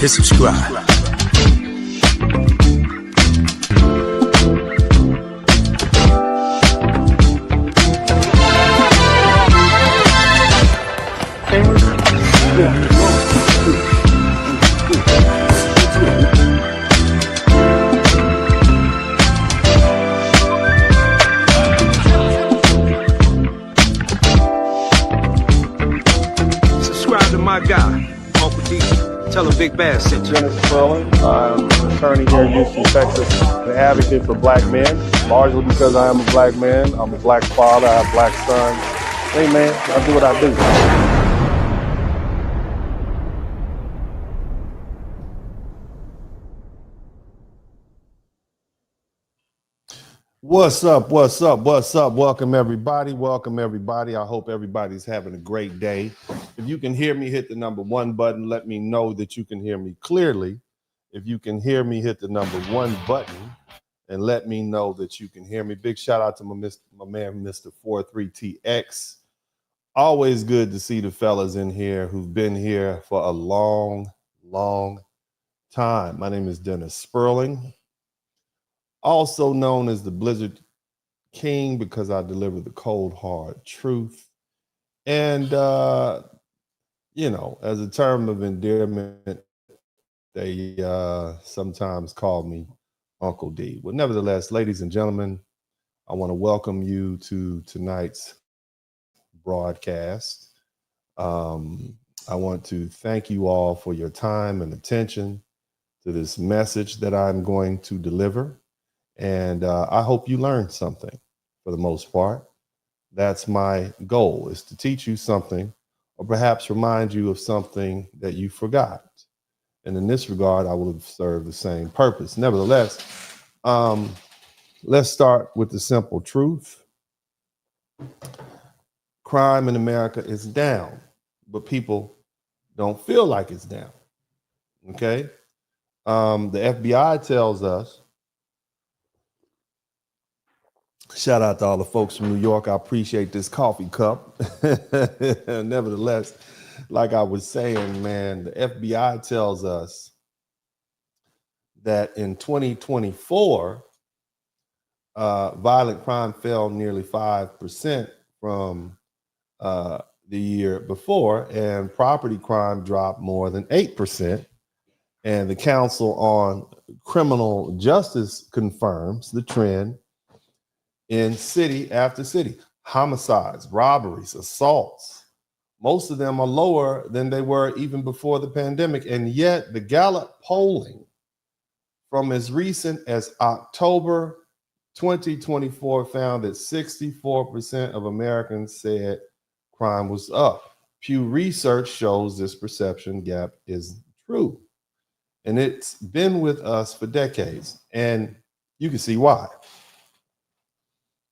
hit subscribe. Subscribe to my guy, Uncle D. Tell him Big Bad sent you. Spurling. I'm an attorney here in Houston, Texas, an advocate for black men, largely because I am a black man. I'm a black father, I have black sons. Hey man, I do what I do. What's up? What's up? What's up? Welcome everybody. Welcome everybody. I hope everybody's having a great day. If you can hear me, hit the number 1 button. Let me know that you can hear me clearly. If you can hear me, hit the number 1 button and let me know that you can hear me. Big shout out to my man, Mr. 43TX. Always good to see the fellas in here who've been here for a long, long time. My name is Dennis Spurling, also known as the Blizzard King because I deliver the cold, hard truth. And, you know, as a term of endearment, they sometimes call me Uncle D. Well, nevertheless, ladies and gentlemen, I want to welcome you to tonight's broadcast. I want to thank you all for your time and attention to this message that I'm going to deliver. And I hope you learned something for the most part. That's my goal, is to teach you something or perhaps remind you of something that you forgot. And in this regard, I will have served the same purpose. Nevertheless, let's start with the simple truth. Crime in America is down, but people don't feel like it's down. Okay? The FBI tells us, shout out to all the folks from New York. I appreciate this coffee cup. Nevertheless, like I was saying, man, the FBI tells us that in 2024, violent crime fell nearly 5% from the year before, and property crime dropped more than 8%. And the Council on Criminal Justice confirms the trend in city after city. Homicides, robberies, assaults, most of them are lower than they were even before the pandemic. And yet the Gallup polling from as recent as October 2024 found that 64% of Americans said crime was up. Pew Research shows this perception gap is true. And it's been with us for decades. And you can see why.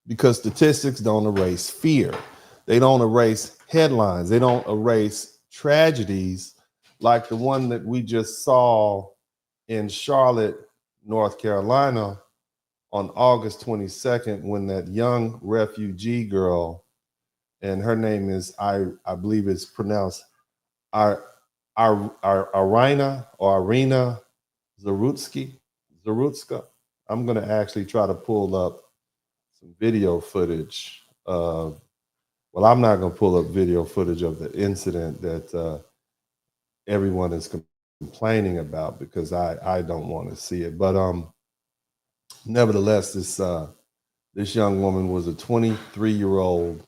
Because statistics don't erase fear. They don't erase headlines. They don't erase tragedies like the one that we just saw in Charlotte, North Carolina on August 22nd, when that young refugee girl, and her name is, I believe it's pronounced Irina Zarutska. I'm going to actually try to pull up some video footage of, well, I'm not going to pull up video footage of the incident that everyone is complaining about because I don't want to see it. But nevertheless, this young woman was a 23-year-old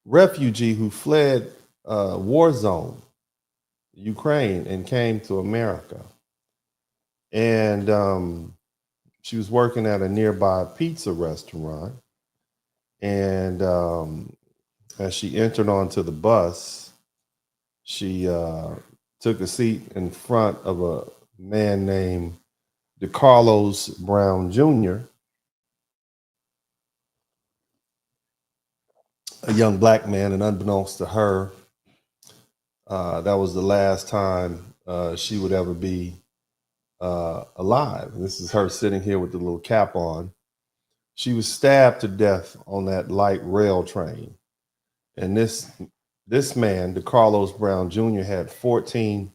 refugee who fled war zone, Ukraine, and came to America. And she was working at a nearby pizza restaurant. And as she entered onto the bus, she took a seat in front of a man named DeCarlos Brown Jr., a young black man, and unbeknownst to her, that was the last time she would ever be alive. And this is her sitting here with the little cap on. She was stabbed to death on that light rail train. And this This man, DeCarlos Brown Jr., had 14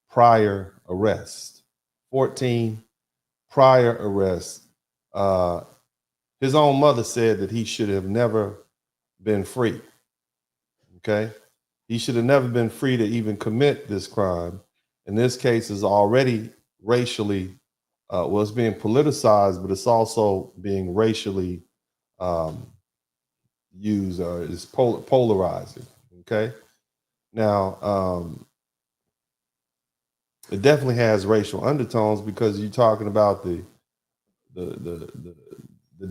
prior arrests. 14 prior arrests. His own mother said that he should have never been free. Okay? He should have never been free to even commit this crime. And this case is already racially, well, it's being politicized, but it's also being racially used, is polarizing. Okay? Now, it definitely has racial undertones because you're talking about the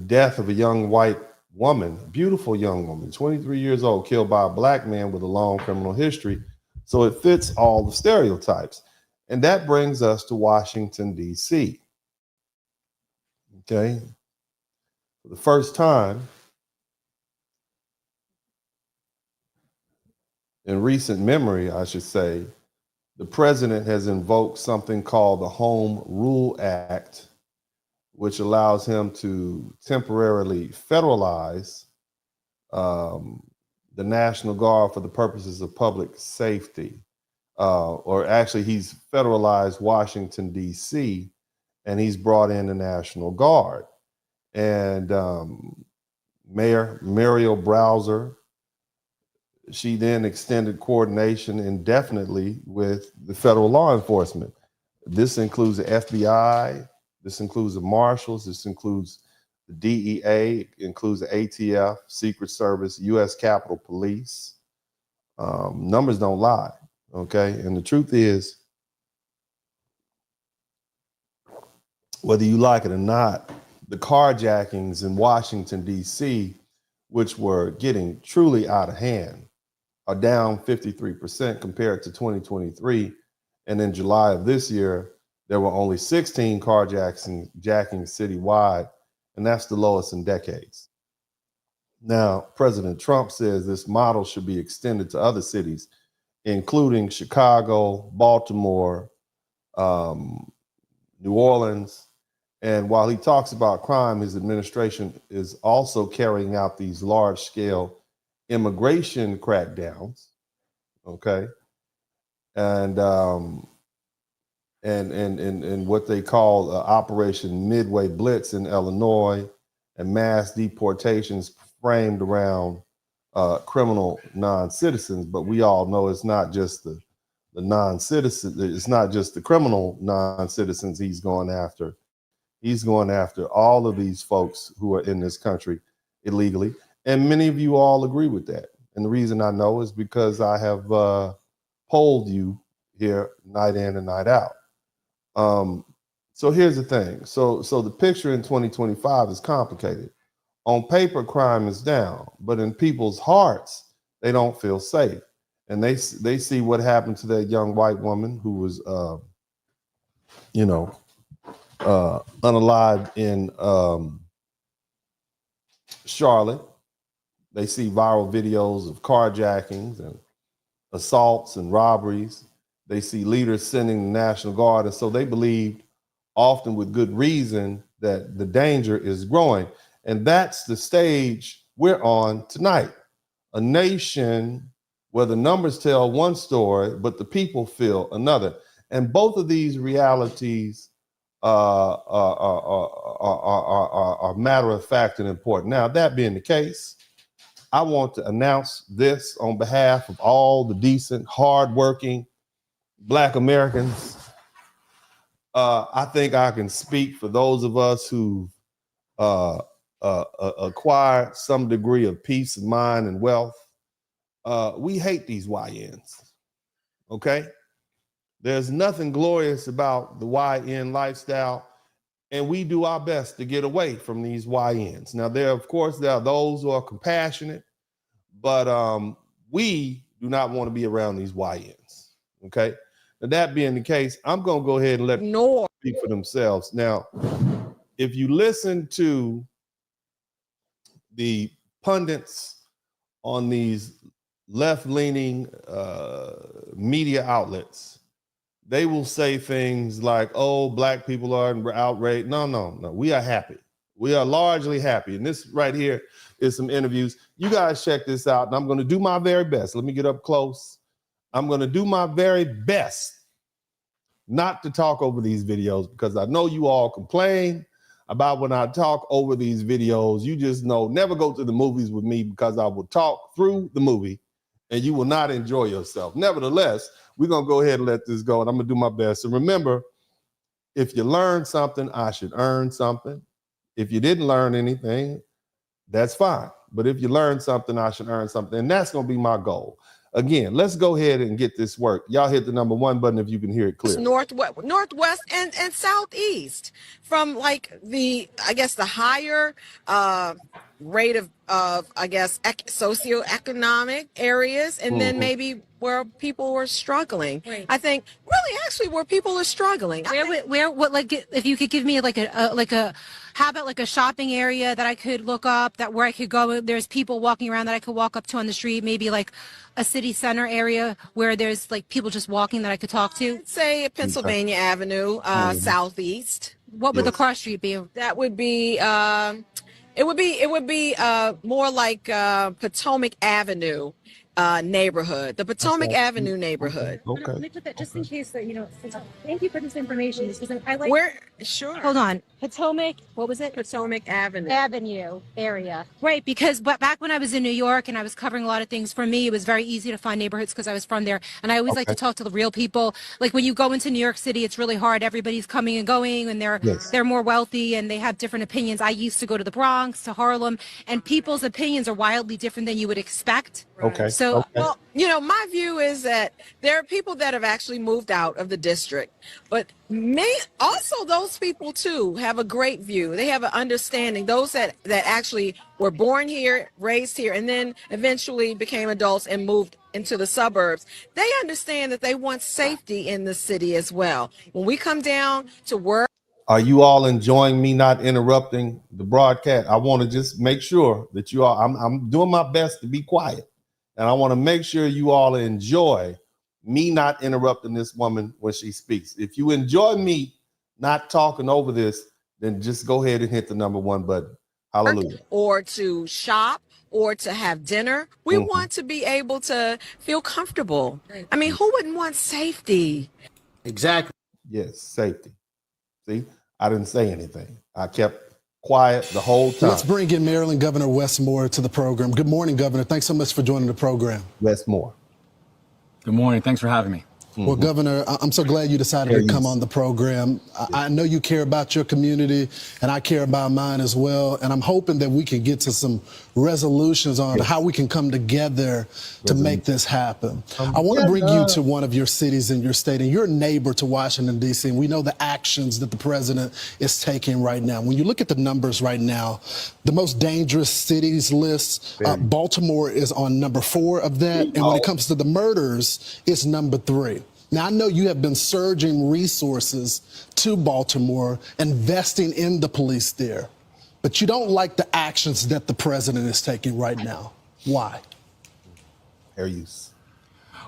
death of a young white woman, a beautiful young woman, 23 years old, killed by a black man with a long criminal history. So it fits all the stereotypes. And that brings us to Washington, D.C. Okay. For the first time in recent memory, I should say, the president has invoked something called the Home Rule Act, which allows him to temporarily federalize the National Guard for the purposes of public safety. Or actually, he's federalized Washington, D.C., and he's brought in the National Guard. And Mayor Muriel Bowser, she then extended coordination indefinitely with the federal law enforcement. This includes the FBI, this includes the marshals, this includes the DEA, includes the ATF, Secret Service, U.S. Capitol Police. Numbers don't lie, okay? And the truth is, whether you like it or not, the carjackings in Washington, D.C., which were getting truly out of hand, are down 53% compared to 2023. And in July of this year, there were only 16 carjackings citywide, and that's the lowest in decades. Now, President Trump says this model should be extended to other cities, including Chicago, Baltimore, New Orleans. And while he talks about crime, his administration is also carrying out these large-scale immigration crackdowns, okay, and what they call Operation Midway Blitz in Illinois, and mass deportations framed around criminal non-citizens. But we all know it's not just the non-citizens, it's not just the criminal non-citizens he's going after. He's going after all of these folks who are in this country illegally. And many of you all agree with that. And the reason I know is because I have polled you here night in and night out. So here's the thing. So the picture in 2025 is complicated. On paper, crime is down, but in people's hearts, they don't feel safe. And they see what happened to that young white woman who was, unalived in Charlotte. They see viral videos of carjackings and assaults and robberies. They see leaders sending the National Guard. And so they believe, often with good reason, that the danger is growing. And that's the stage we're on tonight. A nation where the numbers tell one story, but the people feel another. And both of these realities are matter of fact and important. Now, that being the case, I want to announce this on behalf of all the decent, hardworking Black Americans. I think I can speak for those of us who acquired some degree of peace of mind and wealth. We hate these YNs, okay? There's nothing glorious about the YN lifestyle, and we do our best to get away from these YNs. Now, there are those who are compassionate, but we do not want to be around these YNs, okay? Now, that being the case, I'm going to go ahead and let them speak for themselves. Now, if you listen to the pundits on these left-leaning media outlets, they will say things like, oh, Black people are outraged. No. We are happy. We are largely happy. And this right here, is some interviews. You guys check this out, and I'm going to do my very best. Let me get up close. I'm going to do my very best not to talk over these videos, because I know you all complain about when I talk over these videos. You just know, never go to the movies with me, because I will talk through the movie and you will not enjoy yourself. Nevertheless, we're going to go ahead and let this go, and I'm going to do my best. And remember, if you learn something, I should earn something. If you didn't learn anything, that's fine. But if you learn something, I should earn something. And that's going to be my goal. Again, let's go ahead and get this work. Y'all hit the number 1 button if you can hear it clearly. Northwest and southeast, from like the, I guess, the higher rate of I guess socioeconomic areas, and then maybe where people were struggling. Right. I think really actually where people are struggling. What, like, if you could give me like a how about like a shopping area that I could look up, that where I could go, there's people walking around that I could walk up to on the street, maybe like a city center area where there's like people just walking that I could talk to? I'd say Pennsylvania Avenue, southeast. What would the cross street be? That would be it would be more like Potomac Avenue neighborhood, the Potomac Avenue neighborhood. Okay. Let me put that just in case that, you know, thank you for this information. Because I like. Where? Sure. Hold on. Potomac, what was it? Potomac Avenue. Avenue area. Right, because back when I was in New York and I was covering a lot of things, for me, it was very easy to find neighborhoods because I was from there. And I always like to talk to the real people. Like when you go into New York City, it's really hard. Everybody's coming and going, and they're more wealthy and they have different opinions. I used to go to the Bronx, to Harlem, and people's opinions are wildly different than you would expect. Okay. So, well, you know, my view is that there are people that have actually moved out of the district, but also those people too have a great view. They have an understanding. Those that actually were born here, raised here, and then eventually became adults and moved into the suburbs, they understand that they want safety in the city as well. When we come down to work. Are you all enjoying me not interrupting the broadcast? I want to just make sure that you all, I'm doing my best to be quiet. And I want to make sure you all enjoy me not interrupting this woman when she speaks. If you enjoy me not talking over this, then just go ahead and hit the number 1 button. Hallelujah. Or to shop or to have dinner. We want to be able to feel comfortable. I mean, who wouldn't want safety? Exactly. Yes, safety. See, I didn't say anything. I kept quiet the whole time. Let's bring in Maryland Governor Wes Moore to the program. Good morning, Governor. Thanks so much for joining the program. Wes Moore. Good morning. Thanks for having me. Well, Governor, I'm so glad you decided to come on the program. I know you care about your community, and I care about mine as well. And I'm hoping that we can get to some resolutions on how we can come together to make this happen. I want to bring you to one of your cities in your state, and you're a neighbor to Washington, D.C., and we know the actions that the president is taking right now. When you look at the numbers right now, the most dangerous cities list, Baltimore is on number 4 of that. And when it comes to the murders, it's number 3. Now, I know you have been surging resources to Baltimore, investing in the police there, but you don't like the actions that the president is taking right now. Why? Fair use.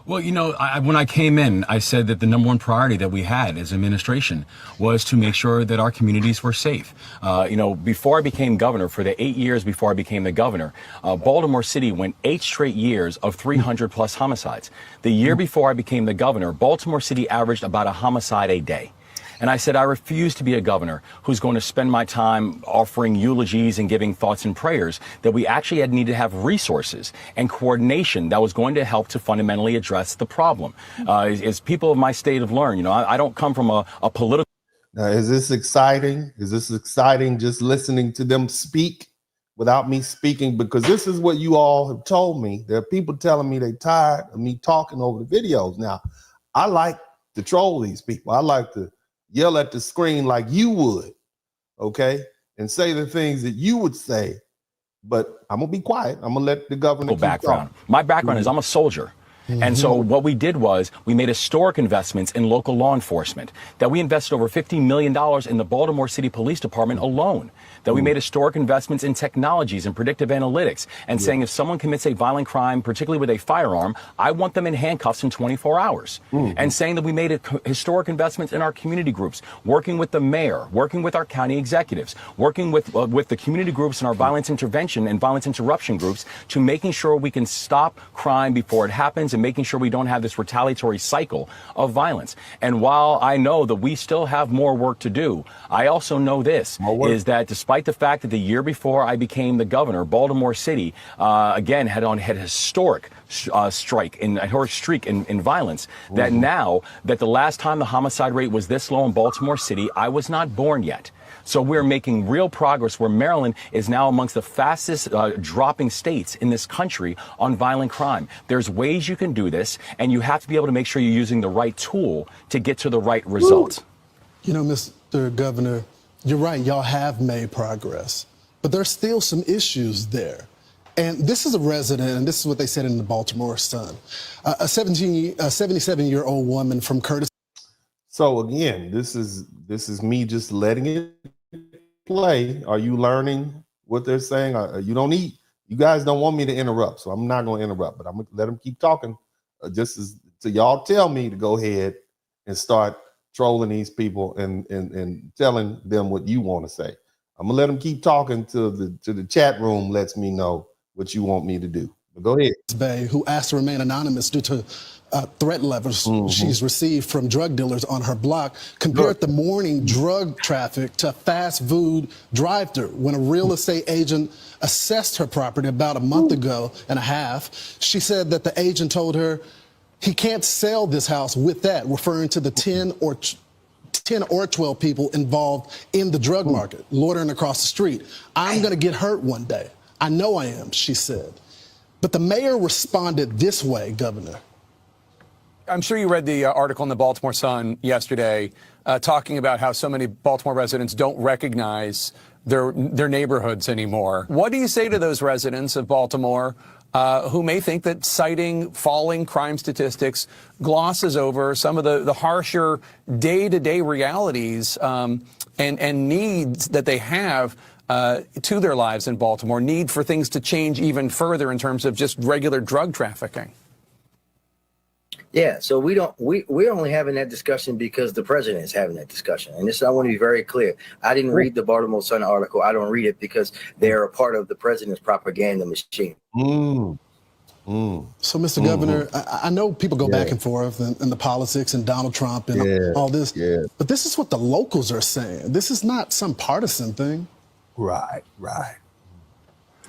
Well, you know, when I came in, I said that the number 1 priority that we had as administration was to make sure that our communities were safe. You know, before I became governor, for the 8 years before I became the governor, Baltimore City went 8 straight years of 300 plus homicides. The year before I became the governor, Baltimore City averaged about a homicide a day. And I said, I refuse to be a governor who's going to spend my time offering eulogies and giving thoughts and prayers, that we actually need to have resources and coordination that was going to help to fundamentally address the problem. As people of my state have learned, you know, I don't come from a political. Now, is this exciting? Is this exciting just listening to them speak without me speaking? Because this is what you all have told me. There are people telling me they're tired of me talking over the videos. Now, I like to troll these people. I like to yell at the screen like you would, okay, and say the things that you would say, but I'm gonna be quiet. I'm gonna let the governor background. My background is I'm a soldier. And so what we did was we made historic investments in local law enforcement, that we invested over $50 million in the Baltimore City Police Department alone, that we made historic investments in technologies and predictive analytics, and saying if someone commits a violent crime, particularly with a firearm, I want them in handcuffs in 24 hours. And saying that we made historic investments in our community groups, working with the mayor, working with our county executives, working with the community groups and our violence intervention and violence interruption groups to making sure we can stop crime before it happens and making sure we don't have this retaliatory cycle of violence. And while I know that we still have more work to do, I also know this, is that despite the fact that the year before I became the governor, Baltimore City, again, had a historic streak in violence, that now that the last time the homicide rate was this low in Baltimore City, I was not born yet. So we're making real progress where Maryland is now amongst the fastest dropping states in this country on violent crime. There's ways you can do this, and you have to be able to make sure you're using the right tool to get to the right result. You know, Mr. Governor, you're right, y'all have made progress, but there's still some issues there. And this is a resident, and this is what they said in the Baltimore Sun, a 77-year-old woman from Curtis. So again, this is me just letting it play. Are you learning what they're saying? You guys don't want me to interrupt, so I'm not going to interrupt, but I'm going to let them keep talking. Just as so y'all tell me to go ahead and start trolling these people and telling them what you want to say. I'm gonna let them keep talking till the chat room lets me know what you want me to do. But go ahead. Bay, who asked to remain anonymous due to threat levels she's received from drug dealers on her block, compared the morning drug traffic to a fast food drive-thru. When a real estate agent assessed her property about a month ago and a half, she said that the agent told her he can't sell this house with that, referring to the 10 or 12 people involved in the drug market, loitering across the street. I'm going to get hurt one day. I know I am, she said. But the mayor responded this way, Governor. I'm sure you read the article in the Baltimore Sun yesterday talking about how so many Baltimore residents don't recognize their neighborhoods anymore. What do you say to those residents of Baltimore who may think that citing falling crime statistics glosses over some of the harsher day-to-day realities and needs that they have to their lives in Baltimore, need for things to change even further in terms of just regular drug trafficking? Yeah, so we're only having that discussion because the president is having that discussion. And this, I want to be very clear. I didn't read the Baltimore Sun article. I don't read it because they're a part of the president's propaganda machine. So, Mr. Governor, I know people go back and forth and the politics and Donald Trump and all this, but this is what the locals are saying. This is not some partisan thing. Right.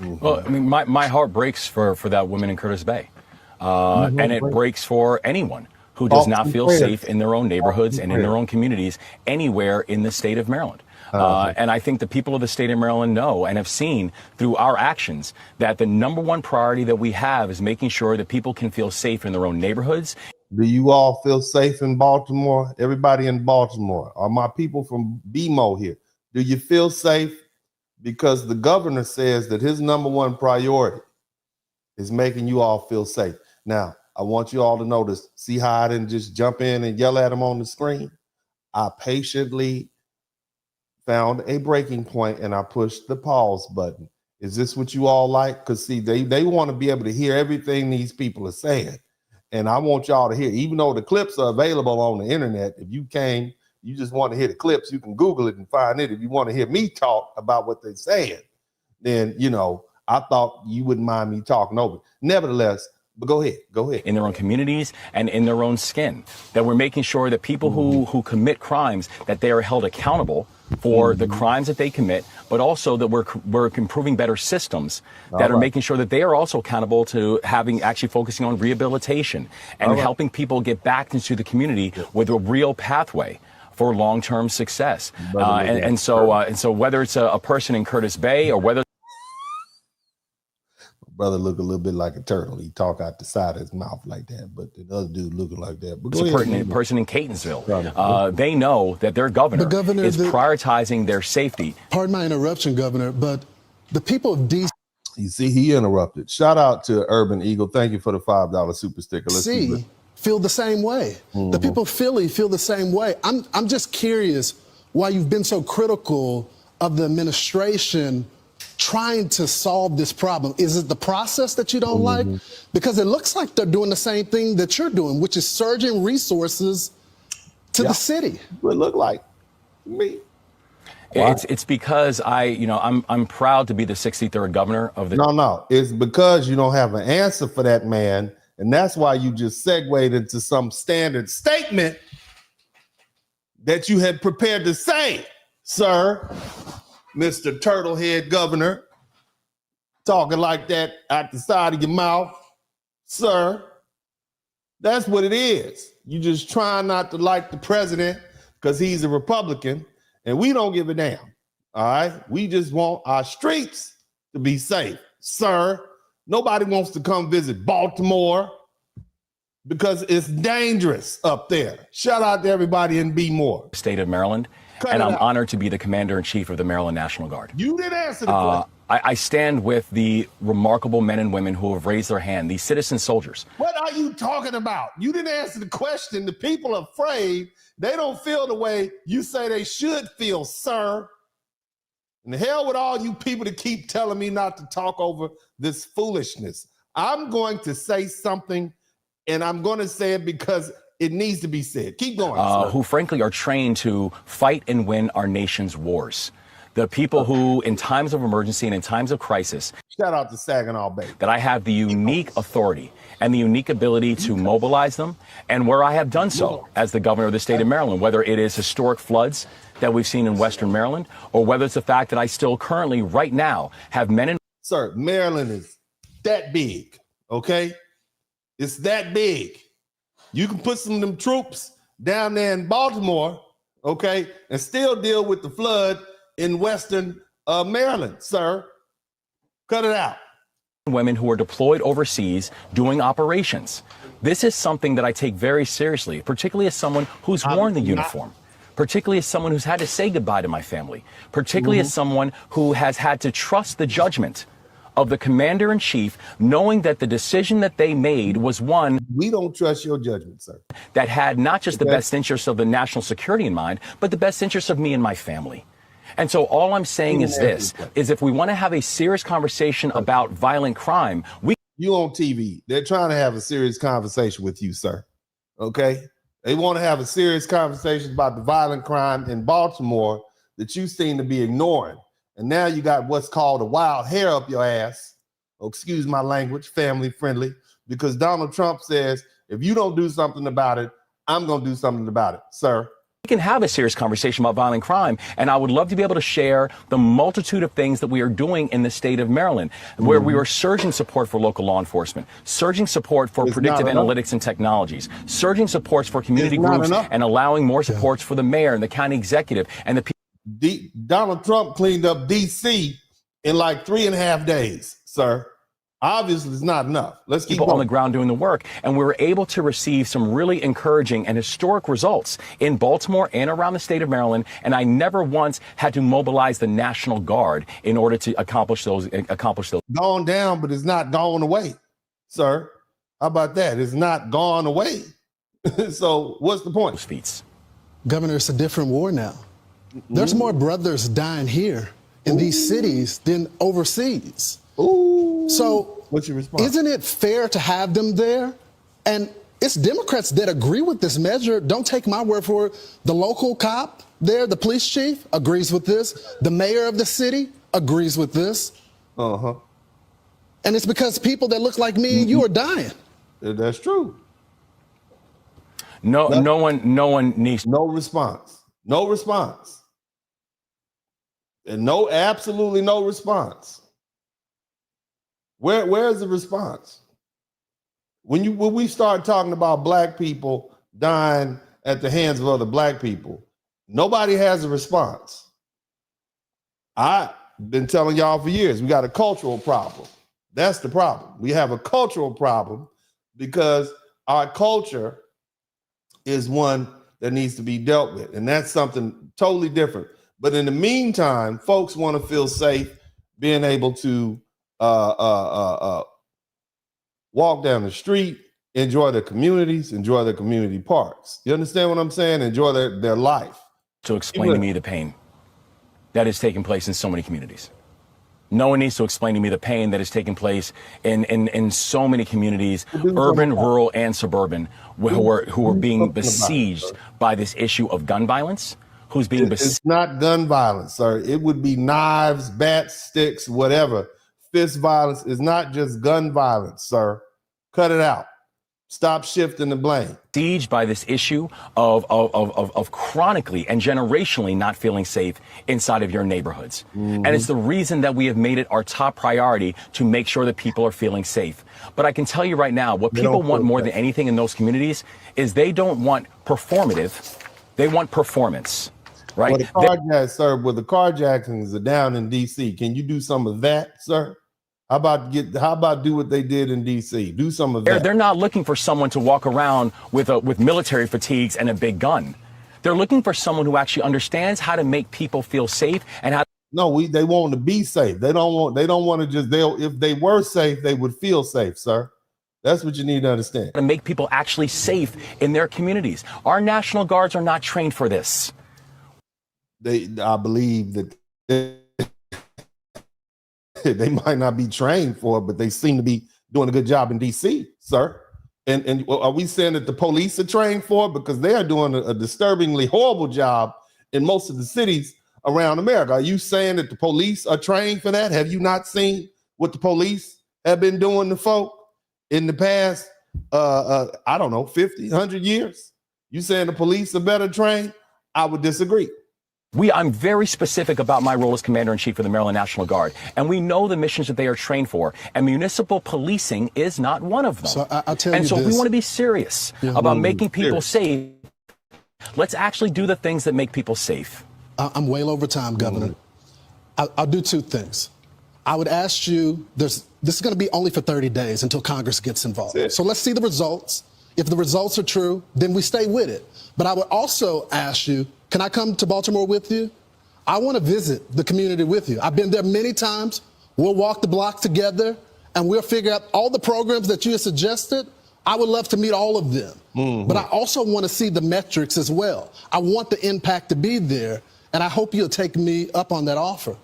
Well, I mean, my heart breaks for that woman in Curtis Bay. And it breaks for anyone who does not feel safe in their own neighborhoods and in their own communities anywhere in the state of Maryland. And I think the people of the state of Maryland know and have seen through our actions that the #1 priority that we have is making sure that people can feel safe in their own neighborhoods. Do you all feel safe in Baltimore? Everybody in Baltimore, are my people from BMO here? Do you feel safe? Because the governor says that his #1 priority is making you all feel safe. Now, I want you all to notice, see how I didn't just jump in and yell at him on the screen? I patiently found a breaking point and I pushed the pause button. Is this what you all like? Because see, they want to be able to hear everything these people are saying. And I want y'all to hear, even though the clips are available on the internet, if you came, you just want to hear the clips, you can Google it and find it. If you want to hear me talk about what they're saying, then, you know, I thought you wouldn't mind me talking over. Nevertheless, but go ahead. In their own communities and in their own skin, that we're making sure that people who commit crimes, that they are held accountable for the crimes that they commit, but also that we're improving better systems that are making sure that they are also accountable to actually focusing on rehabilitation and helping people get back into the community with a real pathway for long-term success. And so whether it's a person in Curtis Bay or whether brother look a little bit like a turtle. He talk out the side of his mouth like that, but the other dude looking like that. But it's a person in Catonsville. They know that their governor is prioritizing their safety. Pardon my interruption, Governor, but the people of D.C. You see, he interrupted. Shout out to Urban Eagle. Thank you for the $5 super sticker. Let's see. Feel the same way. The people of Philly feel the same way. I'm just curious why you've been so critical of the administration trying to solve this problem. Is it the process that you don't like? Because it looks like they're doing the same thing that you're doing, which is surging resources to the city. What it look like to me. It's because I'm proud to be the 63rd governor of the. No, it's because you don't have an answer for that man, and that's why you just segued into some standard statement that you had prepared to say, sir, Mr. Turtlehead Governor, talking like that out the side of your mouth, sir. That's what it is. You just trying not to like the president because he's a Republican. And we don't give a damn, all right? We just want our streets to be safe, sir. Nobody wants to come visit Baltimore because it's dangerous up there. Shout out to everybody in B. Moore. State of Maryland, and I'm honored to be the Commander-in-Chief of the Maryland National Guard. You didn't answer the question. I stand with the remarkable men and women who have raised their hand, these citizen soldiers. What are you talking about? You didn't answer the question. The people are afraid. They don't feel the way you say they should feel, sir. And the hell with all you people that keep telling me not to talk over this foolishness. I'm going to say something, and I'm going to say it because it needs to be said. Keep going. Who frankly are trained to fight and win our nation's wars. The people who, in times of emergency and in times of crisis, shout out to Saginaw Bay, that I have the unique authority and the unique ability to mobilize them, and where I have done so as the governor of the state of Maryland, whether it is historic floods that we've seen in Western Maryland, or whether it's the fact that I still currently, right now, have men in. Sir, Maryland is that big, okay? It's that big. You can put some of them troops down there in Baltimore, okay, and still deal with the flood in Western Maryland, sir. Cut it out. Women who are deployed overseas doing operations. This is something that I take very seriously, particularly as someone who's worn the uniform, particularly as someone who's had to say goodbye to my family, particularly as someone who has had to trust the judgment of the commander-in-chief, knowing that the decision that they made was one. We don't trust your judgment, sir. That had not just the best interests of the national security in mind, but the best interests of me and my family. And so all I'm saying is this, is if we want to have a serious conversation about violent crime, you on TV, they're trying to have a serious conversation with you, sir. Okay? They want to have a serious conversation about the violent crime in Baltimore that you seem to be ignoring. And now you got what's called a wild hair up your ass. Oh, excuse my language, family friendly, because Donald Trump says, if you don't do something about it, I'm going to do something about it, sir. We can have a serious conversation about violent crime, and I would love to be able to share the multitude of things that we are doing in the state of Maryland, where we are surging support for local law enforcement, surging support for predictive analytics and technologies, surging supports for community groups, and allowing more supports for the mayor and the county executive and the people. Donald Trump cleaned up D.C. in like 3.5 days, sir. Obviously, it's not enough. Let's keep people on the ground doing the work. And we were able to receive some really encouraging and historic results in Baltimore and around the state of Maryland. And I never once had to mobilize the National Guard in order to accomplish those. Gone down, but it's not gone away, sir. How about that? It's not gone away. So what's the point? Feats. Governor, it's a different war now. There's more brothers dying here in these cities than overseas. So what's your response? Isn't it fair to have them there? And it's Democrats that agree with this measure. Don't take my word for it. The local cop there, the police chief, agrees with this. The mayor of the city agrees with this. And it's because people that look like me and you are dying. That's true. No one needs no response. No response. And absolutely no response. Where's the response? When we start talking about black people dying at the hands of other black people, nobody has a response. I've been telling y'all for years, we got a cultural problem. That's the problem. We have a cultural problem because our culture is one that needs to be dealt with. And that's something totally different. But in the meantime, folks want to feel safe being able to walk down the street, enjoy their communities, enjoy their community parks. You understand what I'm saying? Enjoy their life. To explain to me the pain that is taking place in so many communities. No one needs to explain to me the pain that is taking place in so many communities, urban, rural, and suburban, who are being besieged by this issue of gun violence. Who's being besieged? It's not gun violence, sir. It would be knives, bats, sticks, whatever. Fist violence is not just gun violence, sir. Cut it out. Stop shifting the blame. Besieged by this issue of chronically and generationally not feeling safe inside of your neighborhoods. And it's the reason that we have made it our top priority to make sure that people are feeling safe. But I can tell you right now, what people want more than anything in those communities is they don't want performative, they want performance. Right? Well, the carjackings are down in D.C. Can you do some of that, sir? How about do what they did in D.C.? Do some of that. They're not looking for someone to walk around with military fatigues and a big gun. They're looking for someone who actually understands how to make people feel safe and how. No, they want to be safe. They don't want to just. If they were safe, they would feel safe, sir. That's what you need to understand. To make people actually safe in their communities. Our National Guards are not trained for this. I believe that they might not be trained for it, but they seem to be doing a good job in D.C., sir. And are we saying that the police are trained for it? Because they are doing a disturbingly horrible job in most of the cities around America. Are you saying that the police are trained for that? Have you not seen what the police have been doing to folk in the past, I don't know, 50, 100 years? You saying the police are better trained? I would disagree. I'm very specific about my role as Commander-in-Chief of the Maryland National Guard, and we know the missions that they are trained for, and municipal policing is not one of them. So I'll tell you this. this. If we want to be serious about making people safe, let's actually do the things that make people safe. I'm well over time, Governor. I'll do two things. I would ask you, this is going to be only for 30 days until Congress gets involved. So let's see the results. If the results are true, then we stay with it. But I would also ask you, can I come to Baltimore with you? I want to visit the community with you. I've been there many times. We'll walk the block together and we'll figure out all the programs that you have suggested. I would love to meet all of them. But I also want to see the metrics as well. I want the impact to be there, and I hope you'll take me up on that offer.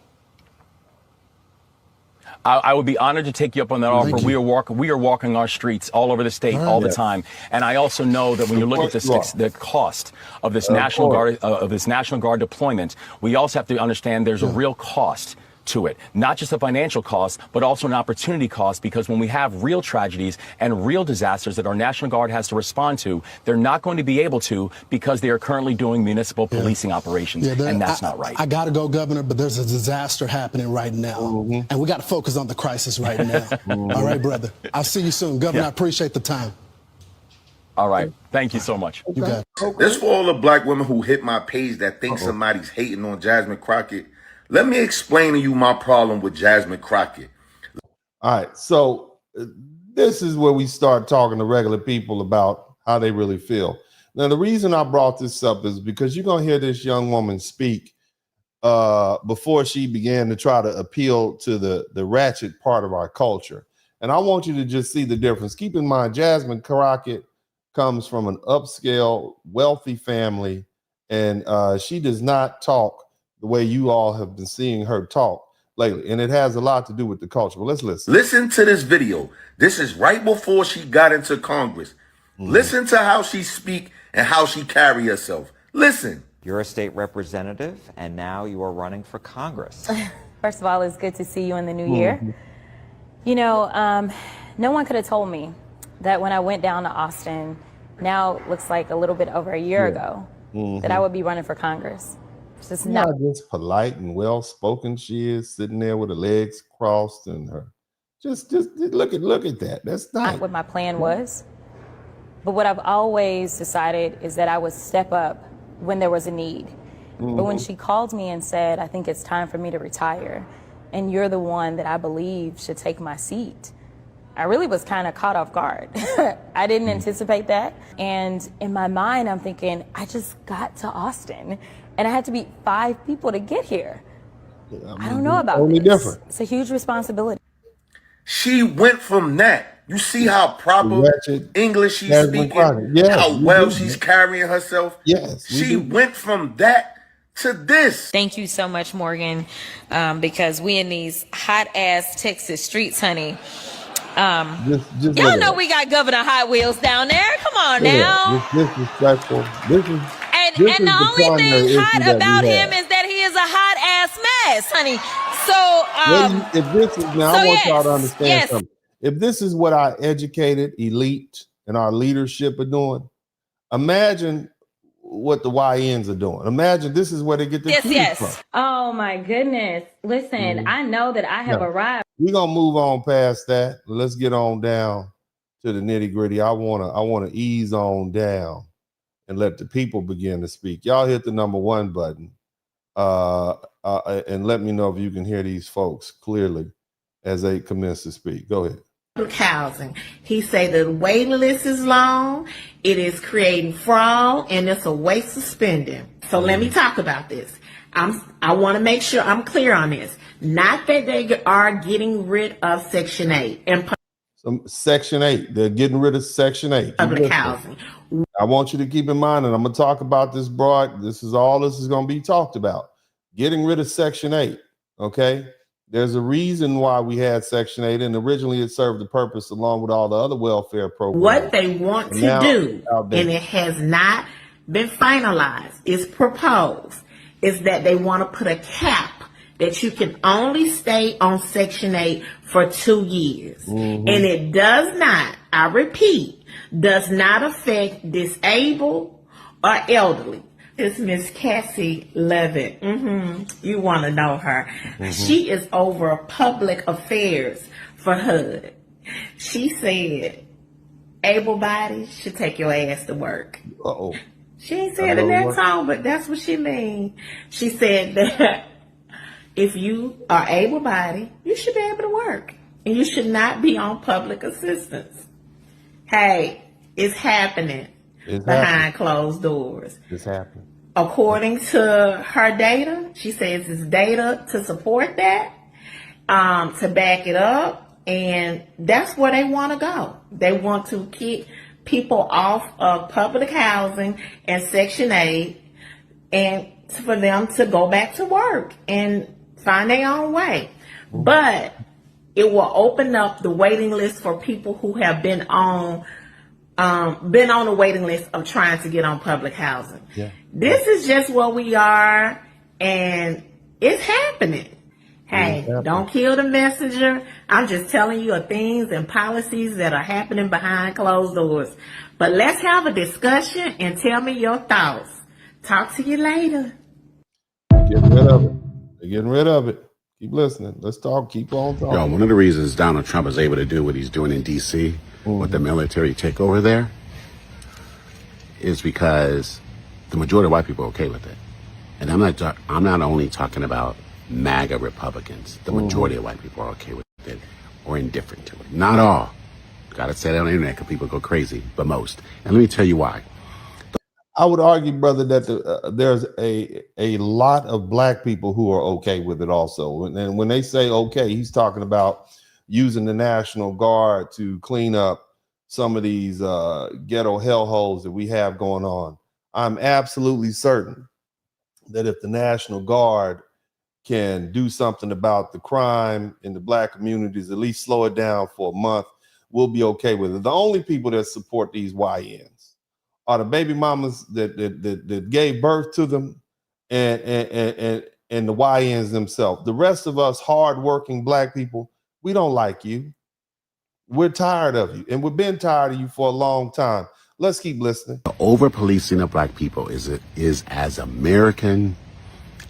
I would be honored to take you up on that offer. We are walking our streets all over the state all the time, and I also know that when you look at the cost of this National Guard deployment, we also have to understand there's a real cost to it, not just a financial cost, but also an opportunity cost, because when we have real tragedies and real disasters that our National Guard has to respond to, they're not going to be able to because they are currently doing municipal policing operations, and that's not right. I got to go, Governor, but there's a disaster happening right now, and we got to focus on the crisis right now. All right, brother. I'll see you soon. Governor, I appreciate the time. All right. Thank you so much. You got it. This for all the black women who hit my page that think somebody's hating on Jasmine Crockett. Let me explain to you my problem with Jasmine Crockett. All right, so this is where we start talking to regular people about how they really feel. Now, the reason I brought this up is because you're going to hear this young woman speak before she began to try to appeal to the ratchet part of our culture. And I want you to just see the difference. Keep in mind, Jasmine Crockett comes from an upscale, wealthy family, and she does not talk the way you all have been seeing her talk lately. And it has a lot to do with the culture. Well, let's listen. Listen to this video. This is right before she got into Congress. Listen to how she speak and how she carry herself. Listen. You're a state representative, and now you are running for Congress. First of all, it's good to see you in the new year. You know, no one could have told me that when I went down to Austin, now it looks like a little bit over a year ago, that I would be running for Congress. Just not just polite and well spoken she is, sitting there with her legs crossed and her just look at that. That's not what my plan was. But what I've always decided is that I would step up when there was a need. But when she called me and said, I think it's time for me to retire, and you're the one that I believe should take my seat, I really was kind of caught off guard. I didn't anticipate that. And in my mind, I'm thinking, I just got to Austin and I had to beat 5 people to get here. I don't know about this. It's a huge responsibility. She went from that. You see how proper Wretched English she's Jasmine speaking, Crockett. Yes, how we well do. she's carrying herself. Yes, we She do. went from that to this. Thank you so much, Morgan, because we in these hot ass Texas streets, honey. Just Y'all know we got Governor Hot Wheels down there. Come on now. This disrespectful. This is And this the is only primary thing issue hot that we about him have. is that he is a hot ass mess, honey. If this is now, I want y'all to understand yes. something. If this is what our educated elite and our leadership are doing, imagine what the YNs are doing. Imagine this is where they get their cues from. Oh my goodness. Listen, I know that I have arrived. We're gonna move on past that. Let's get on down to the nitty gritty. I wanna ease on down and let the people begin to speak. Y'all hit the number 1 button. And let me know if you can hear these folks clearly as they commence to speak. Go ahead. Housing. He say the waiting list is long, it is creating fraud, and it's a waste of spending. So let me talk about this. I want to make sure I'm clear on this. Not that they are getting rid of Section 8 and Section 8. They're getting rid of Section 8. public housing. I want you to keep in mind, and I'm going to talk about this broad. This is going to be talked about. Getting rid of Section 8. Okay. There's a reason why we had Section 8, and originally it served the purpose along with all the other welfare programs. What they want to do, and it has not been finalized, is proposed, is that they want to put a cap that you can only stay on Section 8 for 2 years. And it does not, I repeat, does not affect disabled or elderly. It's Miss Cassie Levitt. You want to know her. She is over public affairs for HUD. She said, able bodies should take your ass to work. Uh-oh. She ain't said it in that tone, but that's what she mean. She said that if you are able bodied, you should be able to work. And you should not be on public assistance. Hey, it's happening. Behind closed doors. It's happening. According to her data, she says it's data to support that, to back it up, and that's where they want to go. They want to keep people off of public housing and Section 8, and for them to go back to work and find their own way. But it will open up the waiting list for people who have been on the waiting list of trying to get on public housing. Yeah. This is just where we are, and it's happening. Hey, don't kill the messenger. I'm just telling you of things and policies that are happening behind closed doors. But let's have a discussion and tell me your thoughts. Talk to you later. Getting rid of it. They're getting rid of it. Keep listening. Let's talk. Keep on talking. Yo, one of the reasons Donald Trump is able to do what he's doing in D.C. with the military takeover there is because the majority of white people are okay with it. And I'm not only talking about MAGA Republicans. The majority of white people are okay with it or indifferent to it. Not all. Gotta say that on the internet because people go crazy, but most. And let me tell you why. I would argue, brother, that there's a lot of black people who are okay with it also. And when they say okay, he's talking about using the National Guard to clean up some of these ghetto hellholes that we have going on. I'm absolutely certain that if the National Guard can do something about the crime in the black communities, at least slow it down for a month, we'll be okay with it. The only people that support these YNs are the baby mamas that gave birth to them and the YNs themselves. The rest of us hardworking black people, we don't like you. We're tired of you, and we've been tired of you for a long time. Let's keep listening. The over-policing of black people is as American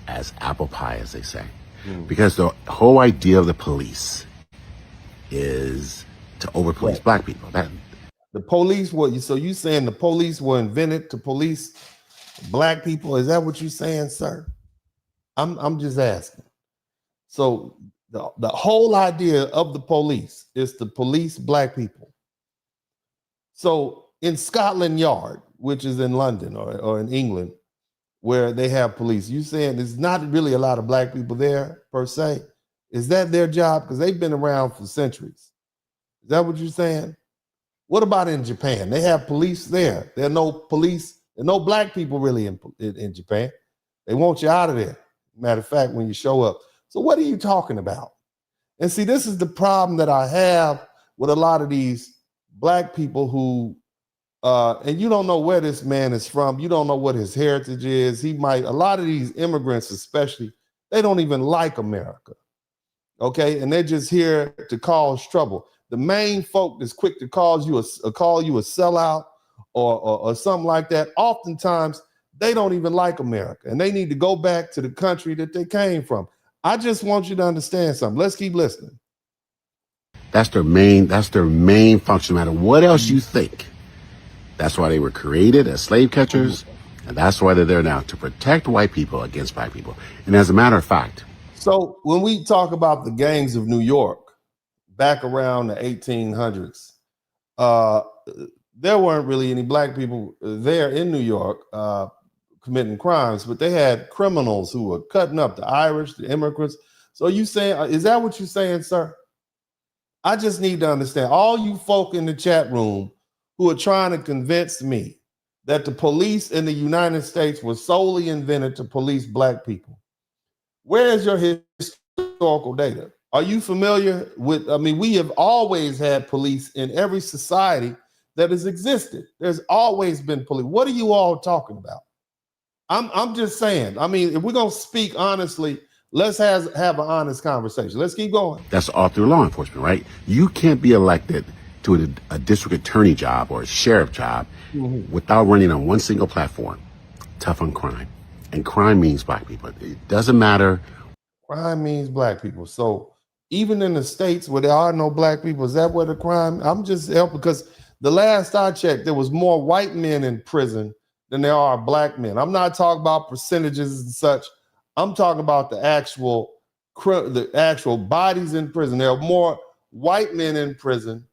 as apple pie, as they say. Because the whole idea of the police is to over-police black people. The police so you saying the police were invented to police black people? Is that what you're saying, sir? I'm just asking. So the whole idea of the police is to police black people. So in Scotland Yard, which is in London or in England, where they have police, you saying there's not really a lot of black people there per se? Is that their job? Because they've been around for centuries. Is that what you're saying? What about in Japan? They have police there. There are no police, there are no black people really in Japan. They want you out of there. Matter of fact, when you show up. So what are you talking about? And see, this is the problem that I have with a lot of these black people who, and you don't know where this man is from. You don't know what his heritage is. A lot of these immigrants especially, they don't even like America. Okay, and they're just here to cause trouble. The main folk that's quick to call you a sellout or something like that, oftentimes they don't even like America, and they need to go back to the country that they came from. I just want you to understand something. Let's keep listening. That's their main function, no matter what else you think. That's why they were created as slave catchers, and that's why they're there now, to protect white people against black people. And as a matter of fact, so when we talk about the gangs of New York, back around the 1800s, there weren't really any black people there in New York committing crimes, but they had criminals who were cutting up the Irish, the immigrants. So you saying, is that what you're saying, sir? I just need to understand, all you folk in the chat room who are trying to convince me that the police in the United States was solely invented to police black people. Where is your historical data? Are you familiar with, we have always had police in every society that has existed. There's always been police. What are you all talking about? I'm just saying, if we're going to speak honestly, let's have an honest conversation. Let's keep going. that's all through law enforcement, right? You can't be elected to a district attorney job or a sheriff job without running on one single platform, tough on crime. And crime means black people. It doesn't matter. Crime means black people. So even in the states where there are no black people, is that where the crime? I'm just helping because the last I checked, there was more white men in prison than there are black men. I'm not talking about percentages and such. I'm talking about the actual bodies in prison. There are more white men in prison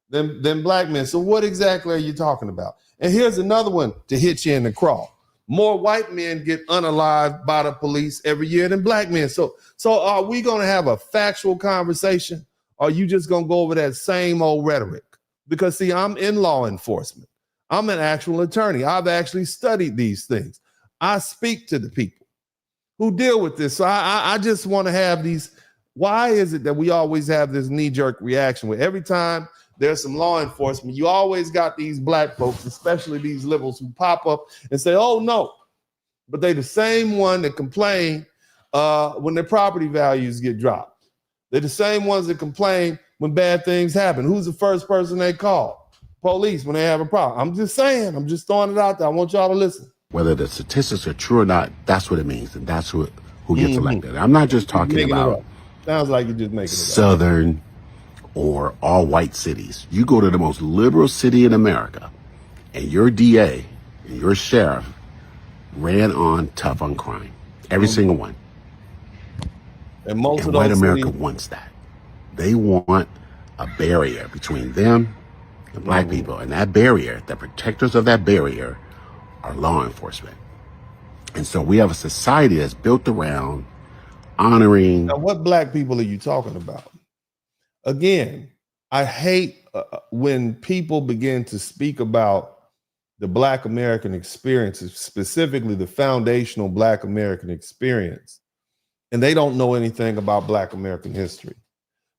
than black men. So what exactly are you talking about? And here's another one to hit you in the craw. More white men get unalived by the police every year than black men. So are we going to have a factual conversation? Or are you just going to go over that same old rhetoric? Because see, I'm in law enforcement. I'm an actual attorney. I've actually studied these things. I speak to the people who deal with this. So I just want to have these. Why is it that we always have this knee-jerk reaction where every time there's some law enforcement, you always got these black folks, especially these liberals, who pop up and say, oh, no. But they the same one that complain when their property values get dropped. They're the same ones that complain when bad things happen. Who's the first person they call? Police when they have a problem. I'm just saying. I'm just throwing it out there. I want y'all to listen. Whether the statistics are true or not, that's what it means. And that's who gets elected. I'm not just talking about sounds like you're just making it Southern or all white cities. You go to the most liberal city in America, and your DA and your sheriff ran on tough on crime. Every single one. And most of white those America cities wants that. They want a barrier between them and black people. And that barrier, the protectors of that barrier, are law enforcement. And so we have a society that's built around honoring. Now, what black people are you talking about? Again, I hate when people begin to speak about the Black American experience, specifically the foundational Black American experience, and they don't know anything about Black American history.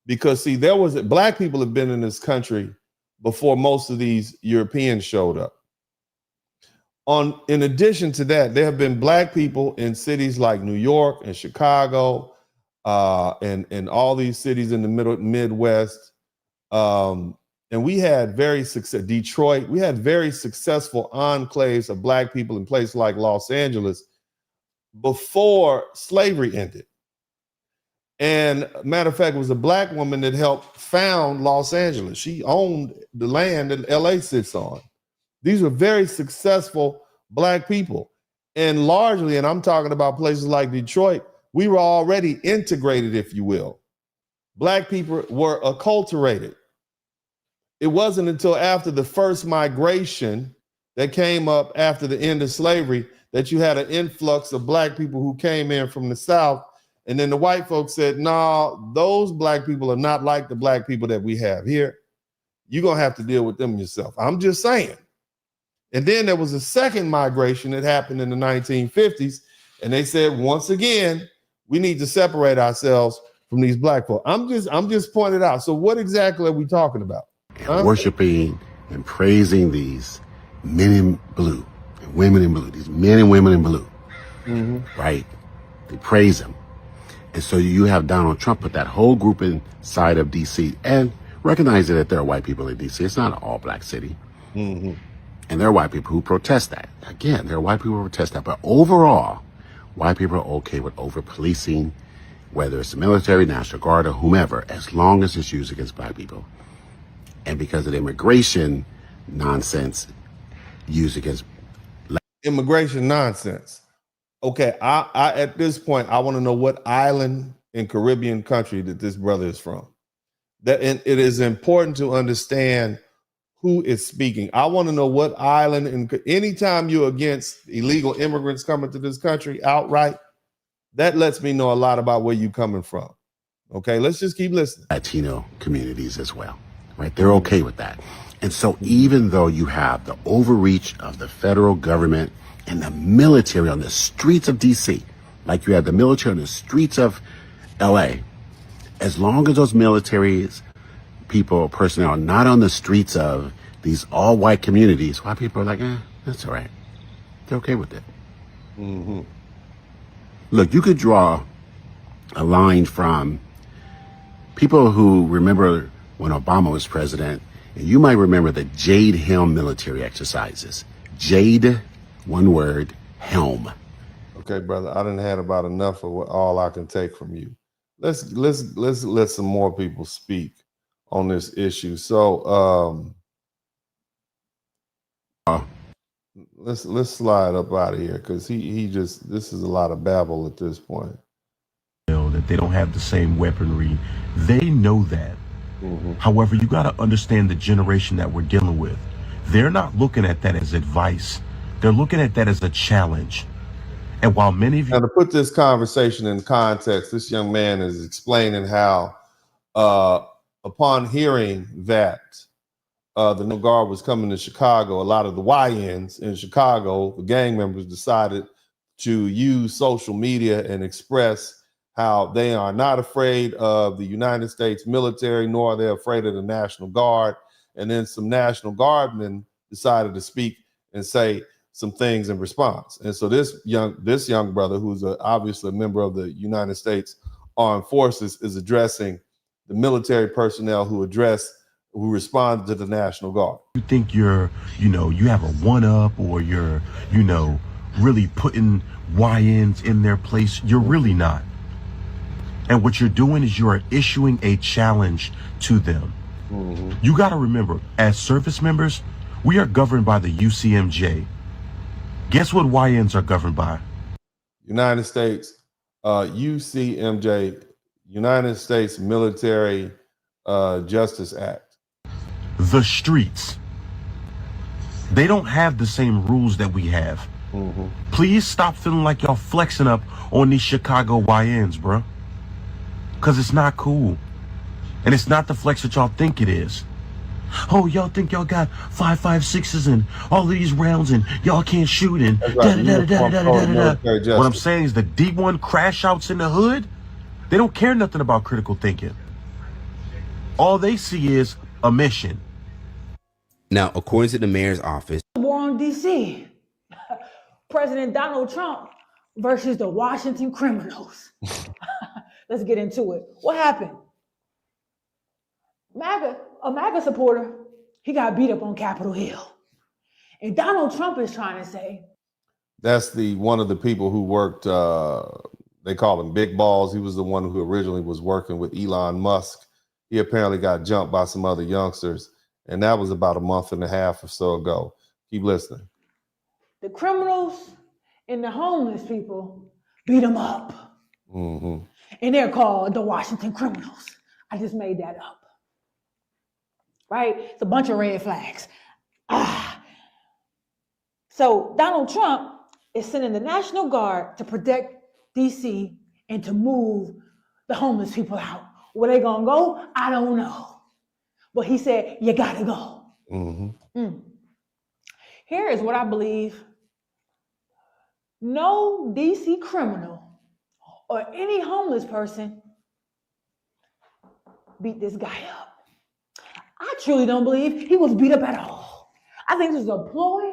Because see, black people have been in this country before most of these Europeans showed up. In addition to that, there have been black people in cities like New York and Chicago, and all these cities in the Midwest. And we had Detroit, we had very successful enclaves of black people in places like Los Angeles before slavery ended. And matter of fact, it was a black woman that helped found Los Angeles. She owned the land that LA sits on. These were very successful black people. And largely, and I'm talking about places like Detroit, we were already integrated, if you will. Black people were acculturated. It wasn't until after the first migration that came up after the end of slavery that you had an influx of black people who came in from the South And then the white folks said, no, those black people are not like the black people that we have here. You're going to have to deal with them yourself. I'm just saying. And then there was a second migration that happened in the 1950s. And they said, once again, we need to separate ourselves from these black folk. I'm just pointing out. So what exactly are we talking about? And worshiping and praising these men in blue and women in blue, these men and women in blue, right? They praise them. And so you have Donald Trump put that whole group inside of D.C. and recognizing that there are white people in D.C. It's not an all-black city. And there are white people who protest that. Again, there are white people who protest that. But overall, white people are okay with over-policing, whether it's the military, National Guard, or whomever, as long as it's used against black people. And because of the immigration nonsense used against immigration nonsense. Okay, I at this point, I want to know what island in Caribbean country that this brother is from. That and it is important to understand who is speaking. I want to know what island. And anytime you're against illegal immigrants coming to this country outright, that lets me know a lot about where you're coming from. Okay, let's just keep listening. Latino communities as well, right? They're okay with that. And so even though you have the overreach of the federal government and the military on the streets of D.C., like you have the military on the streets of L.A., as long as those military people, personnel are not on the streets of these all-white communities, white people are like, that's all right. They're okay with it. Look, you could draw a line from people who remember when Obama was president, and you might remember the Jade Helm military exercises. Jade, one word, helm. Okay, brother, I done had about enough of all I can take from you. Let's let some more people speak on this issue. So let's slide up out of here because he just, this is a lot of babble at this point. That they don't have the same weaponry. They know that. However, you got to understand the generation that we're dealing with. They're not looking at that as advice. They're looking at that as a challenge. And while many of you... Now, to put this conversation in context, this young man is explaining how upon hearing that the New Guard was coming to Chicago, a lot of the YNs in Chicago, the gang members, decided to use social media and express how they are not afraid of the United States military, nor are they afraid of the National Guard. And then some National Guardmen decided to speak and say some things in response. And so this young brother, who's obviously a member of the United States Armed Forces, is addressing the military personnel who responded to the National Guard. You think you have a one-up, or you're, really putting YNs in their place. You're really not. And what you're doing is you are issuing a challenge to them. You got to remember, as service members, we are governed by the UCMJ. Guess what YNs are governed by? United States, UCMJ, United States Military Justice Act. The streets. They don't have the same rules that we have. Please stop feeling like y'all flexing up on these Chicago YNs, bro. Because it's not cool. And it's not the flex that y'all think it is. Oh, y'all think y'all got 5.56s and all of these rounds and y'all can't shoot and What I'm saying is the D1 crash outs in the hood, they don't care nothing about critical thinking. All they see is a mission. Now, according to the mayor's office, war on DC. President Donald Trump versus the Washington criminals. Let's get into it. What happened? A MAGA supporter, he got beat up on Capitol Hill. And Donald Trump is trying to say. That's one of the people who worked, they call him Big Balls. He was the one who originally was working with Elon Musk. He apparently got jumped by some other youngsters. And that was about a month and a half or so ago. Keep listening. The criminals and the homeless people beat him up. And they're called the Washington criminals. I just made that up. Right? It's a bunch of red flags. So Donald Trump is sending the National Guard to protect DC and to move the homeless people out. Where they gonna go, I don't know. But he said, you gotta go. Here is what I believe. No DC criminal or any homeless person beat this guy up. I truly don't believe he was beat up at all. I think this is a ploy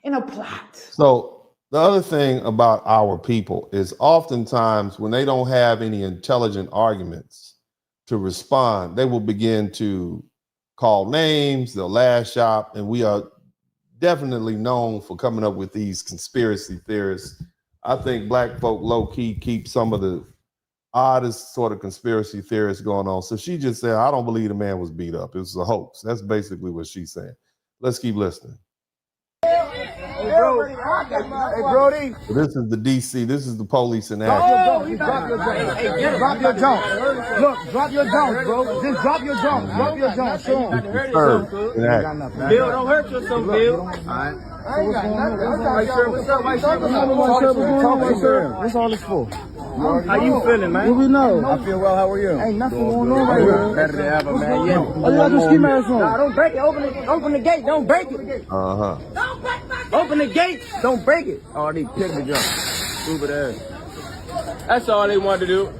and a plot. So the other thing about our people is oftentimes when they don't have any intelligent arguments to respond, they will begin to call names, they'll lash out, and we are definitely known for coming up with these conspiracy theories. I think black folk low-key keep some of the oddest sort of conspiracy theories going on. So she just said, I don't believe the man was beat up. It was a hoax. That's basically what she's saying. Let's keep listening. Hey, bro. Hey, Brody. So this is the DC. This is the police in action. Drop your jump. Drop your jump. Look, drop your jump, bro. Just drop your jump. Drop your jump. Show him. Bill, don't hurt yourself, Bill. All right. What's all this for? How you feeling, man? What we know? I feel well. How are you? Ain't nothing going on right here. Better than ever, man. Yeah. Oh, you got the ski mask on. Nah, don't break it. Open the gate. Don't break it. Open the gate. Don't break it. Oh, they kicked the jump. Stupid ass. That's all they wanted to do.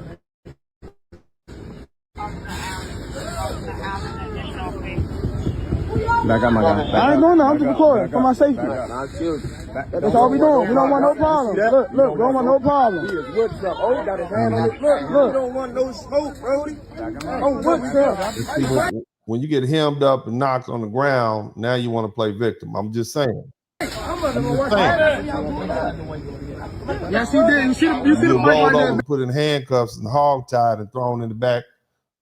Back up, my guy. I ain't doing that. I'm just recording for my safety. That's all we doing. We don't want no problem. Look, we don't want no problem. He is wood truck. Oh, he got his hand on it. Look, you don't want no smoke, Brody. Oh, wood truck. When you get hemmed up and knocked on the ground, now you want to play victim. I'm just saying. Yes, he did. You see the mic rolled right over there. and put in handcuffs and hogtied and thrown in the back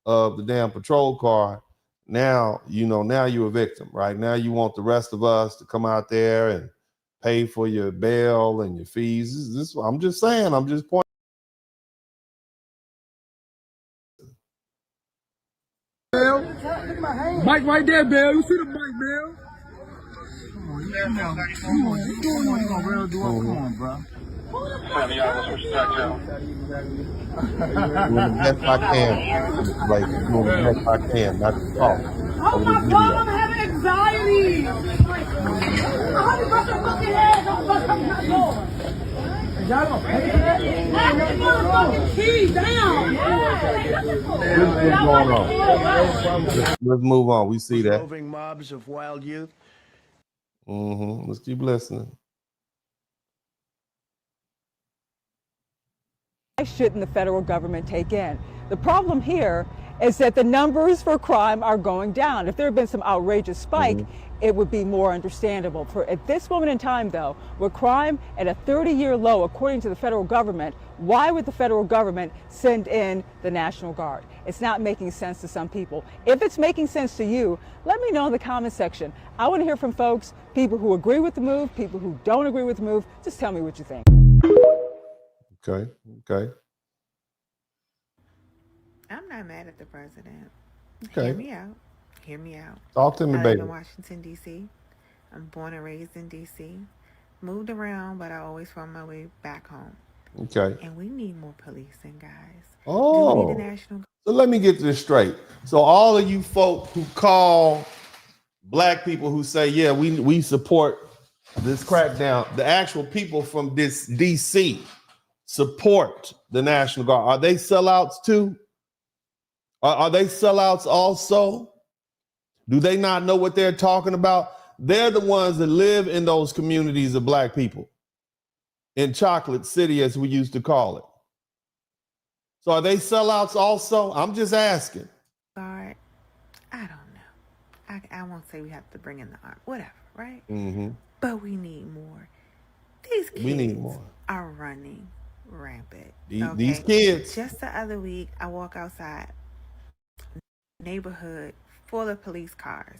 of the damn patrol car. Now, now you're a victim, right? Now you want the rest of us to come out there and pay for your bail and your fees. I'm just saying, I'm just pointing. Mike right there, Bill. You see the mic, Bill? Come on, you gonna really do it? Come on, bro. Doing the best I can, like doing the best I can, not to talk. Oh my God, I'm having anxiety. How you got your fucking head? Don't fuck up my door. Y'all gonna pay for that? Have the motherfucking key down. What's going on? Let's move on. We see that. Roving mobs of wild youth. Let's keep listening. Why shouldn't the federal government take in? The problem here is that the numbers for crime are going down. If there had been some outrageous spike, it would be more understandable. For at this moment in time, though, with crime at a 30-year low, according to the federal government, why would the federal government send in the National Guard? It's not making sense to some people. If it's making sense to you, let me know in the comment section. I want to hear from folks, people who agree with the move, people who don't agree with the move. Just tell me what you think. Okay. I'm not mad at the president. Okay. Hear me out. Talk to me, I baby. live in Washington, D.C. I'm born and raised in D.C. Moved around, but I always found my way back home. Okay. And we need more policing, guys. Oh. Do we need a national? So let me get this straight. So all of you folk who call black people who say, yeah, we support this crackdown, the actual people from this D.C. support the National Guard. Are they sellouts too? Are they sellouts also? Do they not know what they're talking about? They're the ones that live in those communities of black people in Chocolate City, as we used to call it. So are they sellouts also? I'm just asking. Guard, I don't know. I won't say we have to bring in the army, whatever, right? But we need more. These kids are running rampant. These kids. Just the other week, I walk outside, neighborhood full of police cars.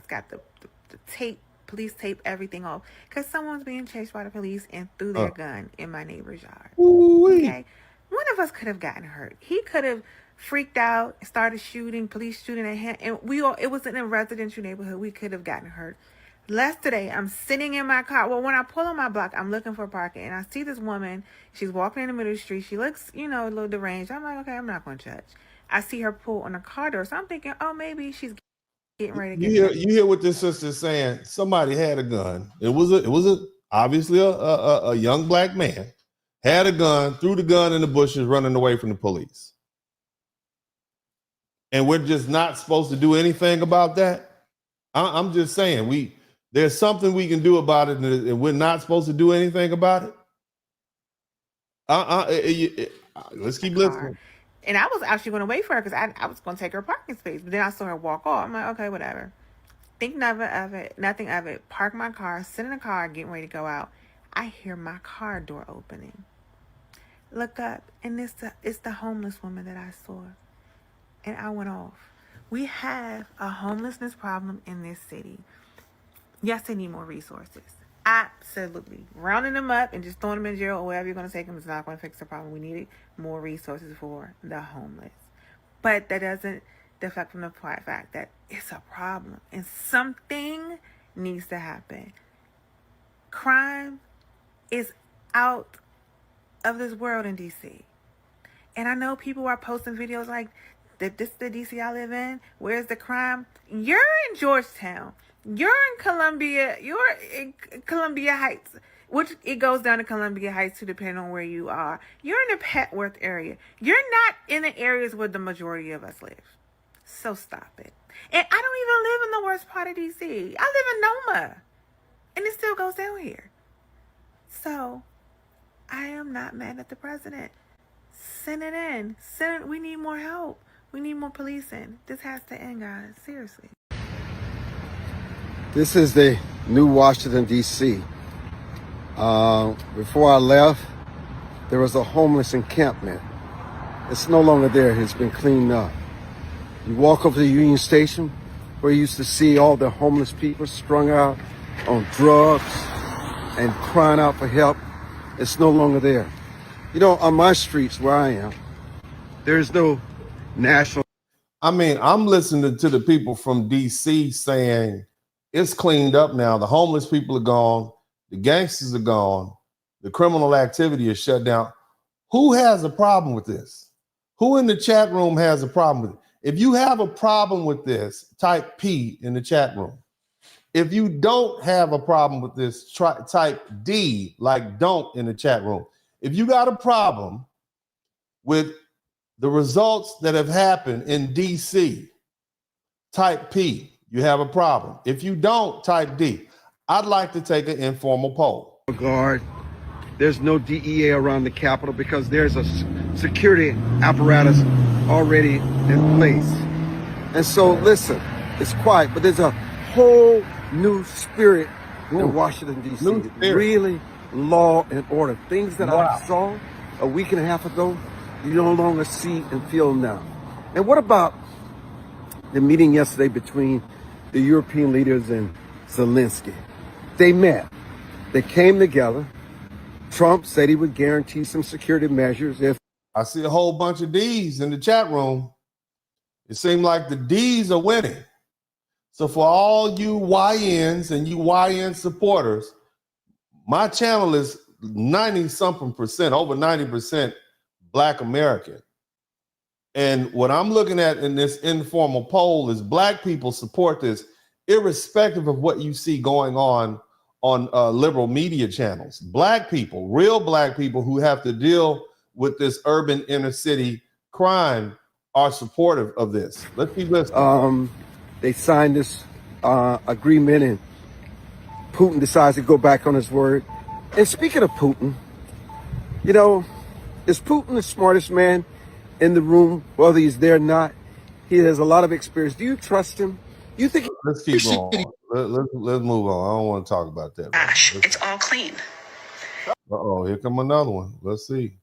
Got the tape, police tape everything off because someone's being chased by the police and threw their gun in my neighbor's yard. Okay, one of us could have gotten hurt. He could have freaked out, started shooting, police shooting at him, and it was in a residential neighborhood. We could have gotten hurt. Yesterday, I'm sitting in my car. Well, when I pull on my block, I'm looking for parking, and I see this woman. She's walking in the middle of the street. She looks, a little deranged. I'm like, okay, I'm not going to judge. I see her pull on the car door, so I'm thinking, oh, maybe she's getting ready to get You hear what this sister's saying? Somebody had a gun. It was obviously a young black man had a gun, threw the gun in the bushes, running away from the police. And we're just not supposed to do anything about that. I'm just saying there's something we can do about it, and we're not supposed to do anything about it. Let's keep listening. And I was actually going to wait for her because I was going to take her parking space. But then I saw her walk off. I'm like, okay, whatever. Think nothing of it. Park my car, sit in the car, getting ready to go out. I hear my car door opening. Look up, and it's the homeless woman that I saw. And I went off. We have a homelessness problem in this city. Yes, they need more resources. Absolutely. Rounding them up and just throwing them in jail or wherever you're going to take them is not going to fix the problem. We need more resources for the homeless. But that doesn't deflect from the fact that it's a problem and something needs to happen. Crime is out of this world in D.C. And I know people are posting videos like, this is the D.C. I live in. Where's the crime? You're in Georgetown. You're in Columbia. You're in Columbia Heights, which it goes down to Columbia Heights too, depending on where you are. You're in the Petworth area. You're not in the areas where the majority of us live. So stop it. And I don't even live in the worst part of D.C. I live in Noma. And it still goes down here. So I am not mad at the president. Send it in. We need more help. We need more policing. This has to end, guys. Seriously. This is the new Washington, D.C. Before I left, there was a homeless encampment. It's no longer there. It's been cleaned up. You walk over to the Union Station, where you used to see all the homeless people strung out on drugs and crying out for help. It's no longer there. On my streets where I am, there's no national. I'm listening to the people from DC saying it's cleaned up now. The homeless people are gone. The gangsters are gone. The criminal activity is shut down. Who has a problem with this? Who in the chat room has a problem with it? If you have a problem with this, type P in the chat room. If you don't have a problem with this, type D, like don't, in the chat room. If you got a problem with the results that have happened in DC, type P. You have a problem. If you don't, type D. I'd like to take an informal poll. Guard. There's no DEA around the Capitol because there's a security apparatus already in place. And so, listen, it's quiet, but there's a whole new spirit in Washington, D.C. Really law and order. Things that I saw a week and a half ago, you no longer see and feel now. And what about the meeting yesterday between the European leaders and Zelensky? They met. They came together. Trump said he would guarantee some security measures if. I see a whole bunch of D's in the chat room. It seemed like the D's are winning. So for all you YNs and you YN supporters, my channel is 90-something%, over 90% Black American. And what I'm looking at in this informal poll is Black people support this, irrespective of what you see going on liberal media channels. Black people, real Black people who have to deal with this urban inner city crime are supportive of this. Let's keep listening. They signed this agreement and Putin decides to go back on his word. And speaking of Putin, is Putin the smartest man in the room, whether he's there or not? He has a lot of experience. Do you trust him? You think? Let's keep going. Let's move on. I don't want to talk about that. Gosh, it's all clean. Here come another one. Let's see.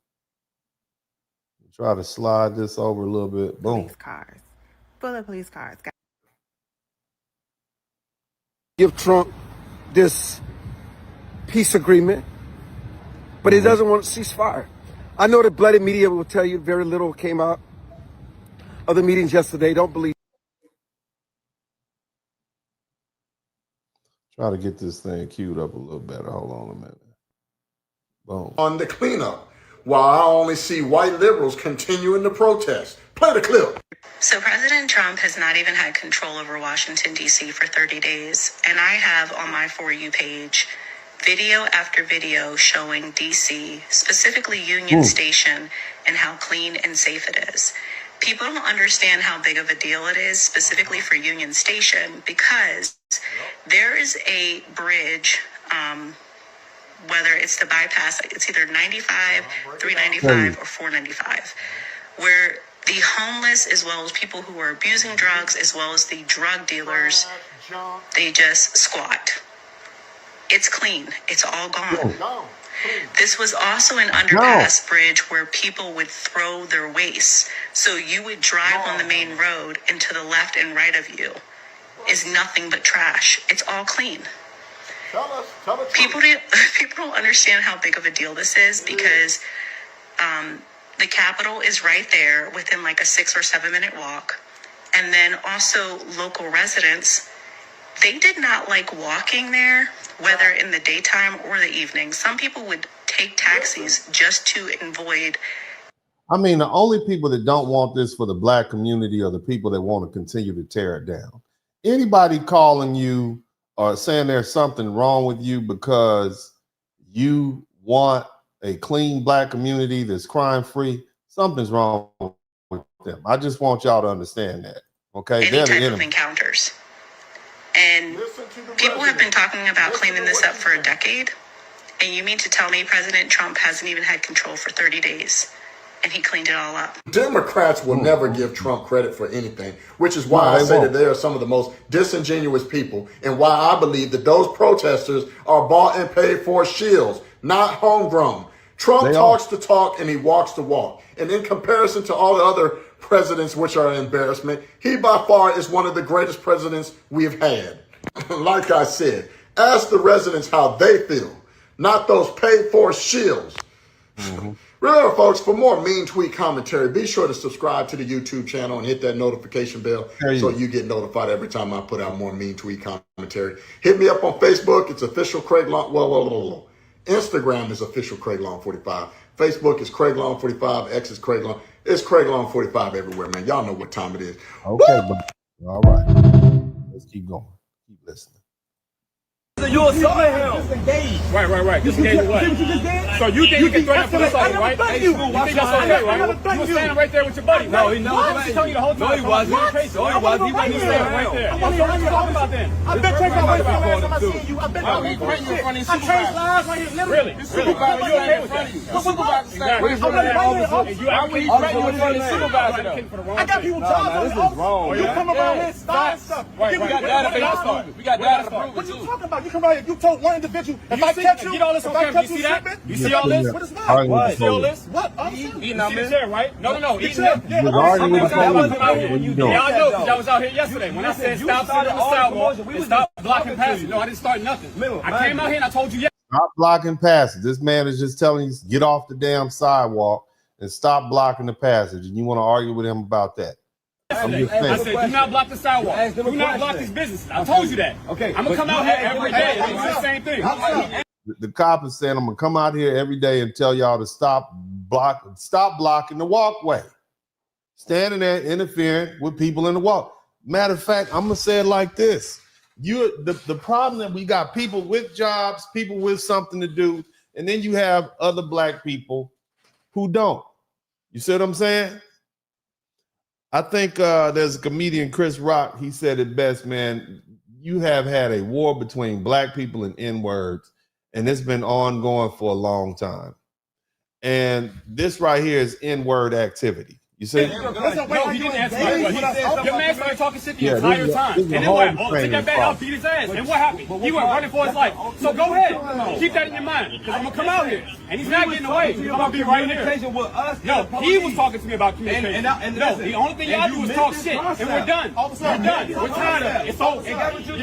Try to slide this over a little bit. Boom. Police cars. Full of police cars. Give Trump this peace agreement, but he doesn't want to ceasefire. I know the bloody media will tell you very little came out of the meetings yesterday. Don't believe. Try to get this thing queued up a little better. Hold on a minute. Boom. On the cleanup, while I only see white liberals continuing to protest. Play the clip. So President Trump has not even had control over Washington, D.C. for 30 days. And I have on my For You page video after video showing D.C., specifically Union Station, and how clean and safe it is. People don't understand how big of a deal it is, specifically for Union Station, because there is a bridge, whether it's the bypass, it's either 95, 395, or 495, where the homeless, as well as people who are abusing drugs, as well as the drug dealers, they just squat. It's clean. It's all gone. This was also an underpass bridge where people would throw their waste. So you would drive on the main road, and to the left and right of you is nothing but trash. It's all clean. People don't understand how big of a deal this is, because the Capitol is right there within like a 6 or 7 minute walk. And then also local residents, they did not like walking there, whether in the daytime or the evening. Some people would take taxis just to avoid. I mean, the only people that don't want this for the black community are the people that want to continue to tear it down. Anybody calling you or saying there's something wrong with you because you want a clean black community that's crime free, something's wrong with them. I just want y'all to understand that. Okay, any type of encounters. And people have been talking about cleaning this up for a decade. And you mean to tell me President Trump hasn't even had control for 30 days and he cleaned it all up? Democrats will never give Trump credit for anything, which is why I say that they are some of the most disingenuous people, and why I believe that those protesters are bought and paid for shills, not homegrown. Trump talks the talk and he walks the walk. And in comparison to all the other presidents, which are an embarrassment, he by far is one of the greatest presidents we've had. Like I said, ask the residents how they feel, not those paid for shills. Remember, folks, for more mean tweet commentary, be sure to subscribe to the YouTube channel and hit that notification bell so you get notified every time I put out more mean tweet commentary. Hit me up on Facebook. It's official Craig Long. Instagram is official Craig Long 45. Facebook is Craig Long 45. X is Craig Long. It's Craig Long 45 everywhere, man. Y'all know what time it is. Okay, all right. Let's keep going. Keep listening. You assaulted him. Right. Disengage with what? So you think you can threaten a police officer, right? You think that's okay, right? You were standing right there with your buddy. No, he was telling you the whole time. No, he wasn't. No, he wasn't. He wasn't standing right there. What are you talking about then? I've been taking my last time I seen you. I've been in front of you. I changed lives right here. Literally. Supervisor, you okay with that? The supervisor standing right here. You actually threatened in front of the supervisor, though. I got people talking. This is wrong. You come around here starting stuff. We got data to prove it. We got data to prove it. What you talking about? You come right here. You told one individual. If I catch you, get all this on camera. You see that? You see all this? What is that? What? See all this? What? Eating out there, right? No. Eating there. Y'all know because I was out here yesterday. When I said stop sitting on the sidewalk and stop blocking passage. No, I didn't start nothing. I came out here and I told you yesterday. Stop blocking passage. This man is just telling you, get off the damn sidewalk and stop blocking the passage. And you want to argue with him about that. I said, do not block the sidewalk. Do not block this business. I told you that. Okay. I'm going to come out here every day and do the same thing. The cop is saying, I'm going to come out here every day and tell y'all to stop blocking the walkway. Standing there interfering with people in the walk. Matter of fact, I'm going to say it like this. The problem that we got people with jobs, people with something to do, and then you have other black people who don't. You see what I'm saying? I think there's a comedian, Chris Rock. He said it best, man. You have had a war between black people and N-words, and it's been ongoing for a long time. And this right here is N-word activity. You see? No, he didn't answer my question. Your man started talking shit the entire time. And then what? Oh, take that back out, beat his ass. And what happened? He went running for his life. So go ahead. Keep that in your mind. Because I'm going to come out here. And he's not getting away. I'm going to be right here. No, he was talking to me about communication. No, the only thing y'all do is talk shit. And we're done. We're done. We're tired of it. It's over. You're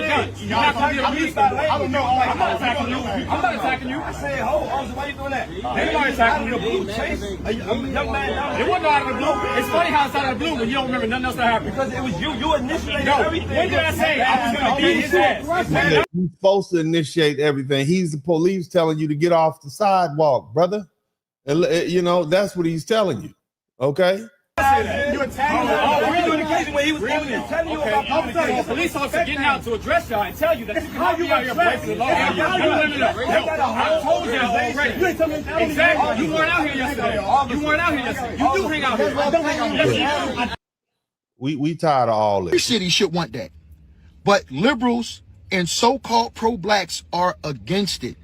done. You're not going to be a police officer. I don't know. I'm not attacking you. I'm not attacking you. I said, hold on. Why are you doing that? Ain't nobody attacking you. It wasn't out of the blue. It's funny how it's out of the blue when you don't remember nothing else that happened. Because it was you. You initiated everything. When did I say I was going to beat his ass? He's supposed to initiate everything. He's the police telling you to get off the sidewalk, brother. And you know, that's what he's telling you. Okay? You attacked him. Doing the case where he was telling you about police officer getting out to address y'all and tell you that you cannot be out here breaking the law. I told y'all already. Exactly. You weren't out here yesterday. You weren't out here yesterday. You do hang out here. I don't hang out here. We tired of all this. Every city should want that. But liberals and so-called pro-blacks are against it.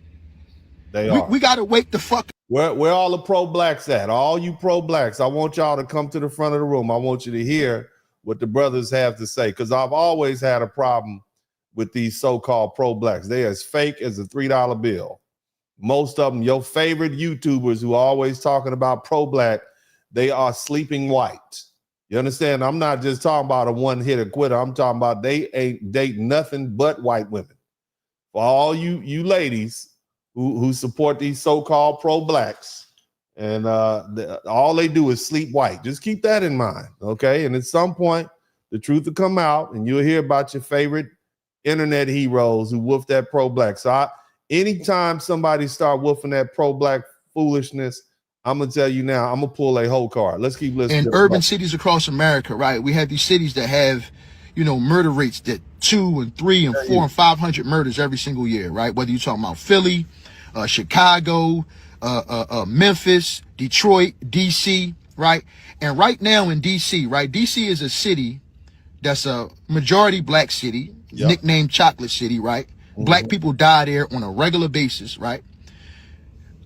They are. We got to wake the fuck up. Where all the pro-blacks at? All you pro-blacks, I want y'all to come to the front of the room. I want you to hear what the brothers have to say, because I've always had a problem with these so-called pro-blacks. They as fake as a $3 bill. Most of them, your favorite YouTubers who are always talking about pro-black, they are sleeping white. You understand? I'm not just talking about a one-hitter quitter. I'm talking about they ain't dating nothing but white women. For all you ladies who support these so-called pro-blacks, and all they do is sleep white. Just keep that in mind, okay? And at some point, the truth will come out, and you'll hear about your favorite internet heroes who wolf that pro-black. So anytime somebody start wolfing that pro-black foolishness, I'm gonna tell you now, I'm gonna pull a whole card. Let's keep listening. In urban cities across America, right? We have these cities that have, murder rates that 2 and 3 and 4 and 500 murders every single year, right? Whether you're talking about Philly, Chicago, Memphis, Detroit, DC, right? And right now in DC, right? DC is a city that's a majority black city, nicknamed Chocolate City, right? Black people die there on a regular basis, right?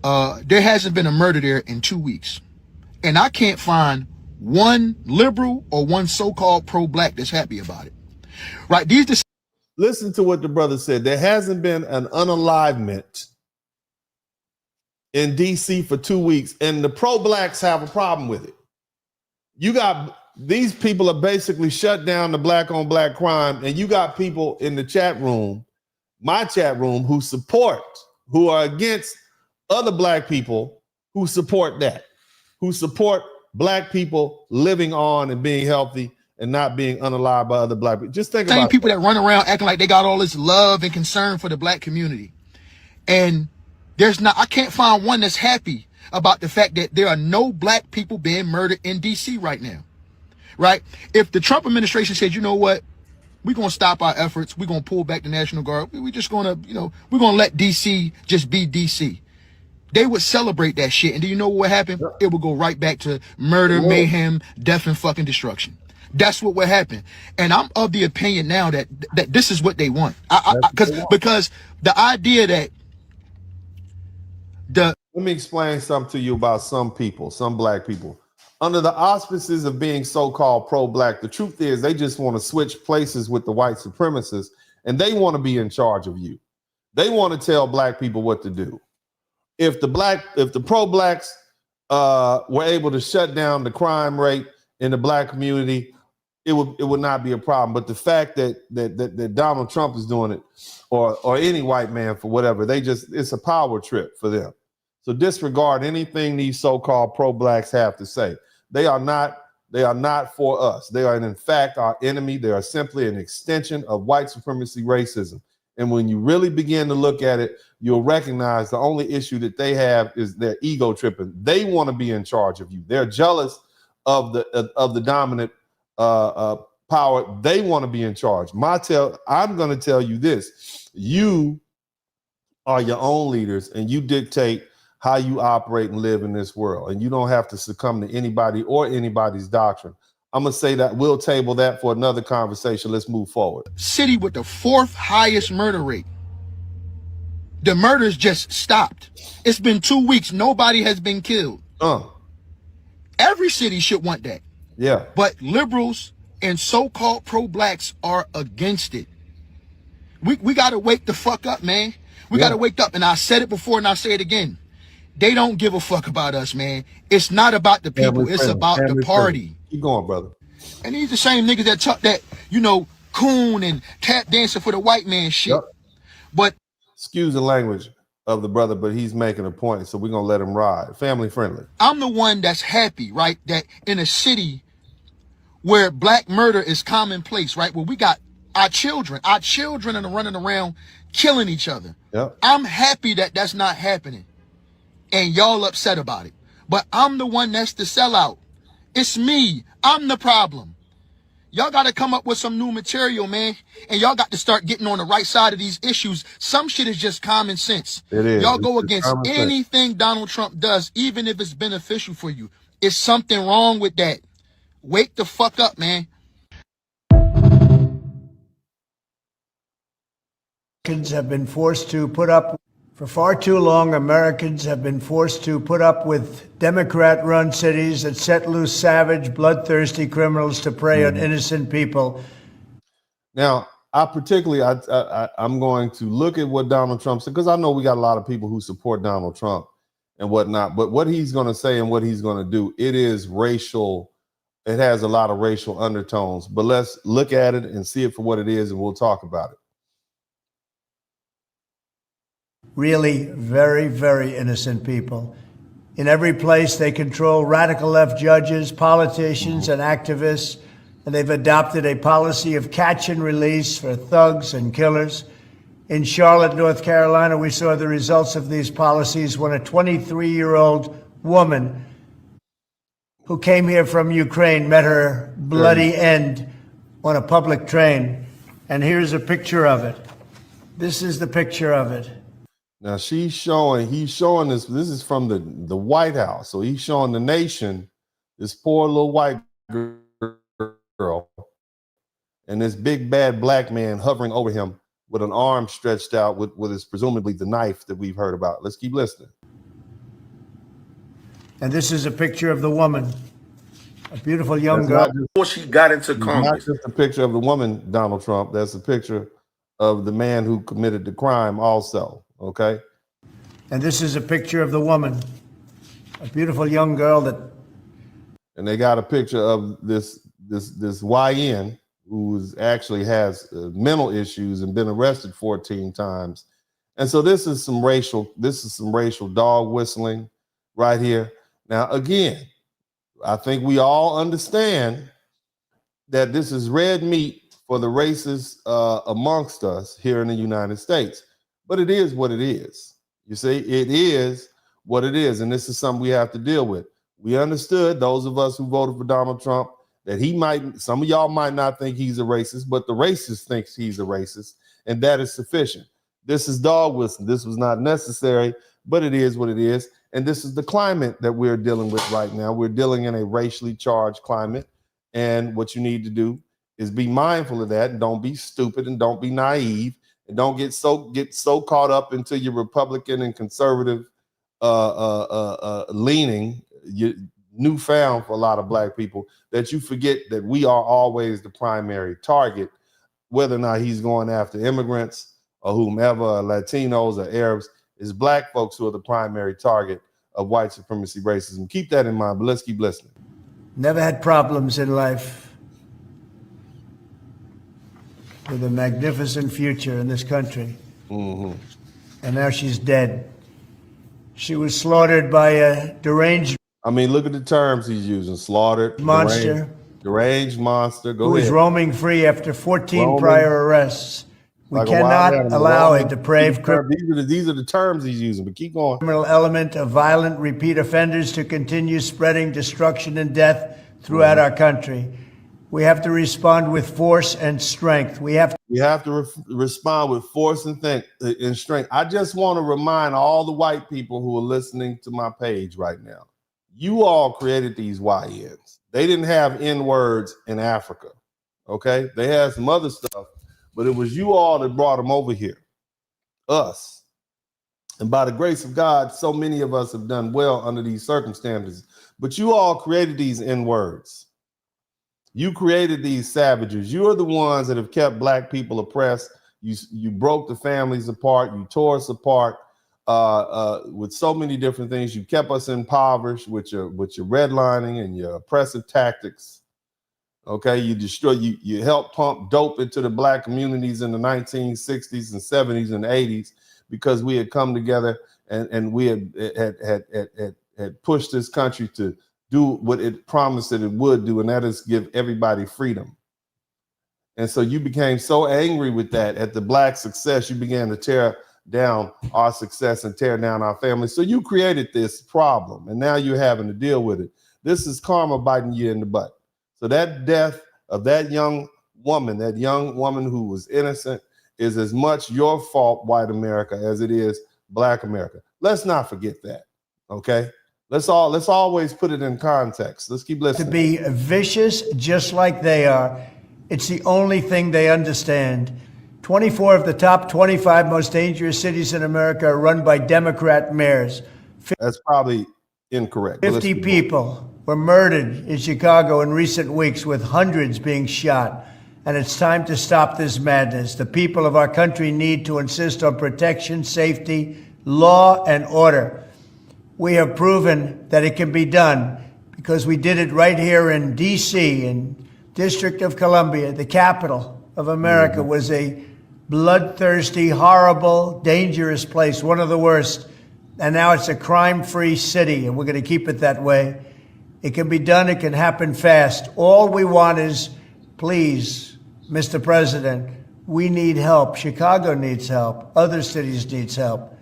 There hasn't been a murder there in 2 weeks. And I can't find one liberal or one so-called pro-black that's happy about it. Right? Listen to what the brother said. There hasn't been an unalivement in DC for 2 weeks, and the pro-blacks have a problem with it. You got these people are basically shut down the black on black crime, and you got people in the chat room, my chat room, who are against other black people who support that, who support black people living on and being healthy and not being unalived by other black people. Just think about same people that run around acting like they got all this love and concern for the black community. And I can't find one that's happy about the fact that there are no black people being murdered in DC right now. Right? If the Trump administration said, you know what, we're going to stop our efforts, we're going to pull back the National Guard, we're just going to, we're going to let DC just be DC. They would celebrate that shit. And do you know what would happen? It would go right back to murder, mayhem, death, and fucking destruction. That's what would happen. And I'm of the opinion now that this is what they want. Because the idea that let me explain something to you about some people, some black people. Under the auspices of being so-called pro-black, the truth is they just want to switch places with the white supremacists, and they want to be in charge of you. They want to tell black people what to do. If the pro-blacks were able to shut down the crime rate in the black community, it would not be a problem. But the fact that Donald Trump is doing it, or any white man for whatever, it's a power trip for them. So disregard anything these so-called pro-blacks have to say. They are not for us. They are in fact our enemy. They are simply an extension of white supremacy racism. And when you really begin to look at it, you'll recognize the only issue that they have is their ego tripping. They want to be in charge of you. They're jealous of the dominant power. They want to be in charge. I'm going to tell you this. You are your own leaders, and you dictate how you operate and live in this world. And you don't have to succumb to anybody or anybody's doctrine. I'm going to say that we'll table that for another conversation. Let's move forward. City with the 4th highest murder rate. The murders just stopped. It's been 2 weeks. Nobody has been killed. Every city should want that. Yeah. But liberals and so-called pro-blacks are against it. We got to wake the fuck up, man. We got to wake up. And I said it before and I'll say it again. They don't give a fuck about us, man. It's not about the people. It's about the party. Keep going, brother. And these the same niggas that talk that, coon and tap dancing for the white man shit. But excuse the language. of the brother, but he's making a point, so we're gonna let him ride. Family friendly. I'm the one that's happy, right? That in a city where black murder is commonplace, right? Where we got our children are running around killing each other. Yep. I'm happy that that's not happening, and y'all upset about it. But I'm the one that's the sellout. It's me. I'm the problem. Y'all got to come up with some new material, man. And y'all got to start getting on the right side of these issues. Some shit is just common sense. It is. Y'all go It's against common sense. anything Donald Trump does, even if it's beneficial for you. It's something wrong with that. Wake the fuck up, man. Americans have been forced to put up, for far too long, Americans have been forced to put up with Democrat-run cities that set loose savage, bloodthirsty criminals to prey on innocent people. Now, I'm going to look at what Donald Trump said, because I know we got a lot of people who support Donald Trump and whatnot, but what he's going to say and what he's going to do, it is racial. It has a lot of racial undertones, but let's look at it and see it for what it is, and we'll talk about it. Really very, very innocent people. In every place, they control radical left judges, politicians, and activists, and they've adopted a policy of catch and release for thugs and killers. In Charlotte, North Carolina, we saw the results of these policies when a 23-year-old woman who came here from Ukraine met her bloody end on a public train. And here's a picture of it. This is the picture of it. Now he's showing this is from the White House. So he's showing the nation this poor little white girl and this big bad black man hovering over him with an arm stretched out with his presumably the knife that we've heard about. Let's keep listening. And this is a picture of the woman, a beautiful young girl. Before she got into Congress. Not just a picture of the woman, Donald Trump. That's a picture of the man who committed the crime also. Okay. And this is a picture of the woman, a beautiful young girl that. And they got a picture of this YN who actually has mental issues and been arrested 14 times. And so this is some racial dog whistling right here. Now, again, I think we all understand that this is red meat for the racists amongst us here in the United States. But it is what it is. You see, it is what it is. And this is something we have to deal with. We understood, those of us who voted for Donald Trump, that some of y'all might not think he's a racist, but the racist thinks he's a racist, and that is sufficient. This is dog whistling. This was not necessary, but it is what it is. And this is the climate that we're dealing with right now. We're dealing in a racially charged climate. And what you need to do is be mindful of that, and don't be stupid, and don't be naive. And don't get so caught up into your Republican and conservative leaning, newfound for a lot of black people, that you forget that we are always the primary target, whether or not he's going after immigrants or whomever, or Latinos or Arabs. It's black folks who are the primary target of white supremacy racism. Keep that in mind, but let's keep listening. Never had problems in life. With a magnificent future in this country. And now she's dead. She was slaughtered by a deranged. I mean, look at the terms he's using. Slaughtered. Monster. Deranged monster. Go who ahead. is roaming free after 14 prior arrests. We cannot allow a depraved These are the terms he's using, but keep going. Criminal element of violent repeat offenders to continue spreading destruction and death throughout our country. We have to respond with force and strength. We have to respond with force and strength. I just want to remind all the white people who are listening to my page right now, you all created these YNs. They didn't have N-words in Africa, okay? They had some other stuff, but it was you all that brought them over here, us. And by the grace of God, so many of us have done well under these circumstances, but you all created these N-words. You created these savages. You are the ones that have kept black people oppressed. You broke the families apart. You tore us apart with so many different things. You kept us impoverished with your redlining and your oppressive tactics. Okay, you helped pump dope into the black communities in the 1960s and 70s and 80s because we had come together and we had pushed this country to do what it promised that it would do, and that is give everybody freedom. And so you became so angry with that at the black success, you began to tear down our success and tear down our family. So you created this problem, and now you're having to deal with it. This is karma biting you in the butt. So that death of that young woman who was innocent, is as much your fault, white America, as it is black America. Let's not forget that, okay? Let's always put it in context. Let's keep listening. To be vicious just like they are. It's the only thing they understand. 24 of the top 25 most dangerous cities in America are run by Democrat mayors. That's probably incorrect. 50 people were murdered in Chicago in recent weeks, with hundreds being shot. And it's time to stop this madness. The people of our country need to insist on protection, safety, law, and order. We have proven that it can be done because we did it right here in D.C., in District of Columbia. The capital of America was a bloodthirsty, horrible, dangerous place, one of the worst. And now it's a crime-free city, and we're going to keep it that way. It can be done. It can happen fast. All we want is, please, Mr. President, we need help. Chicago needs help. Other cities needs help.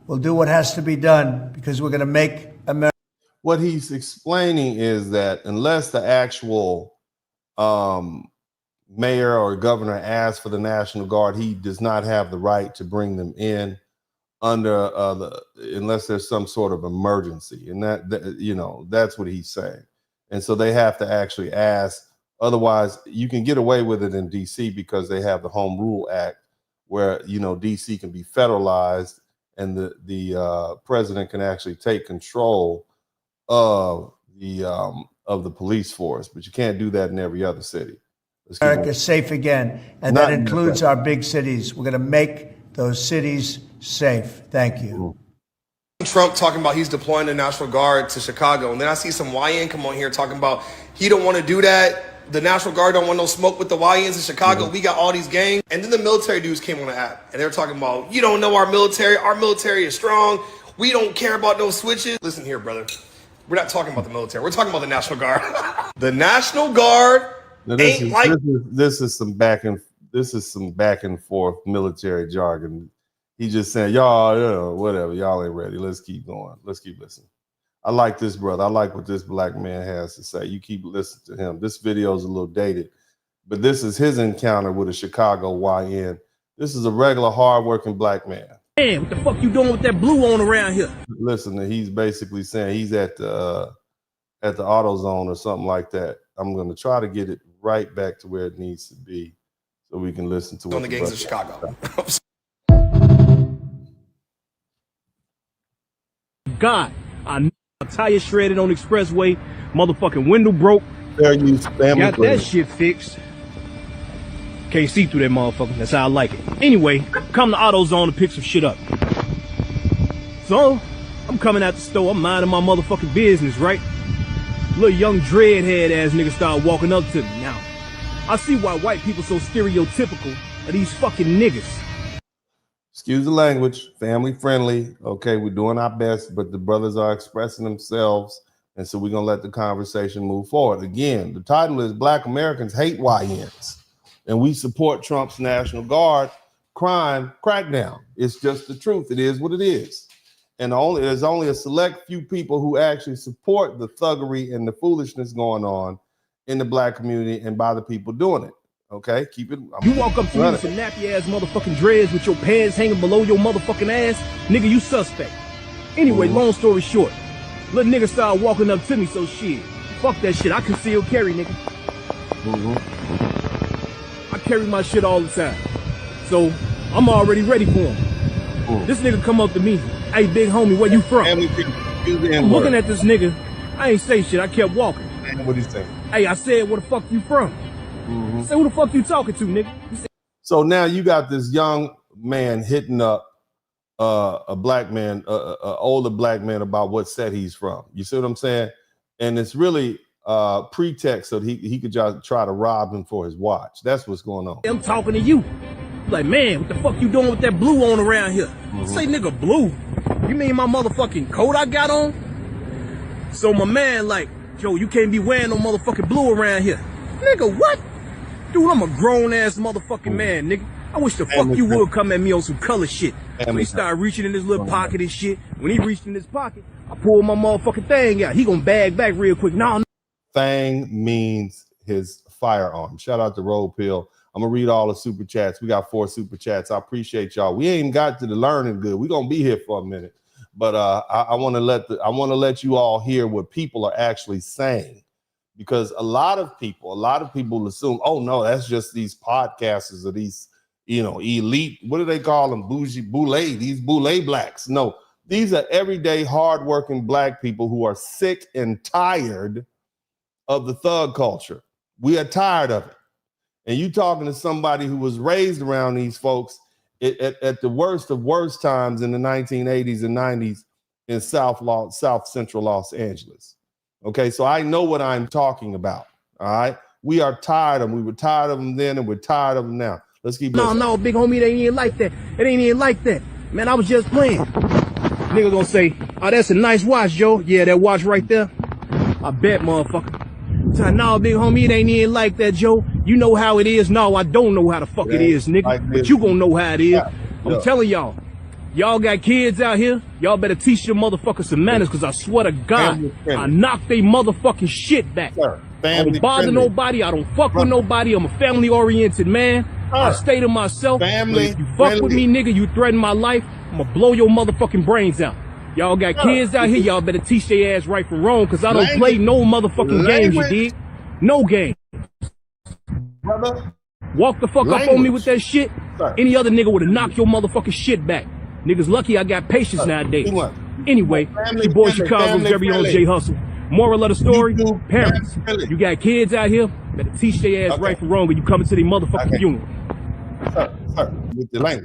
We'll do what has to be done because we're going to make America. What he's explaining is that unless the actual mayor or governor asks for the National Guard, he does not have the right to bring them in under unless there's some sort of emergency. And that's what he's saying. And so they have to actually ask. Otherwise, you can get away with it in D.C. because they have the Home Rule Act, where D.C. can be federalized, and the president can actually take control of the police force. But you can't do that in every other city. America safe again, and that includes our big cities. We're going to make those cities safe. Thank you. Trump talking about he's deploying the National Guard to Chicago, and then I see some YN come on here talking about he don't want to do that. The National Guard don't want no smoke with the YNs in Chicago. We got all these gangs. And then the military dudes came on the app, and they were talking about, you don't know our military. Our military is strong. We don't care about no switches. Listen here, brother. We're not talking about the military. We're talking about the National Guard. The National Guard this is some back and forth military jargon. He just saying, y'all, whatever, y'all ain't ready. Let's keep going. Let's keep listening. I like this brother. I like what this black man has to say. You keep listening to him. This video is a little dated, but this is his encounter with a Chicago YN. This is a regular, hardworking black man. Hey, what the fuck you doing with that blue on around here? Listen, he's basically saying he's at the AutoZone or something like that. I'm going to try to get it right back to where it needs to be so we can listen to what on the gangs of Chicago. God, I tire shredded on expressway, motherfucking window broke. Fair use, family. Got that shit fixed. Can't see through that motherfucker. That's how I like it. Anyway, come to AutoZone to pick some shit up. So, I'm coming out the store. I'm minding my motherfucking business, right? Little young dreadhead ass nigga started walking up to me. Now, I see why white people so stereotypical of these fucking niggas. Excuse the language, family friendly. Okay, we're doing our best, but the brothers are expressing themselves, and so we're gonna let the conversation move forward. Again, the title is Black Americans Hate YNs, and we support Trump's National Guard crime crackdown. It's just the truth. It is what it is. And there's only a select few people who actually support the thuggery and the foolishness going on in the black community and by the people doing it. Okay, keep it. You walk up to me with some nappy ass motherfucking dreads with your pants hanging below your motherfucking ass, nigga, you suspect. Anyway, long story short, little nigga started walking up to me, so shit, fuck that shit. I conceal carry, nigga. I carry my shit all the time, so I'm already ready for him. This nigga come up to me, hey, big homie, where you from? I'm looking at this nigga. I ain't say shit. I kept walking. What he say? Hey, I said, where the fuck you from? Say, who the fuck you talking to, nigga? So now you got this young man hitting up a black man, older black man, about what set he's from. You see what I'm saying? And it's really pretext so he could just try to rob him for his watch. That's what's going on. I'm talking to you. Like, man, what the fuck you doing with that blue on around here? Say, nigga, blue? You mean my motherfucking coat I got on? So my man like, yo, you can't be wearing no motherfucking blue around here. Nigga, what? Dude, I'm a grown-ass motherfucking man, nigga. I wish the fuck you would come at me on some color shit. So he started reaching in his little pocket and shit. When he reached in his pocket, I pulled my motherfucking thing out. He gonna bag back real quick. No. Thing means his firearm. Shout out to Roll Pill. I'm gonna read all the super chats. We got 4 super chats. I appreciate y'all. We ain't got to the learning good. We're gonna be here for a minute, but I want to let you all hear what people are actually saying, because a lot of people assume, oh no, that's just these podcasters or these, you know, elite. What do they call them? Bougie, boule. These boule blacks. No, these are everyday hardworking black people who are sick and tired of the thug culture. We are tired of it. And you talking to somebody who was raised around these folks at the worst of worst times in the 1980s and 90s in South Central Los Angeles. Okay, so I know what I'm talking about. All right, we are tired of them. We were tired of them then, and we're tired of them now. Let's keep listening. No, big homie, it ain't even like that. It ain't even like that. Man, I was just playing. Nigga gonna say, oh, that's a nice watch, Joe. Yeah, that watch right there. I bet, motherfucker. So, no, big homie, it ain't even like that, Joe. You know how it is. No, I don't know how the fuck it is, nigga. Like but you gonna know how it is. I'm telling y'all. Y'all got kids out here. Y'all better teach your motherfuckers some manners, because I swear to God, I knock they motherfucking shit back. I don't bother nobody. I don't fuck with nobody. I'm a family-oriented man. I stay to myself. If you fuck with me, nigga, you threaten my life, I'm gonna blow your motherfucking brains out. Y'all got kids out here. Y'all better teach their ass right from wrong, because I don't play no motherfucking games, you dig? No game. Brother. Walk the fuck up on me with that shit. Any other nigga would have knocked your motherfucking shit back. Niggas lucky I got patience nowadays. Anyway, your boy Chicago's very own J Hustle. Moral of the story, parents, you got kids out here, better teach their ass right from wrong, or you coming to their motherfucking funeral.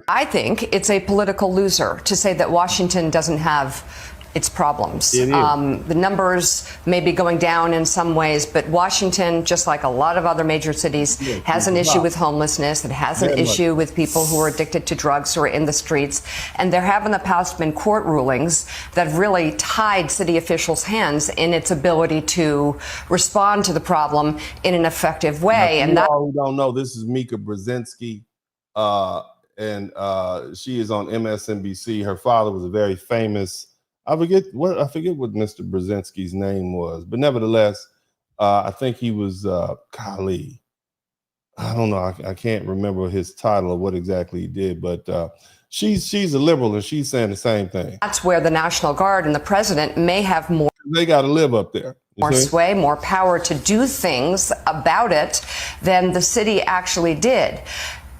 I think it's a political loser to say that Washington doesn't have its problems. The numbers may be going down in some ways, but Washington, just like a lot of other major cities, has an issue with homelessness. It has an issue with people who are addicted to drugs, who are in the streets. And there have in the past been court rulings that have really tied city officials' hands in its ability to respond to the problem in an effective way. And that who don't know, this is Mika Brzezinski, and she is on MSNBC. Her father was a very famous, I forget what Mr. Brzezinski's name was, but nevertheless, I think he was Kali. I don't know. I can't remember his title or what exactly he did, but she's a liberal and she's saying the same thing. That's where the National Guard and the president may have more. They got to live up there. More sway, more power to do things about it than the city actually did.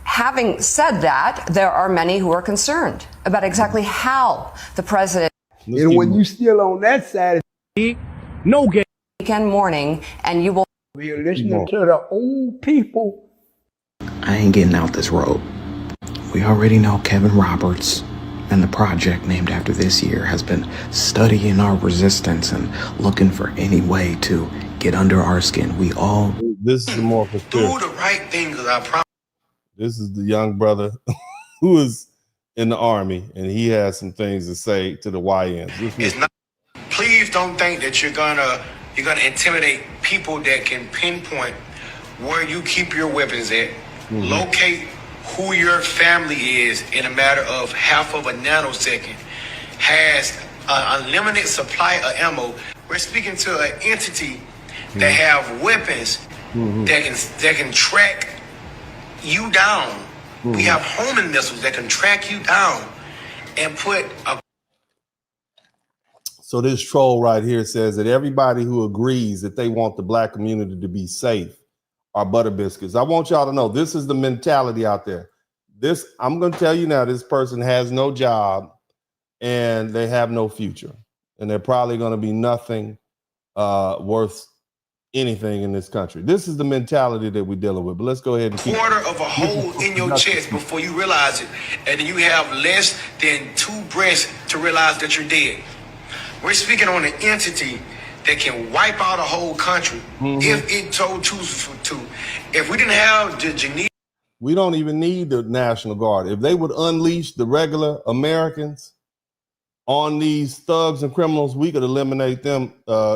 Having said that, there are many who are concerned about exactly how the president. And when you still on that side, no game. Weekend morning, and you will be listening to the old people. I ain't getting out this road. We already know Kevin Roberts and the project named after this year has been studying our resistance and looking for any way to get under our skin. We all. This is the more do the right thing, because I promise. This is the young brother who is in the Army, and he has some things to say to the YNs. It's not, please don't think that you're gonna intimidate people that can pinpoint where you keep your weapons at, locate who your family is in a matter of half of a nanosecond, has an unlimited supply of ammo. We're speaking to an entity that have weapons that can track you down. We have homing missiles that can track you down and put a. So this troll right here says that everybody who agrees that they want the black community to be safe are butter biscuits. I want y'all to know this is the mentality out there. I'm going to tell you now, this person has no job and they have no future, and they're probably going to be nothing worth anything in this country. This is the mentality that we're dealing with. But let's go ahead and keep quarter of a hole in your chest before you realize it, and then you have less than 2 breaths to realize that you're dead. We're speaking on an entity that can wipe out a whole country if it so chooses to. If we didn't have the Geneva. We don't even need the National Guard. If they would unleash the regular Americans on these thugs and criminals, we could eliminate them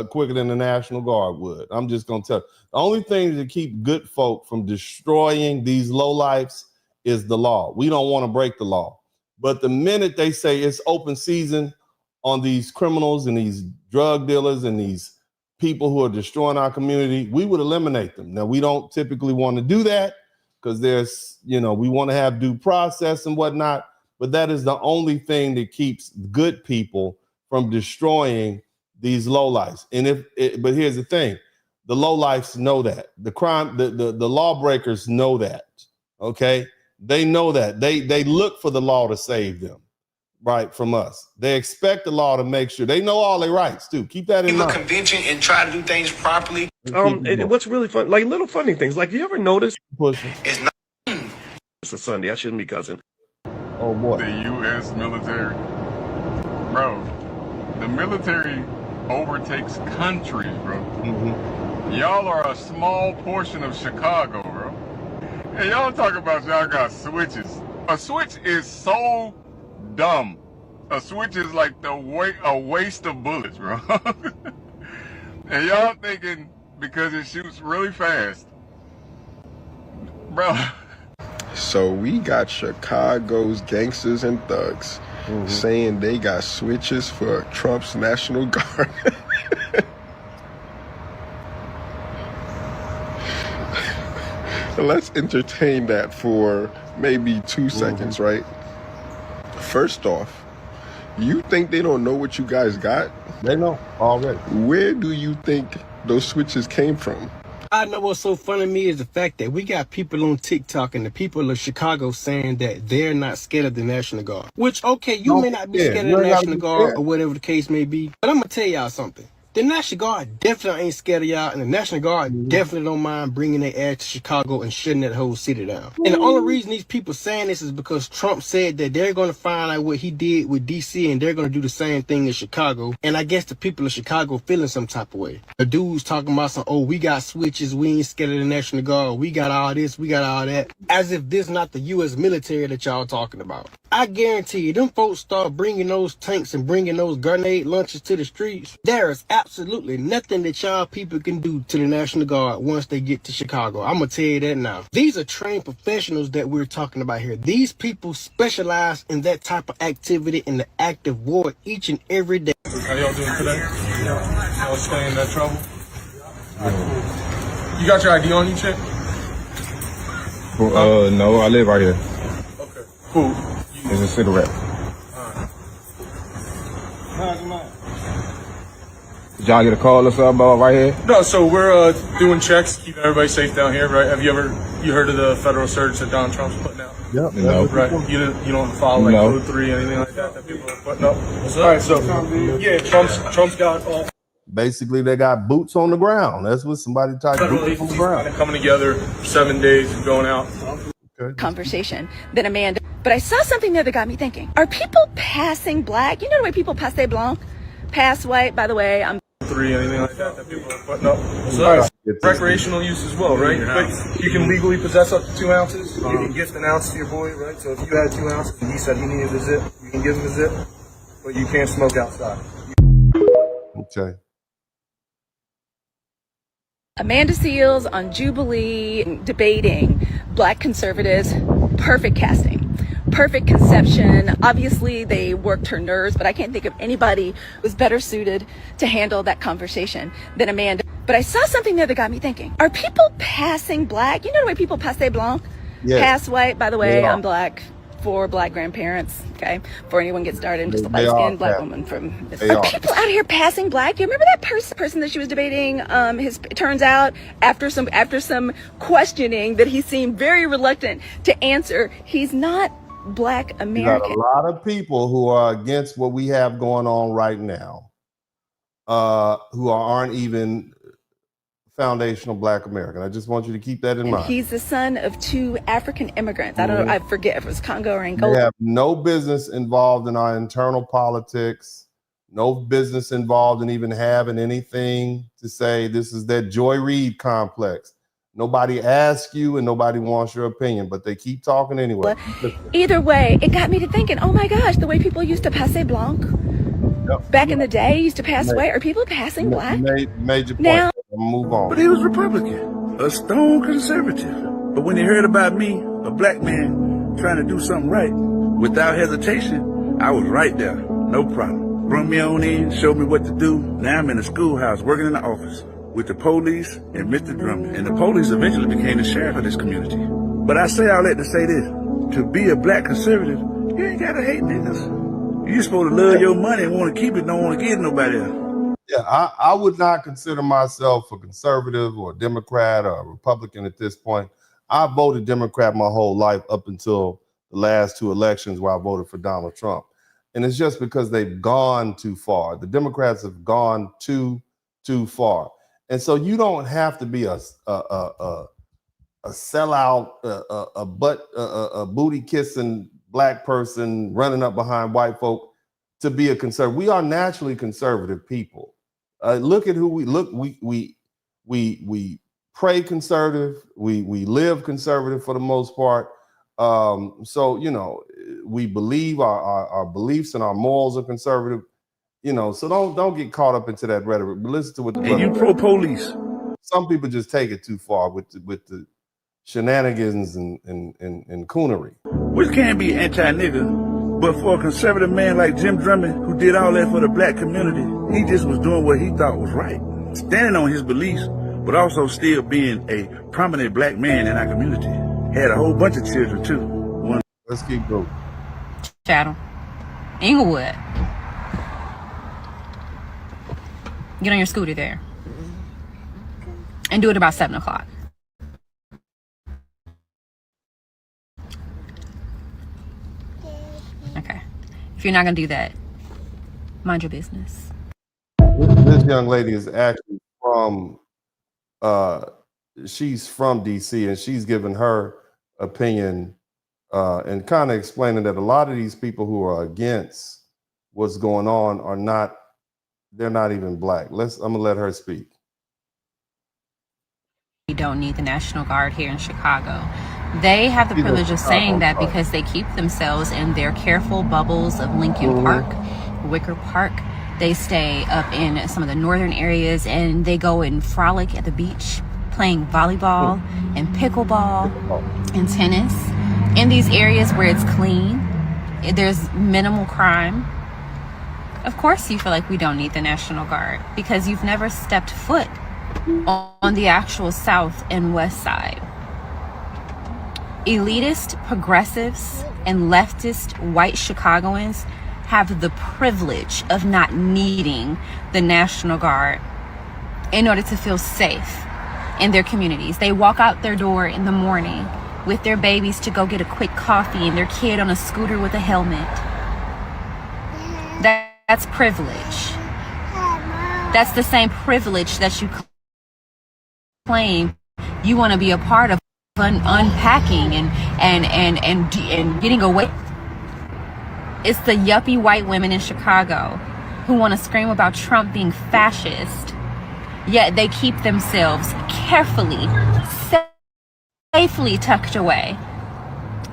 quicker than the National Guard would. I'm just going to tell you. The only thing to keep good folk from destroying these lowlifes is the law. We don't want to break the law. But the minute they say it's open season on these criminals and these drug dealers and these people who are destroying our community, we would eliminate them. Now, we don't typically want to do that because there's, we want to have due process and whatnot. But that is the only thing that keeps good people from destroying these lowlifes. And but here's the thing: the lowlifes know that. The lawbreakers know that. Okay, they know that. They look for the law to save them, right, from us. They expect the law to make sure they know all their rights too. Keep that in mind. Convention and try to do things properly. And what's really fun, like little funny things, like you ever notice? It's not. It's a Sunday. I shouldn't be cussing. Oh boy. The U.S. military. Bro, the military overtakes countries, bro. Mm-hmm. Y'all are a small portion of Chicago, bro. And y'all talk about y'all got switches. A switch is so dumb. A switch is like a waste of bullets, bro. And y'all thinking because it shoots really fast. Bro. So we got Chicago's gangsters and thugs saying they got switches for Trump's National Guard. Let's entertain that for maybe 2 seconds, right? First off, you think they don't know what you guys got? They know already. Where do you think those switches came from? I know what's so funny to me is the fact that we got people on TikTok and the people of Chicago saying that they're not scared of the National Guard. Which, okay, you may not be scared of the National Guard or whatever the case may be, but I'm going to tell y'all something. The National Guard definitely ain't scared of y'all, and the National Guard definitely don't mind bringing their ass to Chicago and shutting that whole city down. And the only reason these people saying this is because Trump said that they're going to find out what he did with D.C. and they're going to do the same thing in Chicago. And I guess the people of Chicago feeling some type of way. The dude's talking about some, we got switches, we ain't scared of the National Guard, we got all this, we got all that. As if this not the U.S. military that y'all talking about. I guarantee you, them folks start bringing those tanks and bringing those grenade launchers to the streets. There is absolutely nothing that y'all people can do to the National Guard once they get to Chicago. I'm going to tell you that now. These are trained professionals that we're talking about here. These people specialize in that type of activity in the active war each and every day. How y'all doing today? Y'all staying in that trouble? You got your ID on you, chick? No, I live right here. Okay, cool. It's a cigarette. Did y'all get a call or something about right here? No, so we're doing checks, keeping everybody safe down here, right? Have you heard of the federal surge that Donald Trump's putting out? Yep. No. Right. You don't follow like Code 3 or anything like that people are putting up? All right, so yeah, Trump's got all. Basically, they got boots on the ground. That's what somebody typed. Boots on the ground. Coming together 7 days and going out. Conversation than Amanda. But I saw something there that got me thinking. Are people passing black? You know the way people passe blanc? Pass white, by the way, I'm 3, anything like that people are putting up. So recreational use as well, right? But you can legally possess up to 2 ounces. You can gift an ounce to your boy, right? So if you had 2 ounces and he said he needed a zip, you can give him a zip, but you can't smoke outside. Okay. Amanda Seals on Jubilee debating black conservatives. Perfect casting. Perfect conception. Obviously, they worked her nerves, but I can't think of anybody who was better suited to handle that conversation than Amanda. But I saw something there that got me thinking. Are people passing black? You know the way people passe blanc? Yes. Pass white. By the way, I'm black. 4 black grandparents, okay? Before anyone gets started, I'm just a light-skinned black woman from... Are people out here passing black? You remember that person that she was debating? It turns out, after some questioning, that he seemed very reluctant to answer. He's not black American. You got a lot of people who are against what we have going on right now, who aren't even foundational black American. I just want you to keep that in mind. He's the son of 2 African immigrants. I don't know, I forget if it was Congo or Angola. They have no business involved in our internal politics, no business involved in even having anything to say. This is that Joy Reid complex. Nobody asks you and nobody wants your opinion, but they keep talking anyway. Either way, it got me to thinking, oh my gosh, the way people used to passe blanc back in the day used to pass away. Are people passing black? Major point. Now, move on. But he was Republican, a stone conservative. But when he heard about me, a black man trying to do something right, without hesitation, I was right there, no problem. Brought me on in, showed me what to do. Now I'm in the schoolhouse, working in the office with the police and Mr. Drummond. And the police eventually became the sheriff of this community. But I say all that to say this, to be a black conservative, you ain't gotta hate niggas. You're supposed to love your money and want to keep it, don't want to give it nobody else. Yeah, I would not consider myself a conservative or a Democrat or a Republican at this point. I voted Democrat my whole life up until the last two elections where I voted for Donald Trump. And it's just because they've gone too far. The Democrats have gone too far. And so you don't have to be a sellout, a booty kissing black person running up behind white folk to be a conservative. We are naturally conservative people. Look at who we look. We pray conservative. We live conservative for the most part. So you know, we believe our beliefs and our morals are conservative. You know, so don't get caught up into that rhetoric. But listen to what the and you pro-police. Some people just take it too far with the shenanigans and coonery. Which can't be anti-nigga, but for a conservative man like Jim Drummond, who did all that for the black community, he just was doing what he thought was right, standing on his beliefs, but also still being a prominent black man in our community. Had a whole bunch of children too. Let's keep going. Chatham, Inglewood. Get on your scooter there. And do it about 7 o'clock. Okay. If you're not going to do that, mind your business. This young lady is actually from, she's from DC, and she's given her opinion and kind of explaining that a lot of these people who are against what's going on are not, they're not even black. I'm gonna let her speak. We don't need the National Guard here in Chicago. They have the privilege of saying that because they keep themselves in their careful bubbles of Lincoln Park, Wicker Park. They stay up in some of the northern areas and they go and frolic at the beach, playing volleyball and pickleball and tennis in these areas where it's clean. There's minimal crime. Of course you feel like we don't need the National Guard because you've never stepped foot on the actual south and west side. Elitist, progressives, and leftist white Chicagoans have the privilege of not needing the National Guard in order to feel safe in their communities. They walk out their door in the morning with their babies to go get a quick coffee and their kid on a scooter with a helmet. That's privilege. That's the same privilege that you claim you want to be a part of unpacking and getting away. It's the yuppie white women in Chicago who want to scream about Trump being fascist, yet they keep themselves carefully, safely tucked away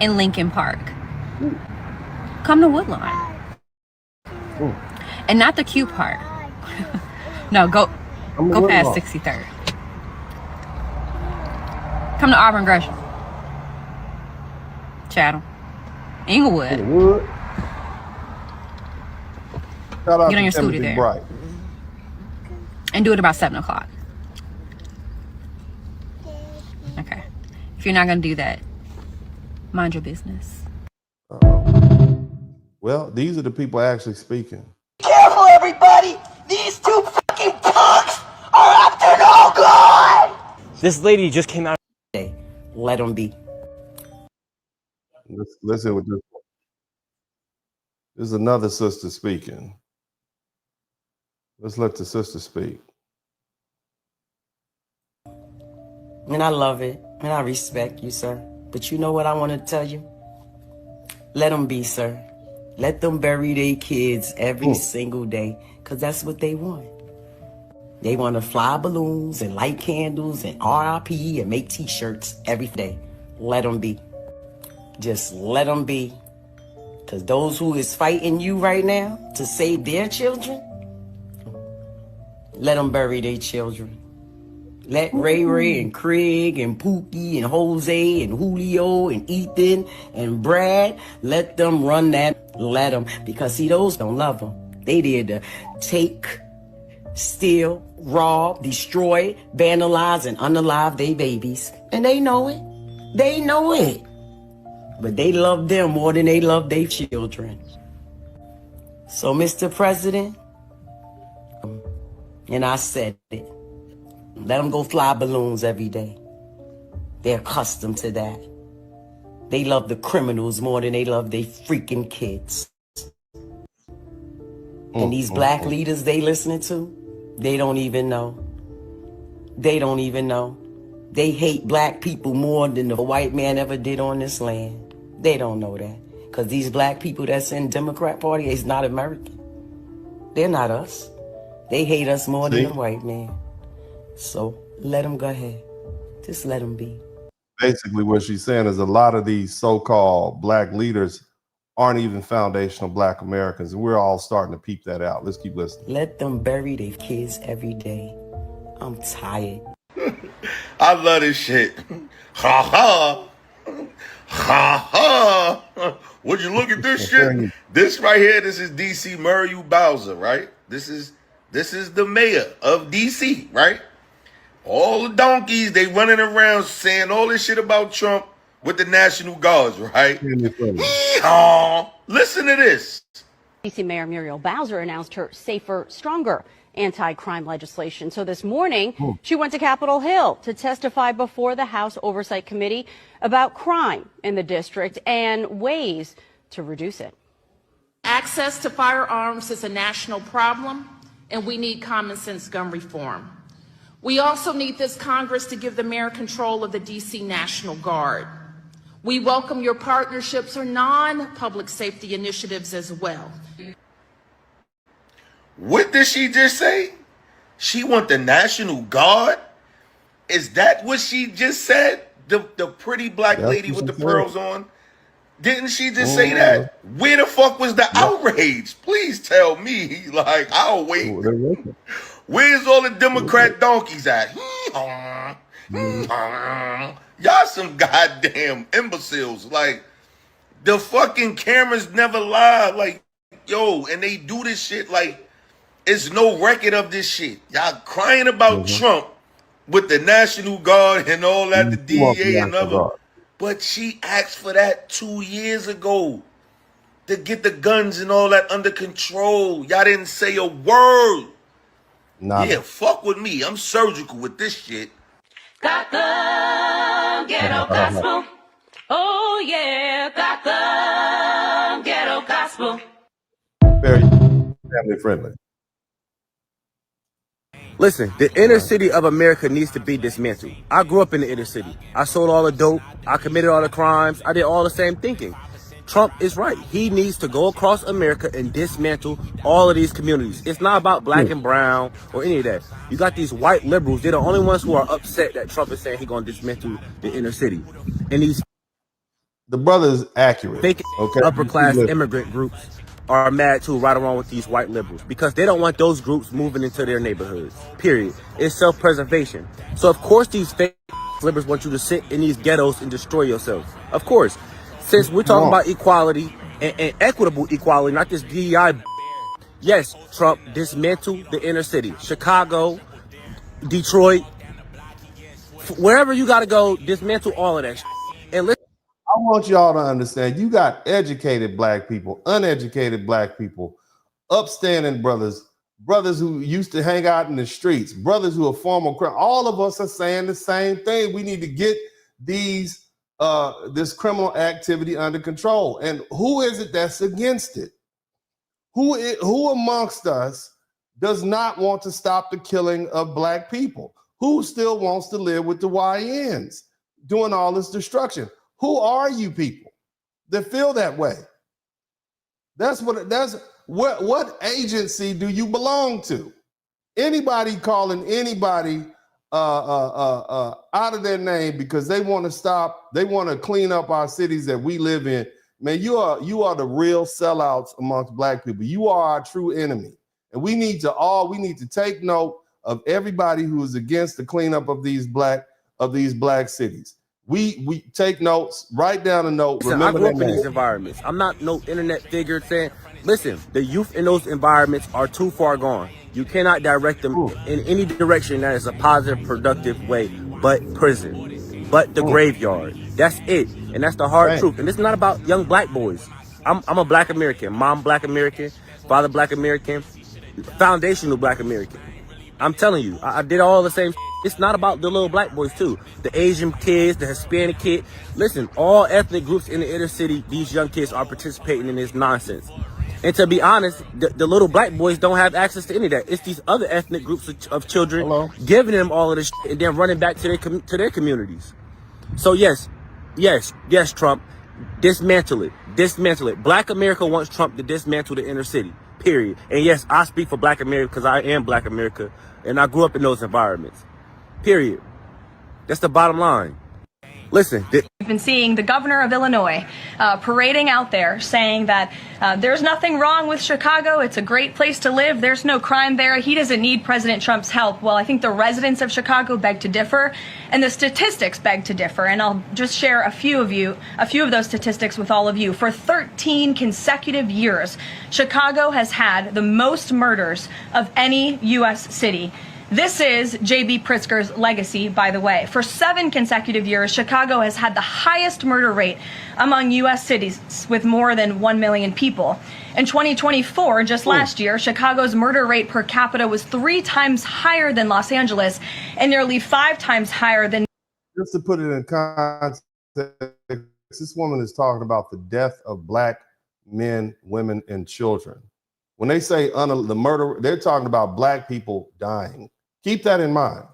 in Lincoln Park. Come to Woodlawn. And not the cute part. No, go past 63rd. Come to Auburn Gresham. Chatham. Inglewood. Shout out Get on your to scooter Timothy there. Bright. And do it about 7 o'clock. Okay. If you're not going to do that, mind your business. Well, these are the people actually speaking. Careful, everybody! These two fucking punks are up to no good! This lady just came out today. Let them be. Let's listen with this. There's another sister speaking. Let's let the sister speak. And I love it. And I respect you, sir. But you know what I want to tell you? Let them be, sir. Let them bury their kids every single day. Because that's what they want. They want to fly balloons and light candles and RIP and make t-shirts every day. Let them be. Just let them be. Because those who is fighting you right now to save their children, let them bury their children. Let Ray Ray and Craig and Pookie and Jose and Julio and Ethan and Brad, let them run that. Let them. Because see, those don't love them. They did to take, steal, rob, destroy, vandalize, and unalive their babies. And they know it. They know it. But they love them more than they love their children. So, Mr. President, and I said it, let them go fly balloons every day. They're accustomed to that. They love the criminals more than they love their freaking kids. And these black leaders they listening to, they don't even know. They don't even know. They hate black people more than the white man ever did on this land. They don't know that. Because these black people that's in Democrat Party is not American. They're not us. They hate us more than the white man. So let them go ahead. Just let them be. Basically, what she's saying is a lot of these so-called black leaders aren't even foundational black Americans. And we're all starting to peep that out. Let's keep listening. Let them bury their kids every day. I'm tired. I love this shit. Ha ha. Ha ha. Would you look at this shit? This right here, this is DC Murray Bowser, right? This is the mayor of DC, right? All the donkeys, they running around saying all this shit about Trump with the National Guards, right? Yeehaw. Listen to this. DC Mayor Muriel Bowser announced her safer, stronger anti-crime legislation. So this morning, she went to Capitol Hill to testify before the House Oversight Committee about crime in the district and ways to reduce it. Access to firearms is a national problem, and we need common sense gun reform. We also need this Congress to give the mayor control of the DC National Guard. We welcome your partnerships or non-public safety initiatives as well. What did she just say? She want the National Guard? Is that what she just said? The pretty black lady with the pearls on? Didn't she just say that? Where the fuck was the outrage? Please tell me. Like, I'll wait. Where's all the Democrat donkeys at? Y'all some goddamn imbeciles. Like, the fucking cameras never lie. Like, yo, and they do this shit like it's no record of this shit. Y'all crying about Trump with the National Guard and all that, the DEA and other. But she asked for that 2 years ago to get the guns and all that under control. Y'all didn't say a word. Yeah, fuck with me. I'm surgical with this shit. Got the ghetto gospel. Oh yeah, got the ghetto gospel. Very family friendly. Listen, the inner city of America needs to be dismantled. I grew up in the inner city. I sold all the dope. I committed all the crimes. I did all the same thinking. Trump is right. He needs to go across America and dismantle all of these communities. It's not about black and brown or any of that. You got these white liberals. They're the only ones who are upset that Trump is saying he's going to dismantle the inner city. And these the brother's accurate. Fake upper class immigrant groups are mad too, right along with these white liberals, because they don't want those groups moving into their neighborhoods, period. It's self-preservation. So of course these fake liberals want you to sit in these ghettos and destroy yourself. Of course, since we're talking about equality and equitable equality, not this DEI. Yes, Trump, dismantle the inner city. Chicago, Detroit, wherever you got to go, dismantle all of that. And listen, I want y'all to understand, you got educated black people, uneducated black people, upstanding brothers who used to hang out in the streets, brothers who are former criminals. All of us are saying the same thing. We need to get this criminal activity under control. And who is it that's against it? Who amongst us does not want to stop the killing of black people? Who still wants to live with the YNs doing all this destruction? Who are you people that feel that way? What agency do you belong to? Anybody calling anybody out of their name because they want to stop, they want to clean up our cities that we live in. Man, you are the real sellouts amongst black people. You are our true enemy. And we need to take note of everybody who is against the cleanup of these black cities. We take notes, write down a note. Listen, I grew up in these environments. I'm not no internet figure saying, listen, the youth in those environments are too far gone. You cannot direct them in any direction that is a positive, productive way, but prison, but the graveyard. That's it. And that's the hard truth. And it's not about young black boys. I'm a black American, mom black American, father black American, foundational black American. I'm telling you, I did all the same. It's not about the little black boys too. The Asian kids, the Hispanic kid. Listen, all ethnic groups in the inner city, these young kids are participating in this nonsense. And to be honest, the little black boys don't have access to any of that. It's these other ethnic groups of children giving them all of this shit and then running back to their communities. So yes, Trump, dismantle it. Black America wants Trump to dismantle the inner city, period. And yes, I speak for black America because I am black America and I grew up in those environments, period. That's the bottom line. Listen. We've been seeing the governor of Illinois parading out there saying that there's nothing wrong with Chicago. It's a great place to live. There's no crime there. He doesn't need President Trump's help. Well, I think the residents of Chicago beg to differ and the statistics beg to differ. And I'll just share a few of those statistics with all of you. For 13 consecutive years, Chicago has had the most murders of any U.S. city. This is J.B. Pritzker's legacy, by the way. For 7 consecutive years, Chicago has had the highest murder rate among U.S. cities with more than 1 million people. In 2024, just last year, Chicago's murder rate per capita was 3 times higher than Los Angeles and nearly 5 times higher than... Just to put it in context, this woman is talking about the death of black men, women, and children. When they say the murder, they're talking about black people dying. Keep that in mind.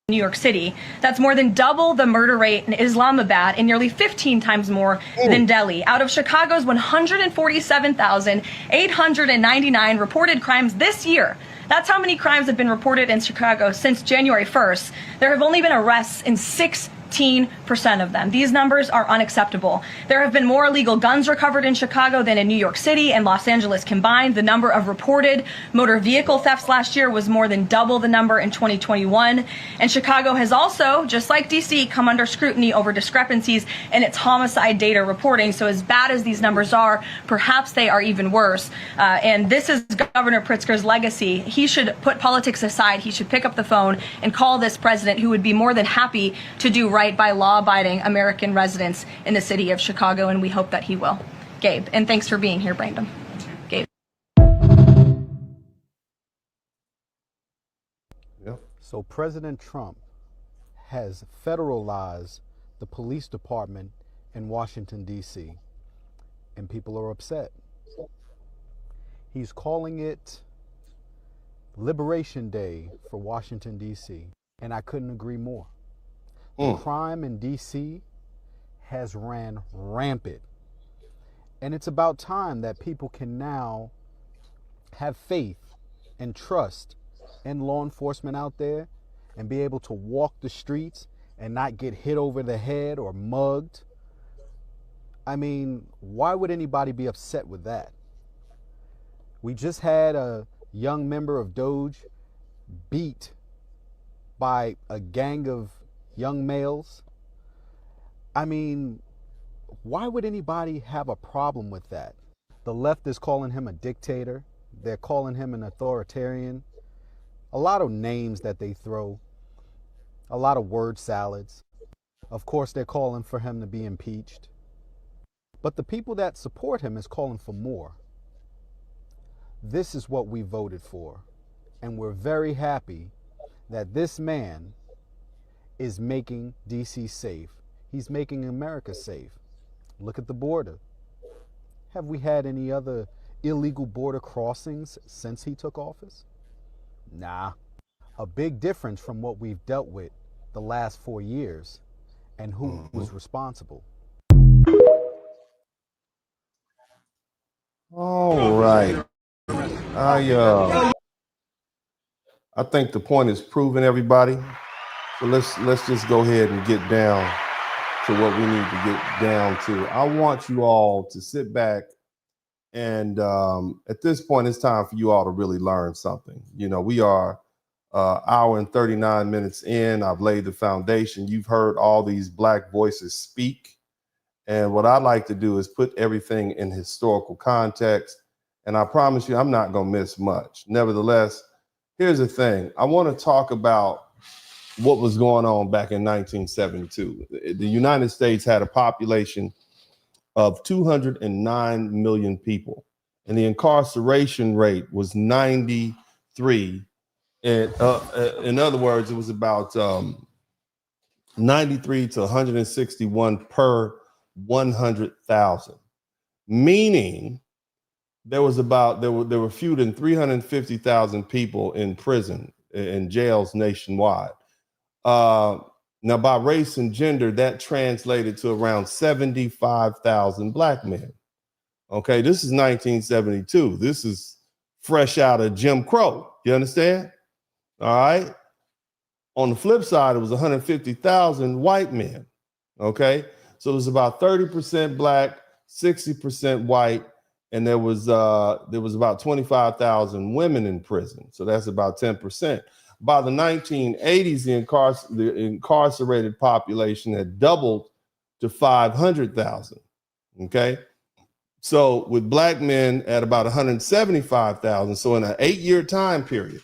New York City. That's more than double the murder rate in Islamabad and nearly 15 times more than Delhi. Out of Chicago's 147,899 reported crimes this year, that's how many crimes have been reported in Chicago since January 1st. There have only been arrests in 16% of them. These numbers are unacceptable. There have been more illegal guns recovered in Chicago than in New York City and Los Angeles combined. The number of reported motor vehicle thefts last year was more than double the number in 2021. And Chicago has also, just like DC, come under scrutiny over discrepancies in its homicide data reporting. So as bad as these numbers are, perhaps they are even worse. And this is Governor Pritzker's legacy. He should put politics aside. He should pick up the phone and call this president, who would be more than happy to do right by law-abiding American residents in the city of Chicago, and we hope that he will. Gabe, and thanks for being here, Brandon. Gabe. Yep. So President Trump has federalized the police department in Washington, D.C., and people are upset. He's calling it Liberation Day for Washington, D.C., and I couldn't agree more. The crime in D.C. has ran rampant. And it's about time that people can now have faith and trust in law enforcement out there and be able to walk the streets and not get hit over the head or mugged. I mean, why would anybody be upset with that? We just had a young member of Doge beat by a gang of young males. I mean, why would anybody have a problem with that? The left is calling him a dictator. They're calling him an authoritarian. A lot of names that they throw. A lot of word salads. Of course, they're calling for him to be impeached. But the people that support him is calling for more. This is what we voted for. And we're very happy that this man is making D.C. safe. He's making America safe. Look at the border. Have we had any other illegal border crossings since he took office? Nah. A big difference from what we've dealt with the last 4 years and who was responsible. All right. I think the point is proven, everybody. So let's just go ahead and get down to what we need to get down to. I want you all to sit back and at this point, it's time for you all to really learn something. You know, we are hour and 39 minutes in. I've laid the foundation. You've heard all these Black voices speak. And what I like to do is put everything in historical context. And I promise you, I'm not going to miss much. Nevertheless, here's the thing. I want to talk about what was going on back in 1972. The United States had a population of 209 million people, and the incarceration rate was 93. And in other words, it was about 93 to 161 per 100,000, meaning there were fewer than 350,000 people in prison, in jails nationwide. Now, by race and gender, that translated to around 75,000 Black men. Okay, this is 1972. This is fresh out of Jim Crow. You understand? All right. On the flip side, it was 150,000 white men. Okay, so it was about 30% Black, 60% white, and there was about 25,000 women in prison. So that's about 10%. By the 1980s, the incarcerated population had doubled to 500,000. Okay, so with Black men at about 175,000. So in an 8-year time period,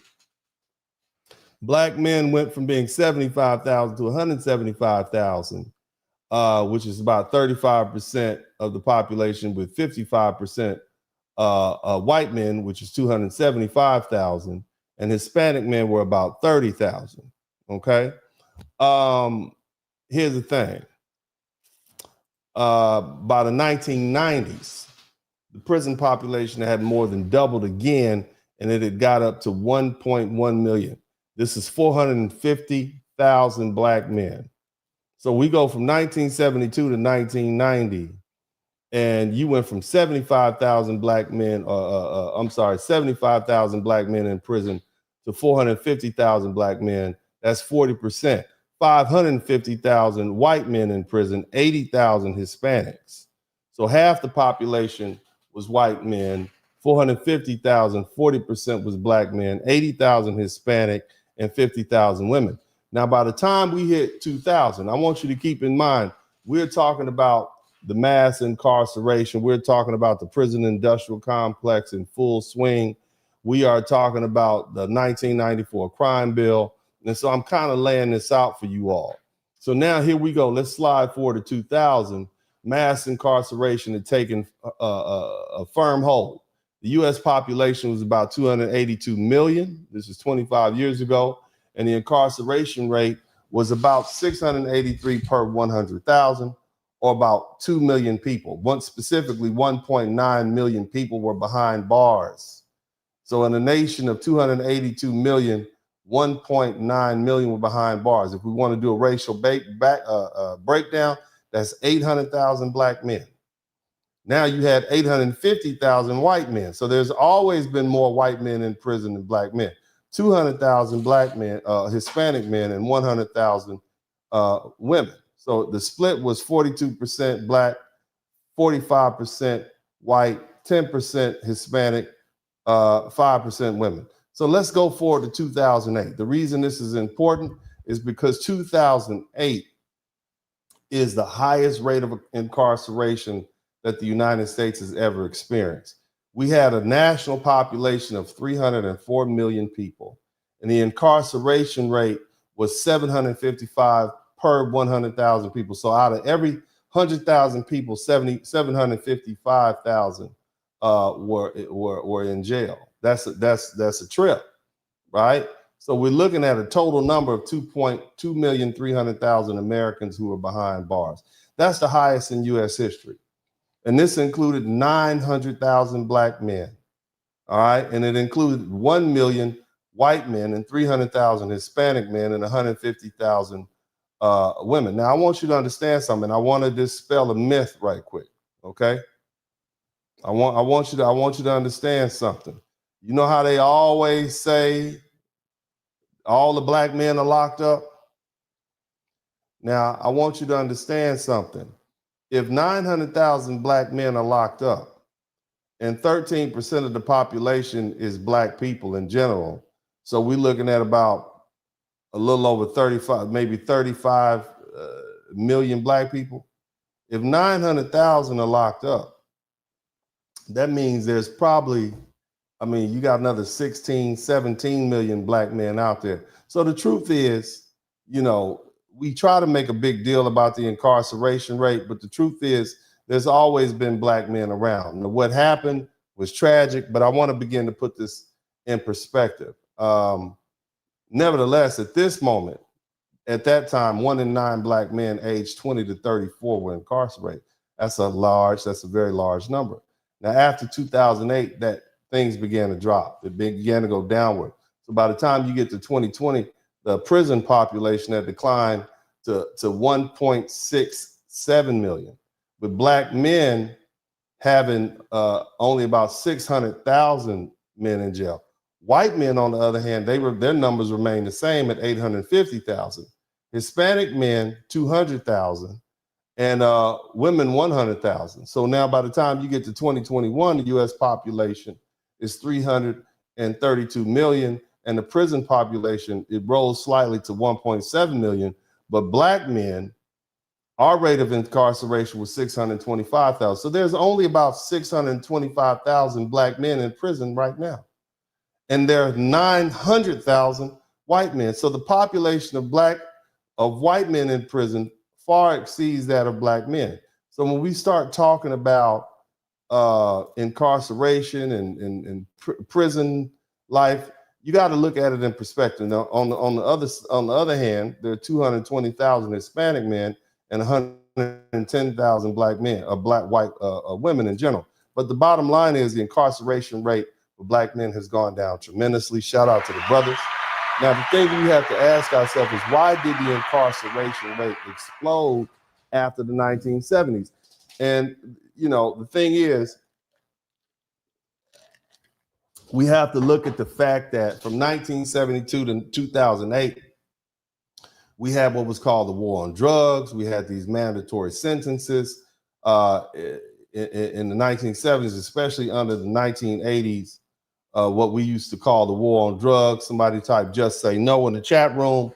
Black men went from being 75,000 to 175,000, which is about 35% of the population, with 55% white men, which is 275,000. And Hispanic men were about 30,000. Okay. Here's the thing. By the 1990s, the prison population had more than doubled again, and it had got up to 1.1 million. This is 450,000 Black men. So we go from 1972 to 1990, and you went from 75,000 Black men, 75,000 Black men in prison to 450,000 Black men. That's 40%. 550,000 white men in prison, 80,000 Hispanics. So half the population was white men, 450,000, 40% was Black men, 80,000 Hispanic, and 50,000 women. Now, by the time we hit 2000, I want you to keep in mind, we're talking about the mass incarceration. We're talking about the prison industrial complex in full swing. We are talking about the 1994 crime bill. And so I'm kind of laying this out for you all. So now here we go. Let's slide forward to 2000. Mass incarceration had taken a firm hold. The U.S. population was about 282 million. This is 25 years ago. And the incarceration rate was about 683 per 100,000, or about 2 million people. Specifically, 1.9 million people were behind bars. So in a nation of 282 million, 1.9 million were behind bars. If we want to do a racial breakdown, that's 800,000 Black men. Now you had 850,000 white men. So there's always been more white men in prison than Black men. 200,000 Black men, Hispanic men, and 100,000 women. So the split was 42% Black, 45% white, 10% Hispanic, 5% women. So let's go forward to 2008. The reason this is important is because 2008 is the highest rate of incarceration that the United States has ever experienced. We had a national population of 304 million people, and the incarceration rate was 755 per 100,000 people. So out of every 100,000 people, 755,000 were in jail. That's a trip, right? So we're looking at a total number of 2,300,000 Americans who are behind bars. That's the highest in U.S. history. And this included 900,000 Black men, all right? And it included 1 million white men and 300,000 Hispanic men and 150,000 women. Now, I want you to understand something. I want to dispel a myth right quick, okay? I want you to understand something. You know how they always say All the black men are locked up. Now, I want you to understand something. If 900,000 black men are locked up and 13% of the population is black people in general, so we're looking at about a little over 35, maybe 35 million black people. If 900,000 are locked up, that means there's probably, you got another 16, 17 million black men out there. So the truth is, we try to make a big deal about the incarceration rate, but the truth is there's always been black men around. Now, what happened was tragic, but I want to begin to put this in perspective. Nevertheless, at this moment, at that time, 1 in 9 black men aged 20 to 34 were incarcerated. That's a very large number. Now, after 2008, that things began to drop. It began to go downward. So by the time you get to 2020, the prison population had declined to 1.67 million, with black men having only about 600,000 men in jail. White men, on the other hand, their numbers remained the same at 850,000. Hispanic men, 200,000, and women, 100,000. So now by the time you get to 2021, the U.S. population is 332 million, and the prison population, it rose slightly to 1.7 million, but black men, our rate of incarceration was 625,000. So there's only about 625,000 black men in prison right now. And there are 900,000 white men. So the population of white men in prison far exceeds that of black men. So when we start talking about incarceration and prison life, you got to look at it in perspective. Now, on the other hand, there are 220,000 Hispanic men and 110,000 black men, white women in general. But the bottom line is the incarceration rate for black men has gone down tremendously. Shout out to the brothers. Now, the thing we have to ask ourselves is, why did the incarceration rate explode after the 1970s? And, the thing is, we have to look at the fact that from 1972 to 2008, we had what was called the war on drugs. We had these mandatory sentences in the 1970s, especially under the 1980s, what we used to call the war on drugs. Somebody typed "just say no" in the chat room.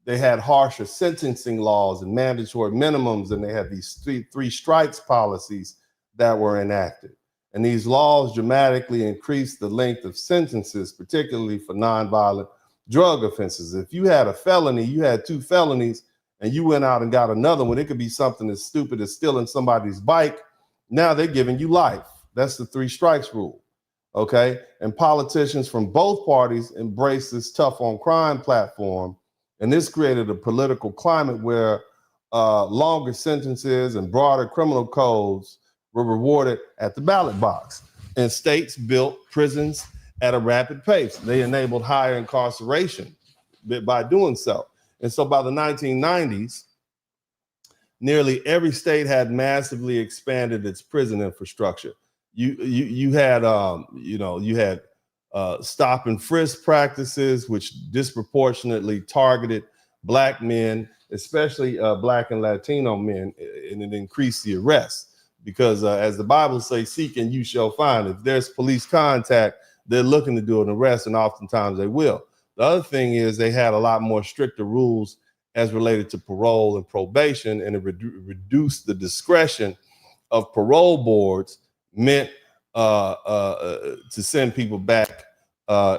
They had harsher sentencing laws and mandatory minimums, and they had these three strikes policies that were enacted. And these laws dramatically increased the length of sentences, particularly for nonviolent drug offenses. If you had a felony, you had 2 felonies, and you went out and got another one, it could be something as stupid as stealing somebody's bike. Now they're giving you life. That's the 3 strikes rule. Okay. And politicians from both parties embraced this tough on crime platform. And this created a political climate where longer sentences and broader criminal codes were rewarded at the ballot box. And states built prisons at a rapid pace. They enabled higher incarceration by doing so. And so by the 1990s, nearly every state had massively expanded its prison infrastructure. You had stop and frisk practices, which disproportionately targeted black men, especially black and Latino men, and it increased the arrests. Because as the Bible says, seek and you shall find. If there's police contact, they're looking to do an arrest, and oftentimes they will. The other thing is they had a lot more stricter rules as related to parole and probation, and it reduced the discretion of parole boards meant to send people back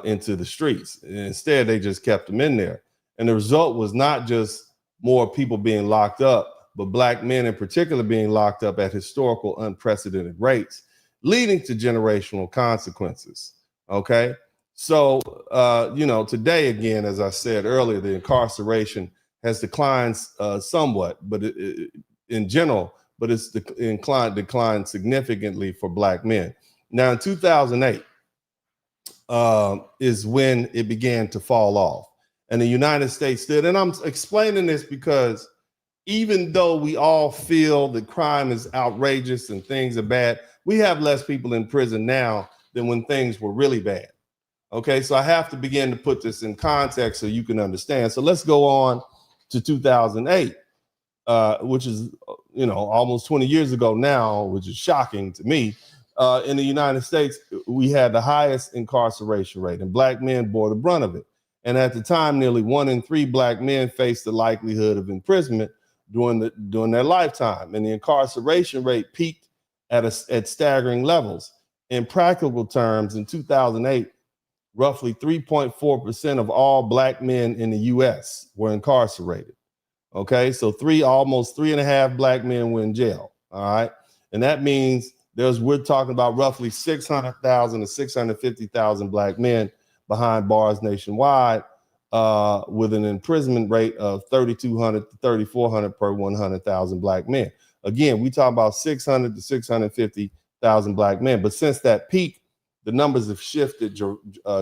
into the streets. And instead, they just kept them in there. And the result was not just more people being locked up, but black men in particular being locked up at historical unprecedented rates, leading to generational consequences. Okay. So, today, again, as I said earlier, the incarceration has declined somewhat, but in general, but it's declined significantly for black men. Now, in 2008 is when it began to fall off. And the United States did. And I'm explaining this because even though we all feel that crime is outrageous and things are bad, we have less people in prison now than when things were really bad. Okay, so I have to begin to put this in context so you can understand. So let's go on to 2008, which is, almost 20 years ago now, which is shocking to me. In the United States, we had the highest incarceration rate, and black men bore the brunt of it. And at the time, nearly 1 in 3 black men faced the likelihood of imprisonment during their lifetime. And the incarceration rate peaked at staggering levels. In practical terms, in 2008, roughly 3.4% of all black men in the U.S. were incarcerated. Okay, so almost 3.5 black men were in jail. All right, and that means we're talking about roughly 600,000 to 650,000 black men behind bars nationwide, with an imprisonment rate of 3,200 to 3,400 per 100,000 black men. Again, we talk about 600 to 650,000 black men, but since that peak, the numbers have shifted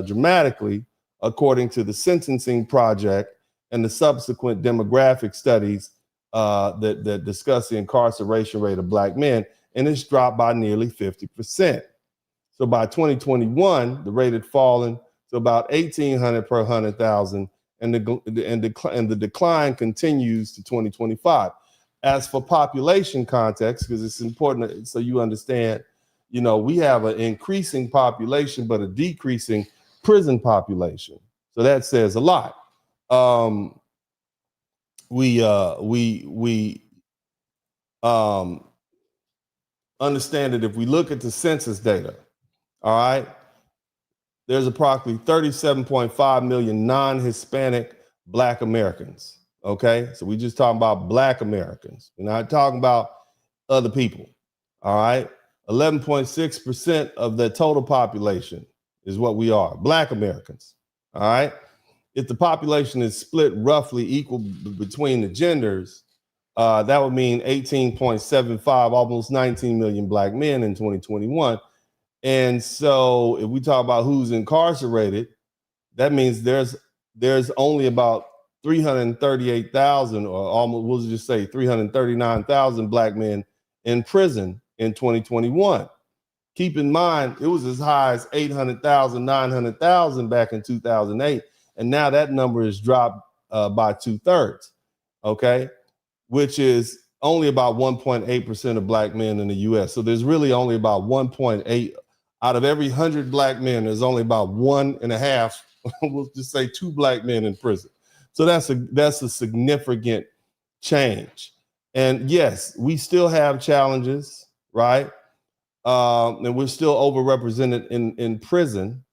dramatically, according to the Sentencing Project and the subsequent demographic studies that discuss the incarceration rate of black men, and it's dropped by nearly 50%. So by 2021, the rate had fallen to about 1,800 per 100,000, and the decline continues to 2025. As for population context, because it's important so you understand, we have an increasing population, but a decreasing prison population. So that says a lot. We understand that if we look at the census data, all right, there's approximately 37.5 million non-Hispanic black Americans. Okay, so we just talking about black Americans. We're not talking about other people. All right, 11.6% of the total population is what we are, black Americans. All right, if the population is split roughly equal between the genders, that would mean 18.75, almost 19 million black men in 2021. And so if we talk about who's incarcerated, that means there's only about 338,000, or almost, we'll just say 339,000 black men in prison in 2021. Keep in mind, it was as high as 800,000, 900,000 back in 2008. And now that number is dropped by 2/3, okay? Which is only about 1.8% of black men in the US. So there's really only about 1.8 out of every 100 black men, there's only about 1.5, we'll just say 2 black men in prison. So that's a significant change. And yes, we still have challenges, right? And we're still overrepresented in prison,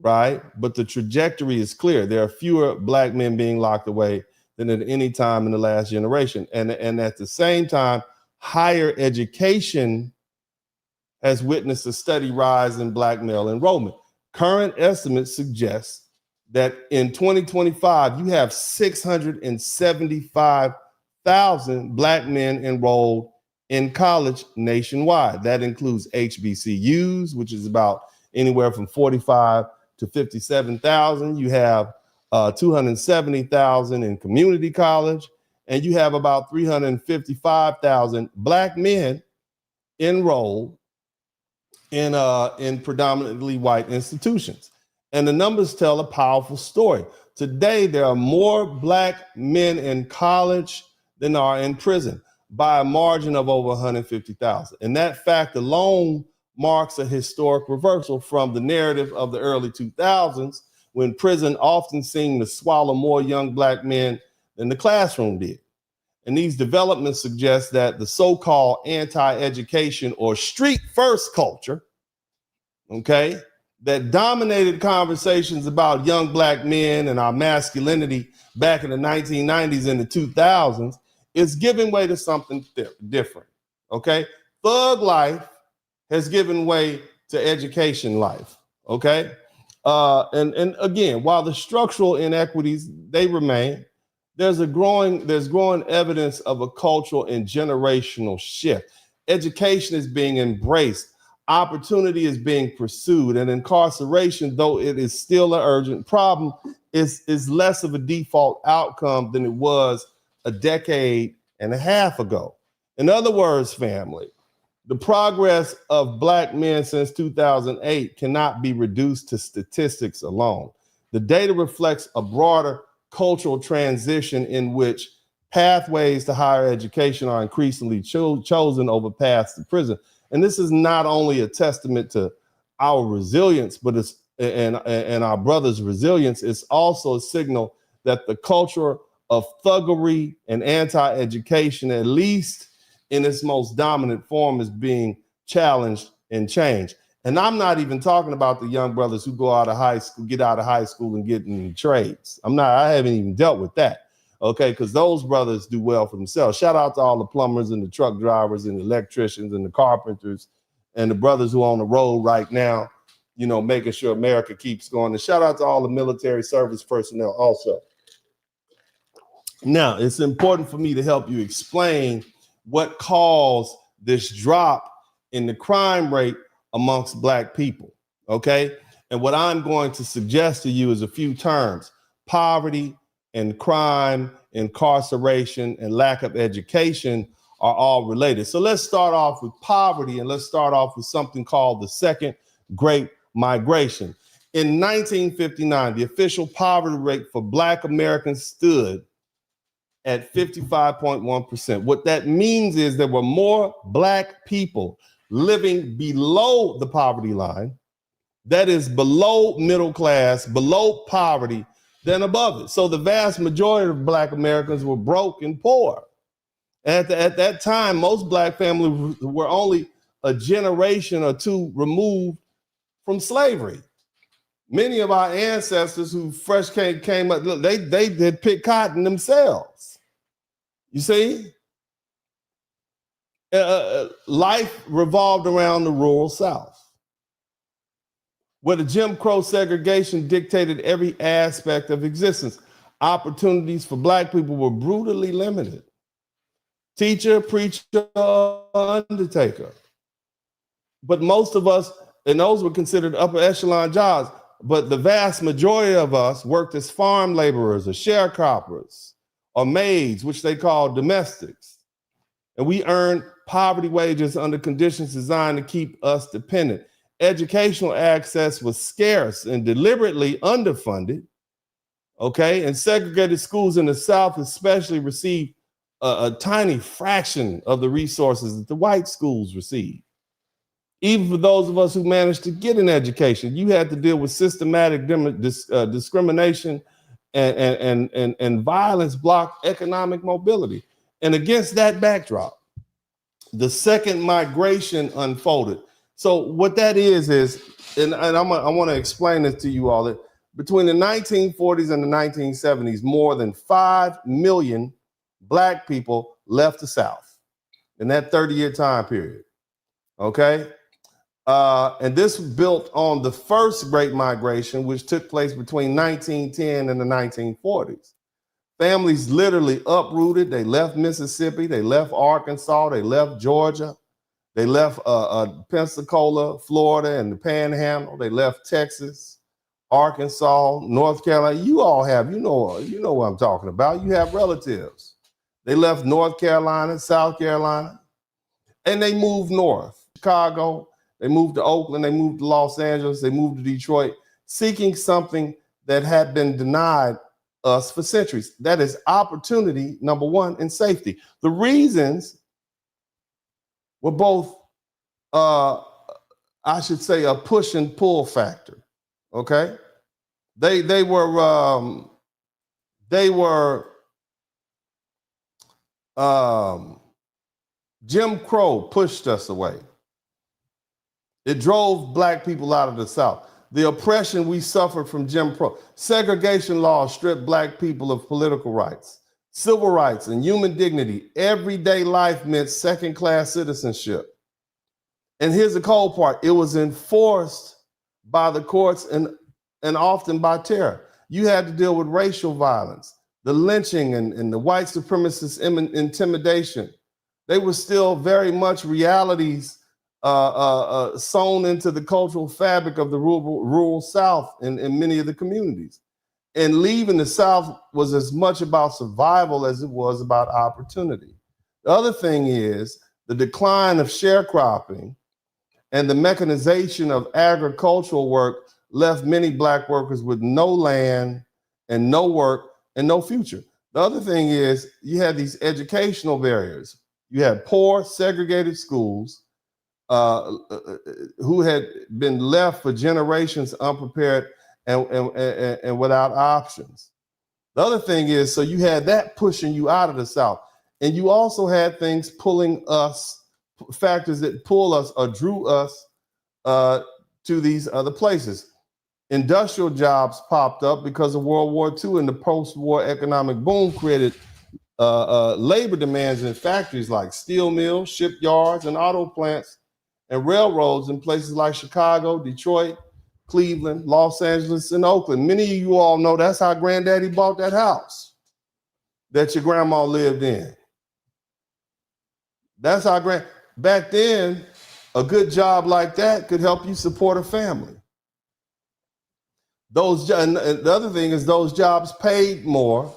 right? But the trajectory is clear. There are fewer black men being locked away than at any time in the last generation. And at the same time, higher education has witnessed a steady rise in black male enrollment. Current estimates suggest that in 2025, you have 675,000 black men enrolled in college nationwide. That includes HBCUs, which is about anywhere from 45 to 57,000. You have 270,000 in community college, and you have about 355,000 black men enrolled in predominantly white institutions. And the numbers tell a powerful story. Today, there are more black men in college than are in prison by a margin of over 150,000. And that fact alone marks a historic reversal from the narrative of the early 2000s, when prison often seemed to swallow more young black men than the classroom did. And these developments suggest that the so-called anti-education or street-first culture, okay, that dominated conversations about young black men and our masculinity back in the 1990s and the 2000s is giving way to something different, okay? Thug life has given way to education life, okay? And again, while the structural inequities, they remain, there's growing evidence of a cultural and generational shift. Education is being embraced. Opportunity is being pursued, and incarceration, though it is still an urgent problem, is less of a default outcome than it was a decade and a half ago. In other words, family, The progress of black men since 2008 cannot be reduced to statistics alone. The data reflects a broader cultural transition in which pathways to higher education are increasingly chosen over paths to prison. And this is not only a testament to our resilience, but it's and our brothers' resilience. It's also a signal that the culture of thuggery and anti-education, at least in its most dominant form, is being challenged and changed. And I'm not even talking about the young brothers who go out of high school, get out of high school and get in trades. I haven't even dealt with that. Okay, because those brothers do well for themselves. Shout out to all the plumbers and the truck drivers and the electricians and the carpenters and the brothers who are on the road right now, you know, making sure America keeps going. And shout out to all the military service personnel also. Now, it's important for me to help you explain what caused this drop in the crime rate amongst black people, okay? And what I'm going to suggest to you is a few terms: poverty and crime, incarceration, and lack of education are all related. So let's start off with poverty, and let's start off with something called the Second Great Migration. In 1959, the official poverty rate for Black Americans stood at 55.1%. What that means is there were more Black people living below the poverty line, that is below middle class, below poverty, than above it. So the vast majority of Black Americans were broke and poor. At that time, most Black families were only a generation or two removed from slavery. Many of our ancestors who fresh came up, they did pick cotton themselves. You see? Life revolved around the rural South, where the Jim Crow segregation dictated every aspect of existence. Opportunities for Black people were brutally limited. Teacher, preacher, undertaker. But most of us, and those were considered upper echelon jobs, but the vast majority of us worked as farm laborers or sharecroppers or maids, which they called domestics. And we earned poverty wages under conditions designed to keep us dependent. Educational access was scarce and deliberately underfunded, okay? And segregated schools in the South especially received a tiny fraction of the resources that the white schools received. Even for those of us who managed to get an education, you had to deal with systematic discrimination and violence blocked economic mobility. And against that backdrop, the second migration unfolded. So what that is, and I want to explain this to you all, that between the 1940s and the 1970s, more than 5 million Black people left the South in that 30-year time period, okay? And this built on the first Great Migration, which took place between 1910 and the 1940s. Families literally uprooted. They left Mississippi, they left Arkansas, they left Georgia, they left Pensacola, Florida, and the Panhandle. They left Texas, Arkansas, North Carolina. You all have, you know what I'm talking about. You have relatives. They left North Carolina, South Carolina, and they moved north. Chicago, they moved to Oakland, they moved to Los Angeles, they moved to Detroit, seeking something that had been denied us for centuries. That is opportunity, number one, and safety. The reasons were both, I should say, a push and pull factor. Okay, they were Jim Crow pushed us away. It drove Black people out of the South. The oppression we suffered from Jim Crow. Segregation laws stripped Black people of political rights, civil rights, and human dignity. Everyday life meant second-class citizenship. And here's the cold part. It was enforced by the courts and often by terror. You had to deal with racial violence, the lynching and the white supremacist intimidation. They were still very much realities sewn into the cultural fabric of the rural South in many of the communities. And leaving the South was as much about survival as it was about opportunity. The other thing is, the decline of sharecropping and the mechanization of agricultural work left many black workers with no land and no work and no future. The other thing is you had these educational barriers. You had poor, segregated schools who had been left for generations unprepared and without options. The other thing is, so you had that pushing you out of the South. And you also had things pulling us, factors that pull us or drew us to these other places. Industrial jobs popped up because of World War II, and the post-war economic boom created labor demands in factories like steel mills, shipyards, and auto plants, and railroads in places like Chicago, Detroit, Cleveland, Los Angeles, and Oakland. Many of you all know that's how Granddaddy bought that house that your grandma lived in. That's how back then, a good job like that could help you support a family. And the other thing is those jobs paid more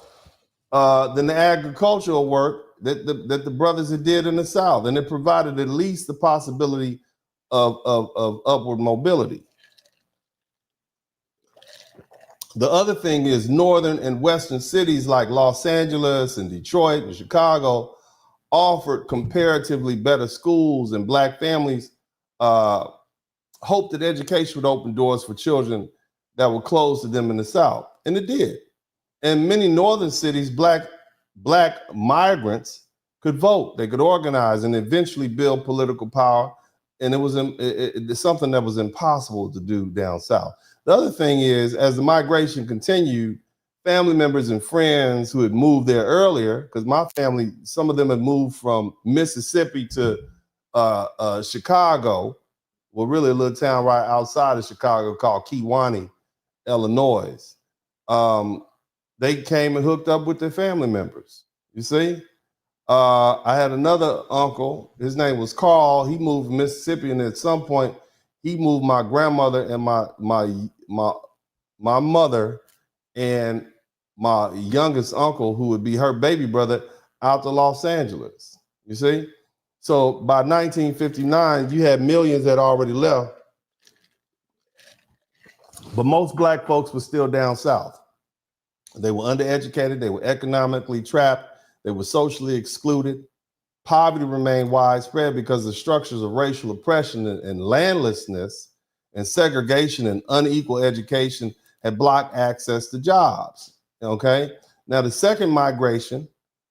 than the agricultural work that the brothers had did in the South, and it provided at least the possibility of upward mobility. The other thing is northern and western cities like Los Angeles and Detroit and Chicago offered comparatively better schools, and black families hoped that education would open doors for children that were closed to them in the South, and it did. In many northern cities, black migrants could vote, they could organize and eventually build political power, and it was something that was impossible to do down South. The other thing is, as the migration continued, family members and friends who had moved there earlier, because my family, some of them had moved from Mississippi to Chicago, well, really a little town right outside of Chicago called Kewanee, Illinois. They came and hooked up with their family members, you see? I had another uncle, his name was Carl. He moved from Mississippi, and at some point, he moved my grandmother and my mother and my youngest uncle, who would be her baby brother, out to Los Angeles, you see? So by 1959, you had millions that already left, but most black folks were still down South. They were undereducated, they were economically trapped, they were socially excluded. Poverty remained widespread because the structures of racial oppression and landlessness and segregation and unequal education had blocked access to jobs, okay? Now, the second migration,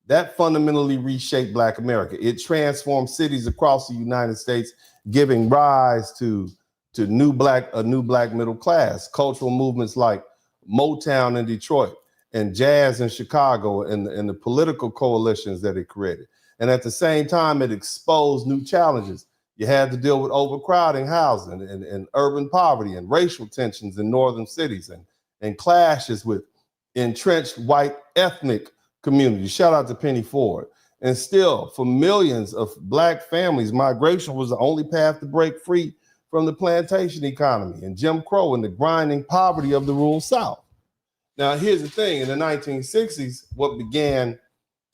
that fundamentally reshaped Black America. It transformed cities across the United States, giving rise to a new black middle class. Cultural movements like Motown in Detroit and jazz in Chicago and the political coalitions that it created. And at the same time, it exposed new challenges. You had to deal with overcrowding housing and urban poverty and racial tensions in northern cities and clashes with entrenched white ethnic communities. Shout out to Penny Ford. And still, for millions of black families, migration was the only path to break free from the plantation economy and Jim Crow and the grinding poverty of the rural South. Now, here's the thing. In the 1960s, what began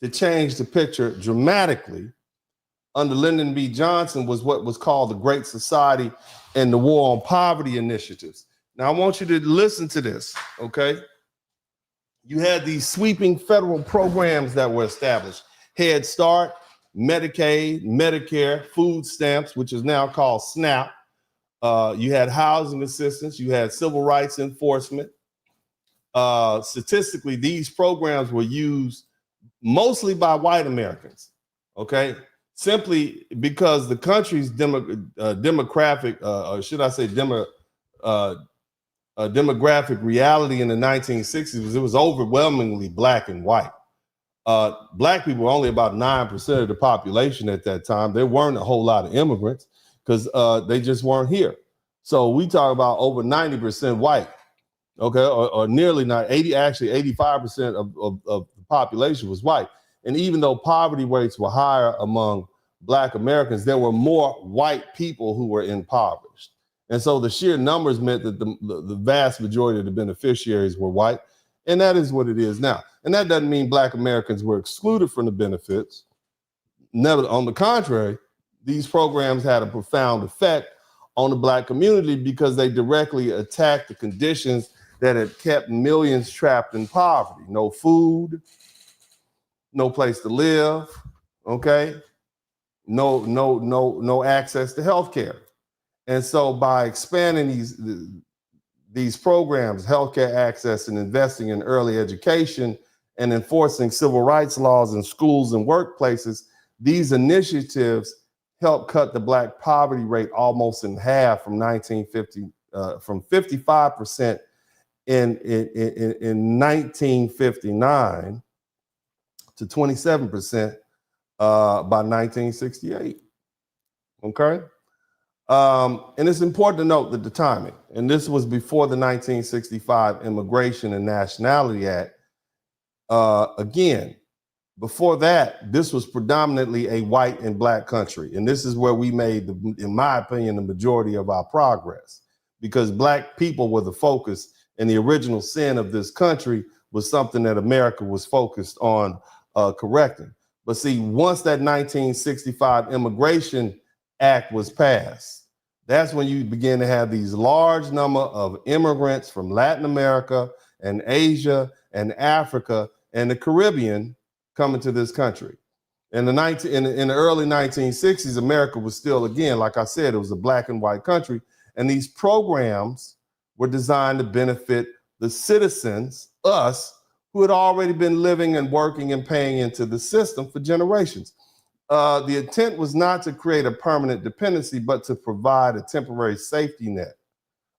to change the picture dramatically under Lyndon B. Johnson was what was called the Great Society and the War on Poverty initiatives. Now, I want you to listen to this, okay? You had these sweeping federal programs that were established: Head Start, Medicaid, Medicare, food stamps, which is now called SNAP. You had housing assistance, you had civil rights enforcement. Statistically, these programs were used mostly by white Americans, okay? Simply because the country's demographic reality in the 1960s was overwhelmingly black and white. Black people were only about 9% of the population at that time. There weren't a whole lot of immigrants because they just weren't here. So we talk about over 90% white, okay, or nearly 85% of the population was white. And even though poverty rates were higher among Black Americans, there were more white people who were impoverished. And so the sheer numbers meant that the vast majority of the beneficiaries were white. And that is what it is now. And that doesn't mean Black Americans were excluded from the benefits. Never, on the contrary, these programs had a profound effect on the black community because they directly attacked the conditions that had kept millions trapped in poverty. No food, no place to live, okay? No access to health care. And so by expanding these programs, healthcare access, and investing in early education and enforcing civil rights laws in schools and workplaces, these initiatives helped cut the black poverty rate almost in half from 55% in 1959 to 27% by 1968. Okay? And it's important to note that the timing, and this was before the 1965 Immigration and Nationality Act. Again, before that, this was predominantly a white and black country. And this is where we made, in my opinion, the majority of our progress, because black people were the focus, and the original sin of this country was something that America was focused on correcting. But see, once that 1965 Immigration Act was passed, that's when you begin to have these large number of immigrants from Latin America and Asia and Africa and the Caribbean coming to this country. In the early 1960s, America was still, again, like I said, it was a black and white country. And these programs were designed to benefit the citizens, us, who had already been living and working and paying into the system for generations. The intent was not to create a permanent dependency, but to provide a temporary safety net,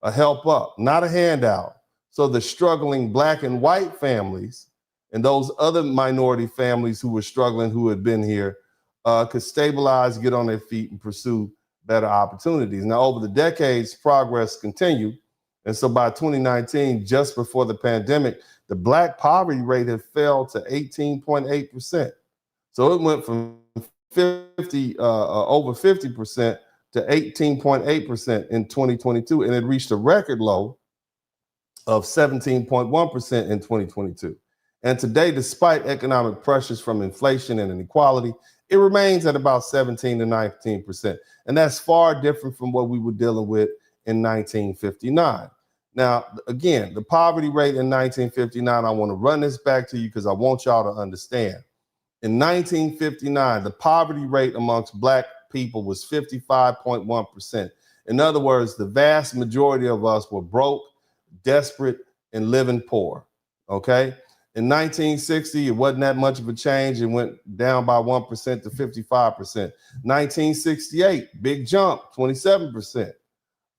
a help up, not a handout. So the struggling black and white families and those other minority families who were struggling, who had been here, could stabilize, get on their feet, and pursue better opportunities. Now, over the decades, progress continued. And so by 2019, just before the pandemic, the black poverty rate had fell to 18.8%. So it went from over 50% to 18.8% in 2022, and it reached a record low of 17.1% in 2022. And today, despite economic pressures from inflation and inequality, it remains at about 17 to 19%. And that's far different from what we were dealing with in 1959. Now, again, the poverty rate in 1959, I want to run this back to you because I want y'all to understand. In 1959, the poverty rate amongst black people was 55.1%. In other words, the vast majority of us were broke, desperate, and living poor, okay? In 1960, it wasn't that much of a change. It went down by 1% to 55%. 1968, big jump, 27%.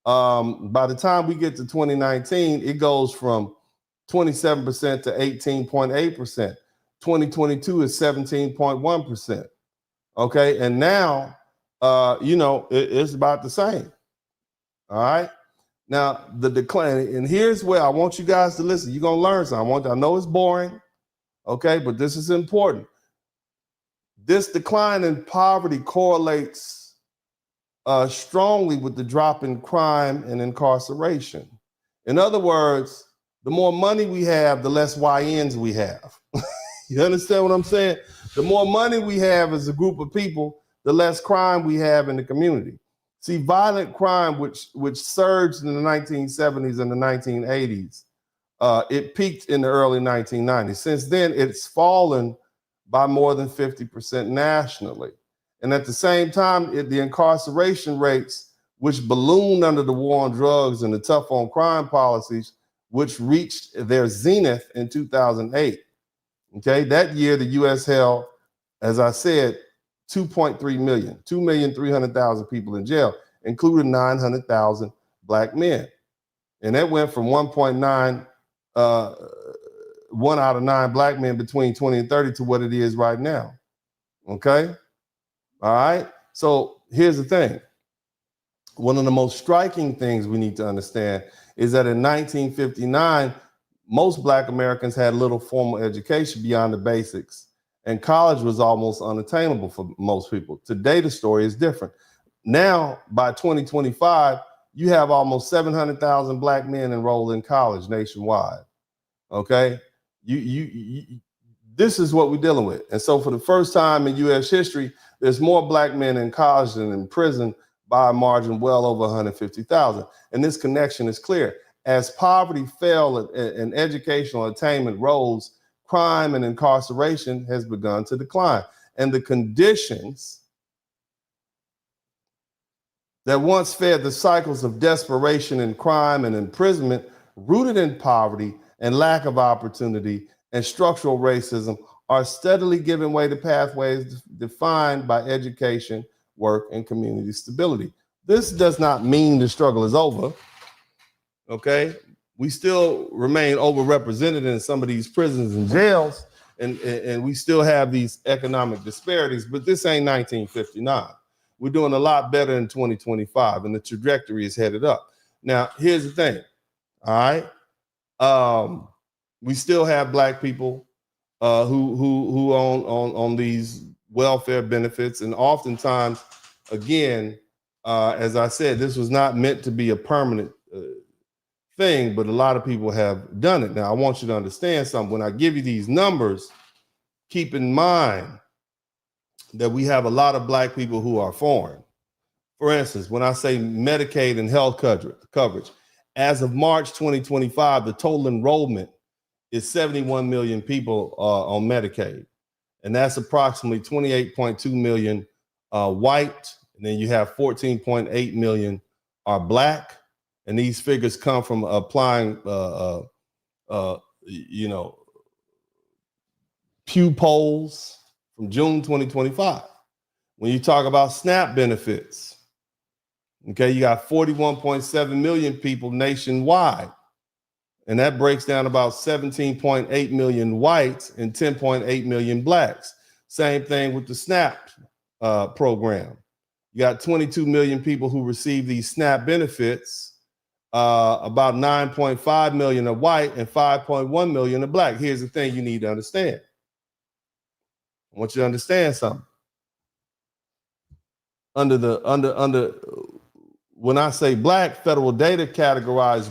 By the time we get to 2019, it goes from 27% to 18.8%. 2022 is 17.1%. Okay, and now, it's about the same. All right. Now, the decline, and here's where I want you guys to listen. You're going to learn something. I know it's boring, okay, but this is important. This decline in poverty correlates strongly with the drop in crime and incarceration. In other words, the more money we have, the less YNs we have. You understand what I'm saying? The more money we have as a group of people, the less crime we have in the community. See, violent crime, which surged in the 1970s and the 1980s, it peaked in the early 1990s. Since then, it's fallen by more than 50% nationally. And at the same time, the incarceration rates, which ballooned under the war on drugs and the tough on crime policies, which reached their zenith in 2008. Okay, that year, the U.S. held, as I said, 2.3 million, 2,300,000 people in jail, including 900,000 black men. And that went from 1.9, 1 out of 9 black men between 20 and 30 to what it is right now. Okay? All right? So here's the thing. One of the most striking things we need to understand is that in 1959, most black Americans had little formal education beyond the basics, and college was almost unattainable for most people. Today, the story is different. Now, by 2025, you have almost 700,000 black men enrolled in college nationwide. Okay, this is what we're dealing with. And so for the first time in U.S. history, there's more black men in college than in prison by a margin well over 150,000. And this connection is clear. As poverty fell and educational attainment rose, crime and incarceration has begun to decline. And the conditions that once fed the cycles of desperation and crime and imprisonment, rooted in poverty and lack of opportunity and structural racism, are steadily giving way to pathways defined by education, work, and community stability. This does not mean the struggle is over, okay? We still remain overrepresented in some of these prisons and jails, and we still have these economic disparities, but this ain't 1959. We're doing a lot better in 2025, and the trajectory is headed up. Now, here's the thing, all right? We still have black people who on these welfare benefits, and oftentimes, again, as I said, this was not meant to be a permanent thing, but a lot of people have done it. Now, I want you to understand something. When I give you these numbers, keep in mind that we have a lot of black people who are foreign. For instance, when I say Medicaid and health coverage, as of March 2025, the total enrollment is 71 million people on Medicaid. And that's approximately 28.2 million white. And then you have 14.8 million are black. And these figures come from applying, Pew polls from June 2025. When you talk about SNAP benefits, okay, you got 41.7 million people nationwide. And that breaks down about 17.8 million whites and 10.8 million blacks. Same thing with the SNAP program. You got 22 million people who receive these SNAP benefits. About 9.5 million are white and 5.1 million are black. Here's the thing you need to understand. I want you to understand something. When I say black, federal data categorize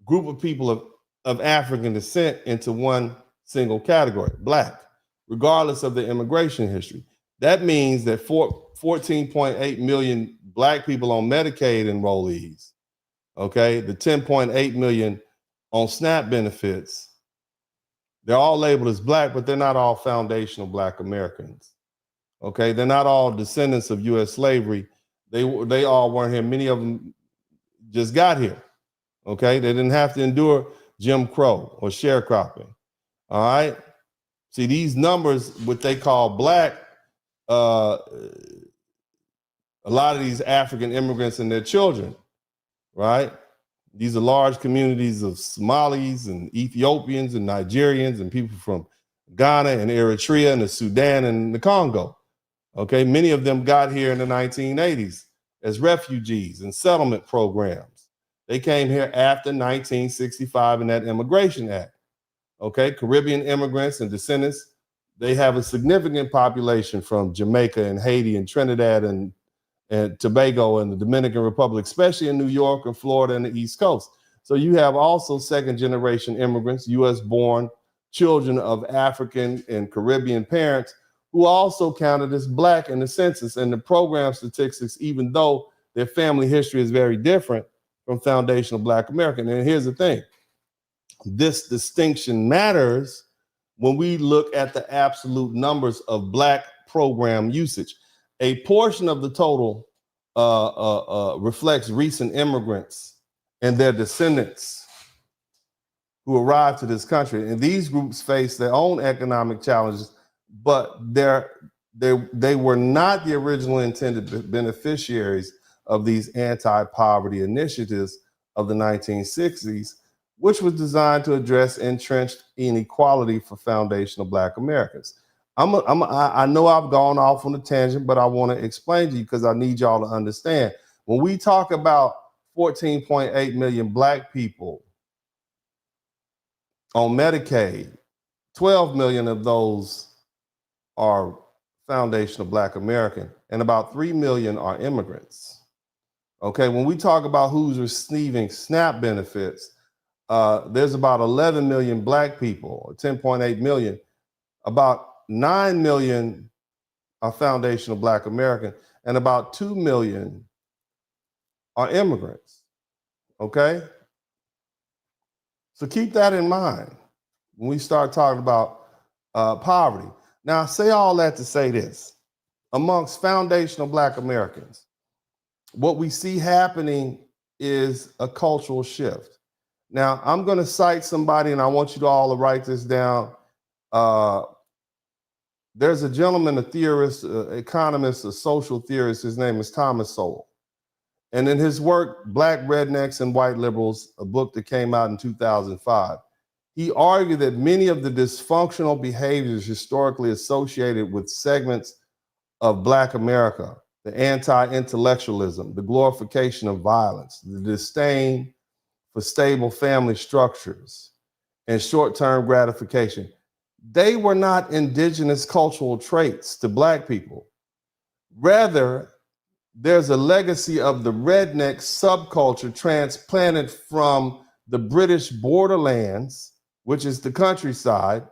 group of people of African descent into one single category, black, regardless of their immigration history. That means that 14.8 million black people on Medicaid enrollees, okay, the 10.8 million on SNAP benefits, they're all labeled as black, but they're not all foundational black Americans, okay? They're not all descendants of U.S. slavery. They all weren't here. Many of them just got here. Okay, they didn't have to endure Jim Crow or sharecropping. All right. See, these numbers, what they call black, a lot of these African immigrants and their children, right? These are large communities of Somalis and Ethiopians and Nigerians and people from Ghana and Eritrea and the Sudan and the Congo. Okay, many of them got here in the 1980s as refugees and settlement programs. They came here after 1965 in that Immigration Act. Okay, Caribbean immigrants and descendants, they have a significant population from Jamaica and Haiti and Trinidad and Tobago and the Dominican Republic, especially in New York and Florida and the East Coast. So you have also second generation immigrants, US born children of African and Caribbean parents who also counted as black in the census and the program statistics, even though their family history is very different from foundational black American. And here's the thing, this distinction matters when we look at the absolute numbers of black program usage. A portion of the total reflects recent immigrants and their descendants who arrived to this country. And these groups face their own economic challenges, but they were not the original intended beneficiaries of these anti-poverty initiatives of the 1960s, which was designed to address entrenched inequality for foundational black Americans. I know I've gone off on a tangent, but I want to explain to you because I need y'all to understand. When we talk about 14.8 million black people on Medicaid, 12 million of those are foundational black American, and about 3 million are immigrants. Okay, when we talk about who's receiving SNAP benefits, there's about 11 million black people, or 10.8 million, About 9 million are foundational Black American, and about 2 million are immigrants. Okay? So keep that in mind when we start talking about poverty. Now, I say all that to say this. Amongst foundational Black Americans, what we see happening is a cultural shift. Now, I'm going to cite somebody, and I want you to all to write this down. There's a gentleman, a theorist, economist, a social theorist. His name is Thomas Sowell. And in his work, Black Rednecks and White Liberals, a book that came out in 2005, he argued that many of the dysfunctional behaviors historically associated with segments of Black America, the anti-intellectualism, the glorification of violence, the disdain for stable family structures, and short-term gratification, they were not indigenous cultural traits to Black people. Rather, there's a legacy of the redneck subculture transplanted from the British borderlands, which is the countryside,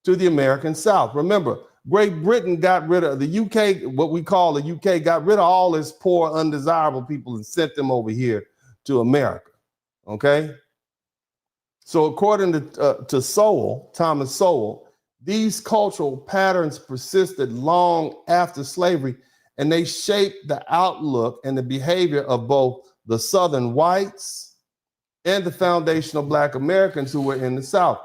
to the American South. Remember, Great Britain got rid of the UK, what we call the UK, got rid of all its poor, undesirable people and sent them over here to America, okay? So according to Sowell, Thomas Sowell, these cultural patterns persisted long after slavery, and they shaped the outlook and the behavior of both the Southern whites and the foundational Black Americans who were in the South.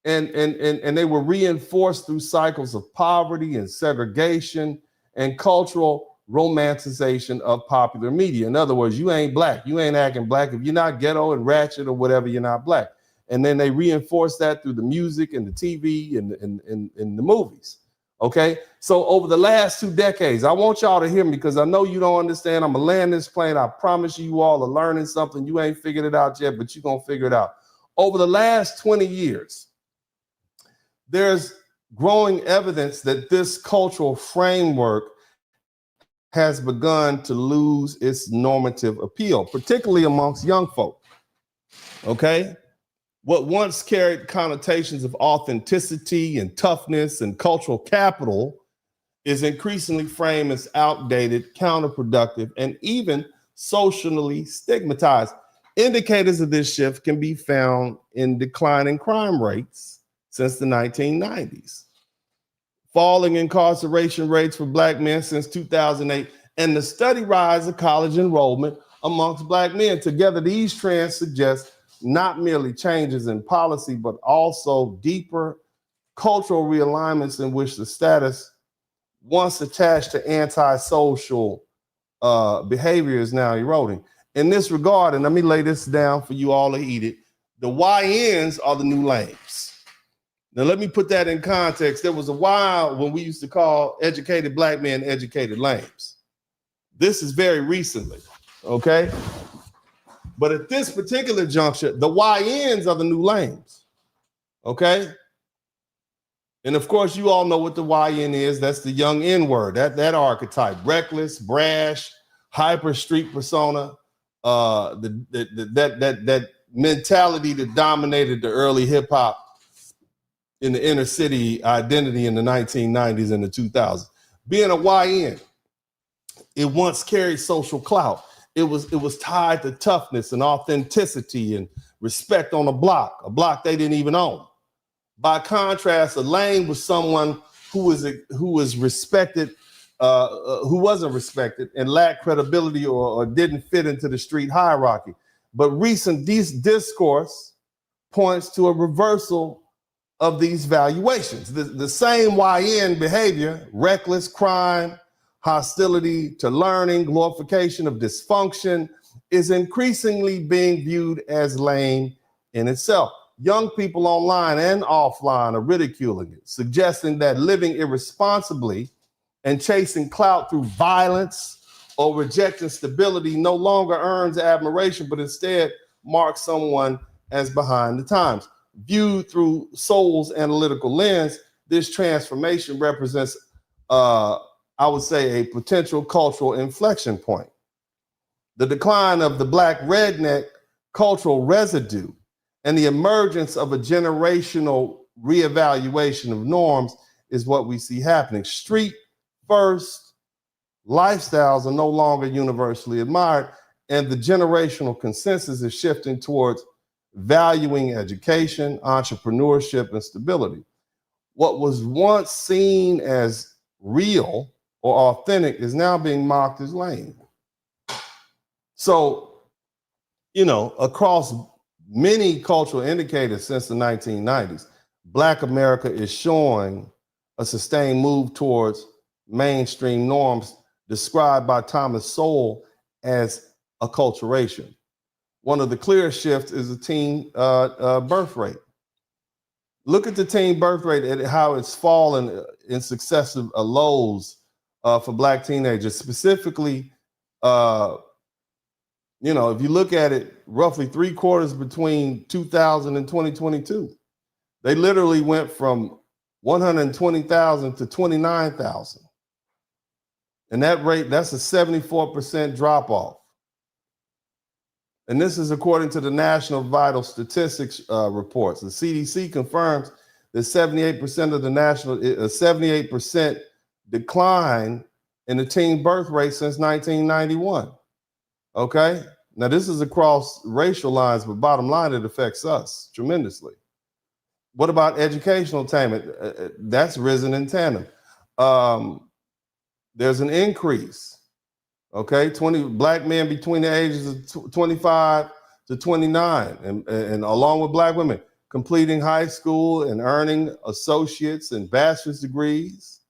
And they were reinforced through cycles of poverty and segregation and cultural romanticization of popular media. In other words, you ain't Black, you ain't acting Black. If you're not ghetto and ratchet or whatever, you're not Black. And then they reinforce that through the music and the TV and the movies. Okay, so over the last 2 decades, I want y'all to hear me because I know you don't understand. I'm gonna land this plane. I promise you all are learning something. You ain't figured it out yet, but you're gonna figure it out. Over the last 20 years, there's growing evidence that this cultural framework has begun to lose its normative appeal, particularly amongst young folk. Okay? What once carried connotations of authenticity and toughness and cultural capital is increasingly framed as outdated, counterproductive, and even socially stigmatized. Indicators of this shift can be found in declining crime rates since the 1990s, falling incarceration rates for Black men since 2008, and the steady rise of college enrollment amongst Black men. Together, these trends suggest not merely changes in policy, but also deeper cultural realignments in which the status once attached to antisocial behavior is now eroding. In this regard, and let me lay this down for you all to eat it, the YNs are the new lames. Now, let me put that in context. There was a while when we used to call educated Black men educated lames. This is very recently, okay? But at this particular juncture, the YNs are the new lames, okay? And of course, you all know what the YN is. That's the young N word, that archetype, reckless, brash, hyper street persona, that mentality that dominated the early hip hop in the inner city identity in the 1990s and the 2000s. Being a YN, it once carried social clout. It was tied to toughness and authenticity and respect on a block they didn't even own. By contrast, a lame was someone who was respected, who wasn't respected and lacked credibility or didn't fit into the street hierarchy. But recent discourse points to a reversal of these valuations. The same YN behavior, reckless crime, hostility to learning, glorification of dysfunction, is increasingly being viewed as lame in itself. Young people online and offline are ridiculing it, suggesting that living irresponsibly and chasing clout through violence or rejecting stability no longer earns admiration, but instead marks someone as behind the times. Viewed through Sowell's analytical lens, this transformation represents I would say a potential cultural inflection point. The decline of the Black redneck cultural residue and the emergence of a generational reevaluation of norms is what we see happening. Street first lifestyles are no longer universally admired, and the generational consensus is shifting towards valuing education, entrepreneurship, and stability. What was once seen as real or authentic is now being mocked as lame. So, you know, across many cultural indicators since the 1990s, Black America is showing a sustained move towards mainstream norms described by Thomas Sowell as acculturation. One of the clearest shifts is the teen birth rate. Look at the teen birth rate and how it's fallen in successive lows for Black teenagers. Specifically, you know, if you look at it, roughly 3/4 between 2000 and 2022, they literally went from 120,000 to 29,000. And that rate, that's a 74% drop off. And this is according to the National Vital Statistics reports. The CDC confirms that 78% of the 78% decline in the teen birth rate since 1991. Okay? Now, this is across racial lines, but bottom line, it affects us tremendously. What about educational attainment? That's risen in tandem. There's an increase, okay? 20 Black men between the ages of 25 to 29, and along with Black women, completing high school and earning associates and bachelor's degrees,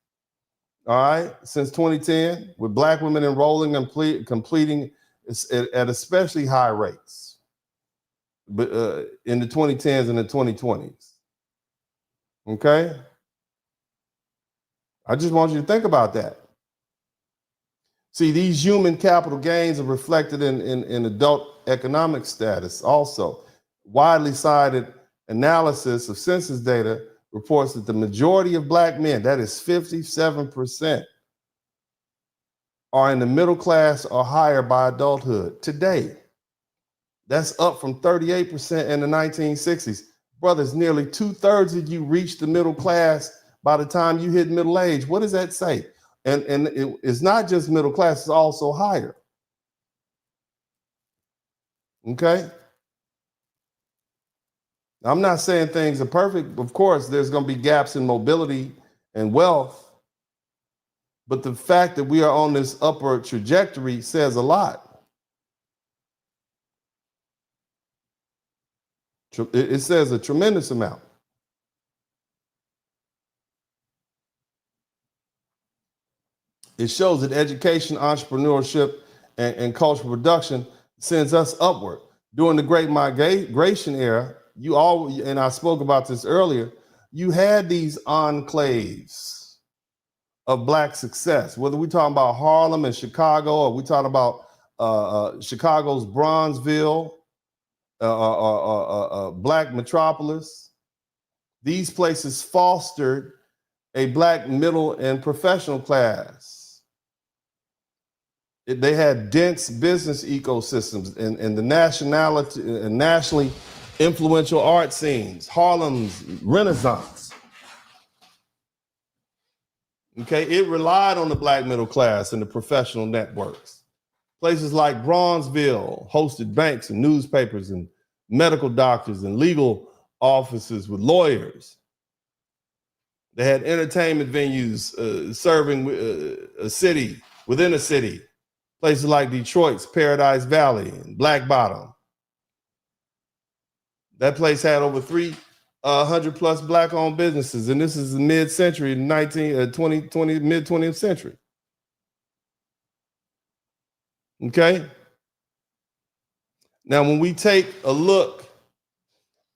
all right, since 2010, with Black women enrolling and completing at especially high rates, but in the 2010s and the 2020s. Okay? I just want you to think about that. See, these human capital gains are reflected in adult economic status also. Widely cited analysis of census data reports that the majority of Black men, that is 57%, are in the middle class or higher by adulthood today. That's up from 38% in the 1960s. Brothers, nearly 2/3 of you reach the middle class by the time you hit middle age. What does that say? And it's not just middle class, it's also higher. Okay? Now, I'm not saying things are perfect. Of course, there's going to be gaps in mobility and wealth. But the fact that we are on this upward trajectory says a lot. It says a tremendous amount. It shows that education, entrepreneurship, and cultural production sends us upward. During the Great Migration era, you all, and I spoke about this earlier, you had these enclaves of Black success, whether we're talking about Harlem and Chicago, or we're talking about Chicago's Bronzeville, Black metropolis. These places fostered a Black middle and professional class. They had dense business ecosystems and the nationality and nationally influential art scenes, Harlem's Renaissance. Okay, it relied on the Black middle class and the professional networks. Places like Bronzeville hosted banks and newspapers and medical doctors and legal offices with lawyers. They had entertainment venues serving a city within a city. Places like Detroit's Paradise Valley and Black Bottom. That place had over 300 plus Black-owned businesses, and this is the mid-century, mid-20th century. Okay? Now, when we take a look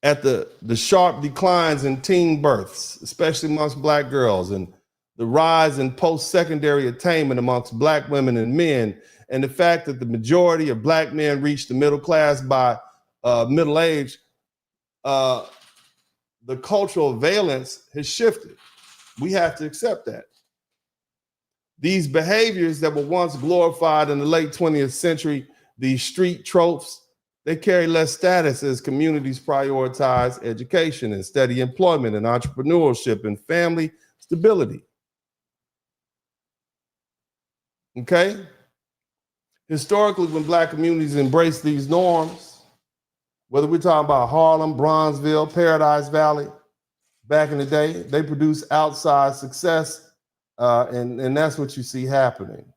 at the sharp declines in teen births, especially amongst Black girls, and the rise in post-secondary attainment amongst Black women and men, and the fact that the majority of Black men reach the middle class by middle age, the cultural valence has shifted. We have to accept that. These behaviors that were once glorified in the late 20th century, these street tropes, they carry less status as communities prioritize education and steady employment and entrepreneurship and family stability. Okay? Historically, when black communities embrace these norms, whether we're talking about Harlem, Bronzeville, Paradise Valley, back in the day, they produce outsized success, and that's what you see happening.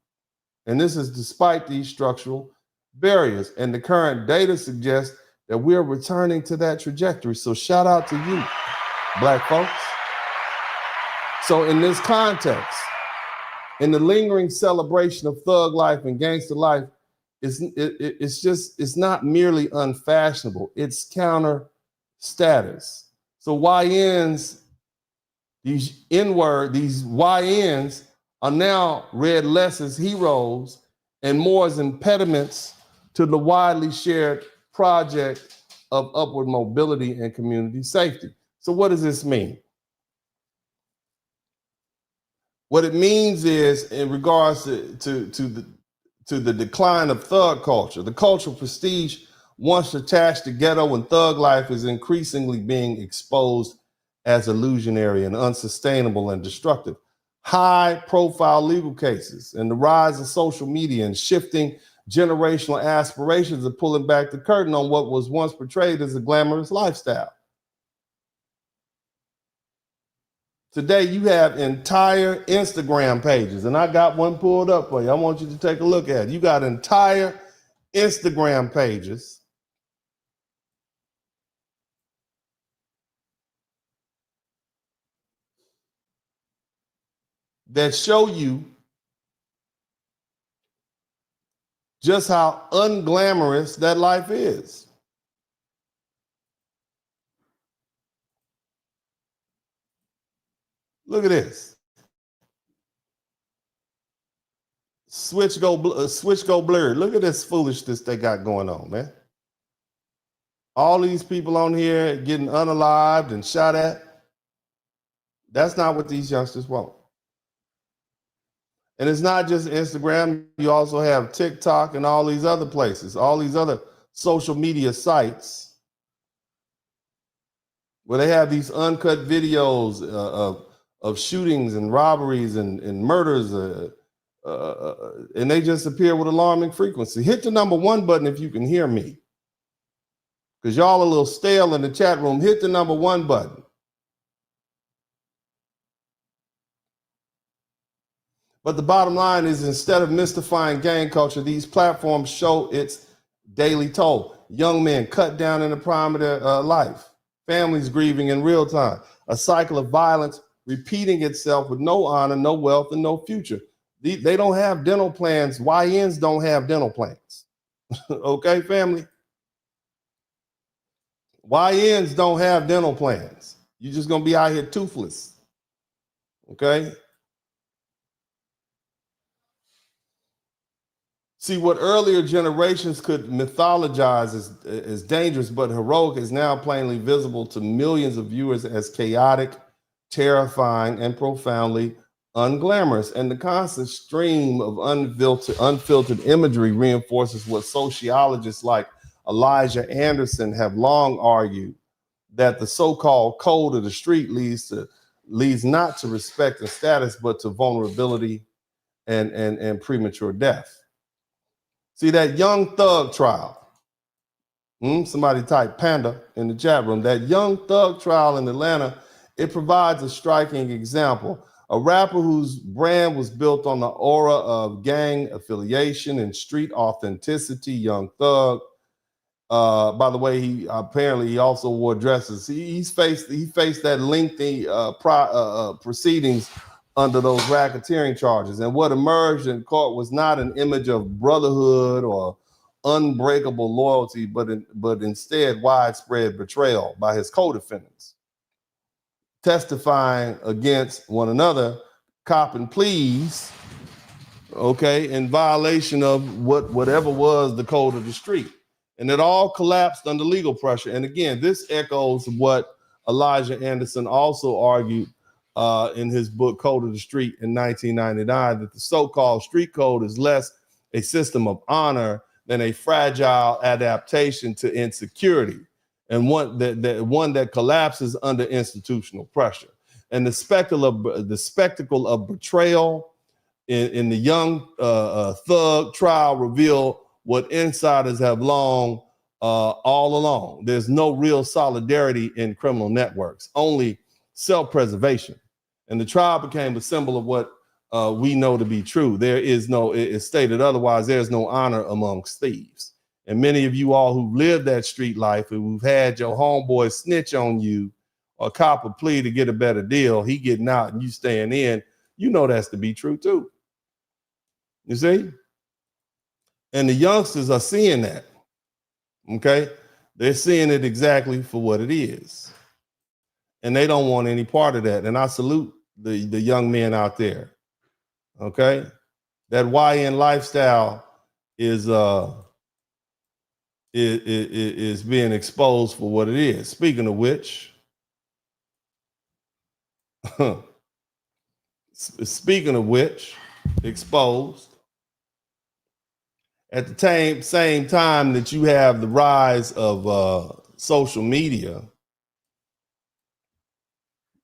And this is despite these structural barriers. And the current data suggests that we're returning to that trajectory. So shout out to you, black folks. So in this context, in the lingering celebration of thug life and gangster life, it's not merely unfashionable, it's counter status. So YNs, these YNs are now read less as heroes and more as impediments to the widely shared project of upward mobility and community safety. So what does this mean? What it means is, in regards to the decline of thug culture, the cultural prestige once attached to ghetto and thug life is increasingly being exposed as illusionary and unsustainable and destructive. High-profile legal cases and the rise of social media and shifting generational aspirations are pulling back the curtain on what was once portrayed as a glamorous lifestyle. Today, you have entire Instagram pages, and I got one pulled up for you. I want you to take a look at it. You got entire Instagram pages that show you just how unglamorous that life is. Look at this. Switch go blurred. Look at this foolishness they got going on, man. All these people on here getting unalived and shot at. That's not what these youngsters want. And it's not just Instagram. You also have TikTok and all these other places, all these other social media sites where they have these uncut videos of shootings and robberies and murders, and they just appear with alarming frequency. Hit the #1 button if you can hear me, because y'all a little stale in the chat room. Hit the #1 button. But the bottom line is, instead of mystifying gang culture, these platforms show its daily toll. Young men cut down in the prime of their life, families grieving in real time, a cycle of violence repeating itself with no honor, no wealth, and no future. They don't have dental plans. YNs don't have dental plans. Okay, family? YNs don't have dental plans. You're just going to be out here toothless. Okay? See, what earlier generations could mythologize as dangerous but heroic is now plainly visible to millions of viewers as chaotic, terrifying, and profoundly unglamorous. And the constant stream of unfiltered imagery reinforces what sociologists like Elijah Anderson have long argued, that the so-called code of the street leads not to respect and status, but to vulnerability and premature death. See, that Young Thug trial, somebody typed Panda in the chat room, that Young Thug trial in Atlanta, it provides a striking example. A rapper whose brand was built on the aura of gang affiliation and street authenticity, Young Thug. By the way, he also wore dresses. He faced that lengthy proceedings under those racketeering charges. And what emerged in court was not an image of brotherhood or unbreakable loyalty, but instead widespread betrayal by his co-defendants, testifying against one another, copping pleas, okay, in violation of whatever was the code of the street. And it all collapsed under legal pressure. And again, this echoes what Elijah Anderson also argued in his book, Code of the Street, in 1999, that the so-called street code is less a system of honor than a fragile adaptation to insecurity, and one that collapses under institutional pressure. And the spectacle of betrayal in the young thug trial revealed what insiders have long all along. There's no real solidarity in criminal networks, only self-preservation. And the trial became a symbol of what we know to be true. There is no, it's stated otherwise, there's no honor amongst thieves. And many of you all who lived that street life, who've had your homeboy snitch on you or cop a plea to get a better deal, he getting out and you staying in, you know that's to be true too. You see? And the youngsters are seeing that. Okay? They're seeing it exactly for what it is. And they don't want any part of that. And I salute the young men out there. Okay? That YN lifestyle is being exposed for what it is. Speaking of which, exposed. At the same time that you have the rise of social media,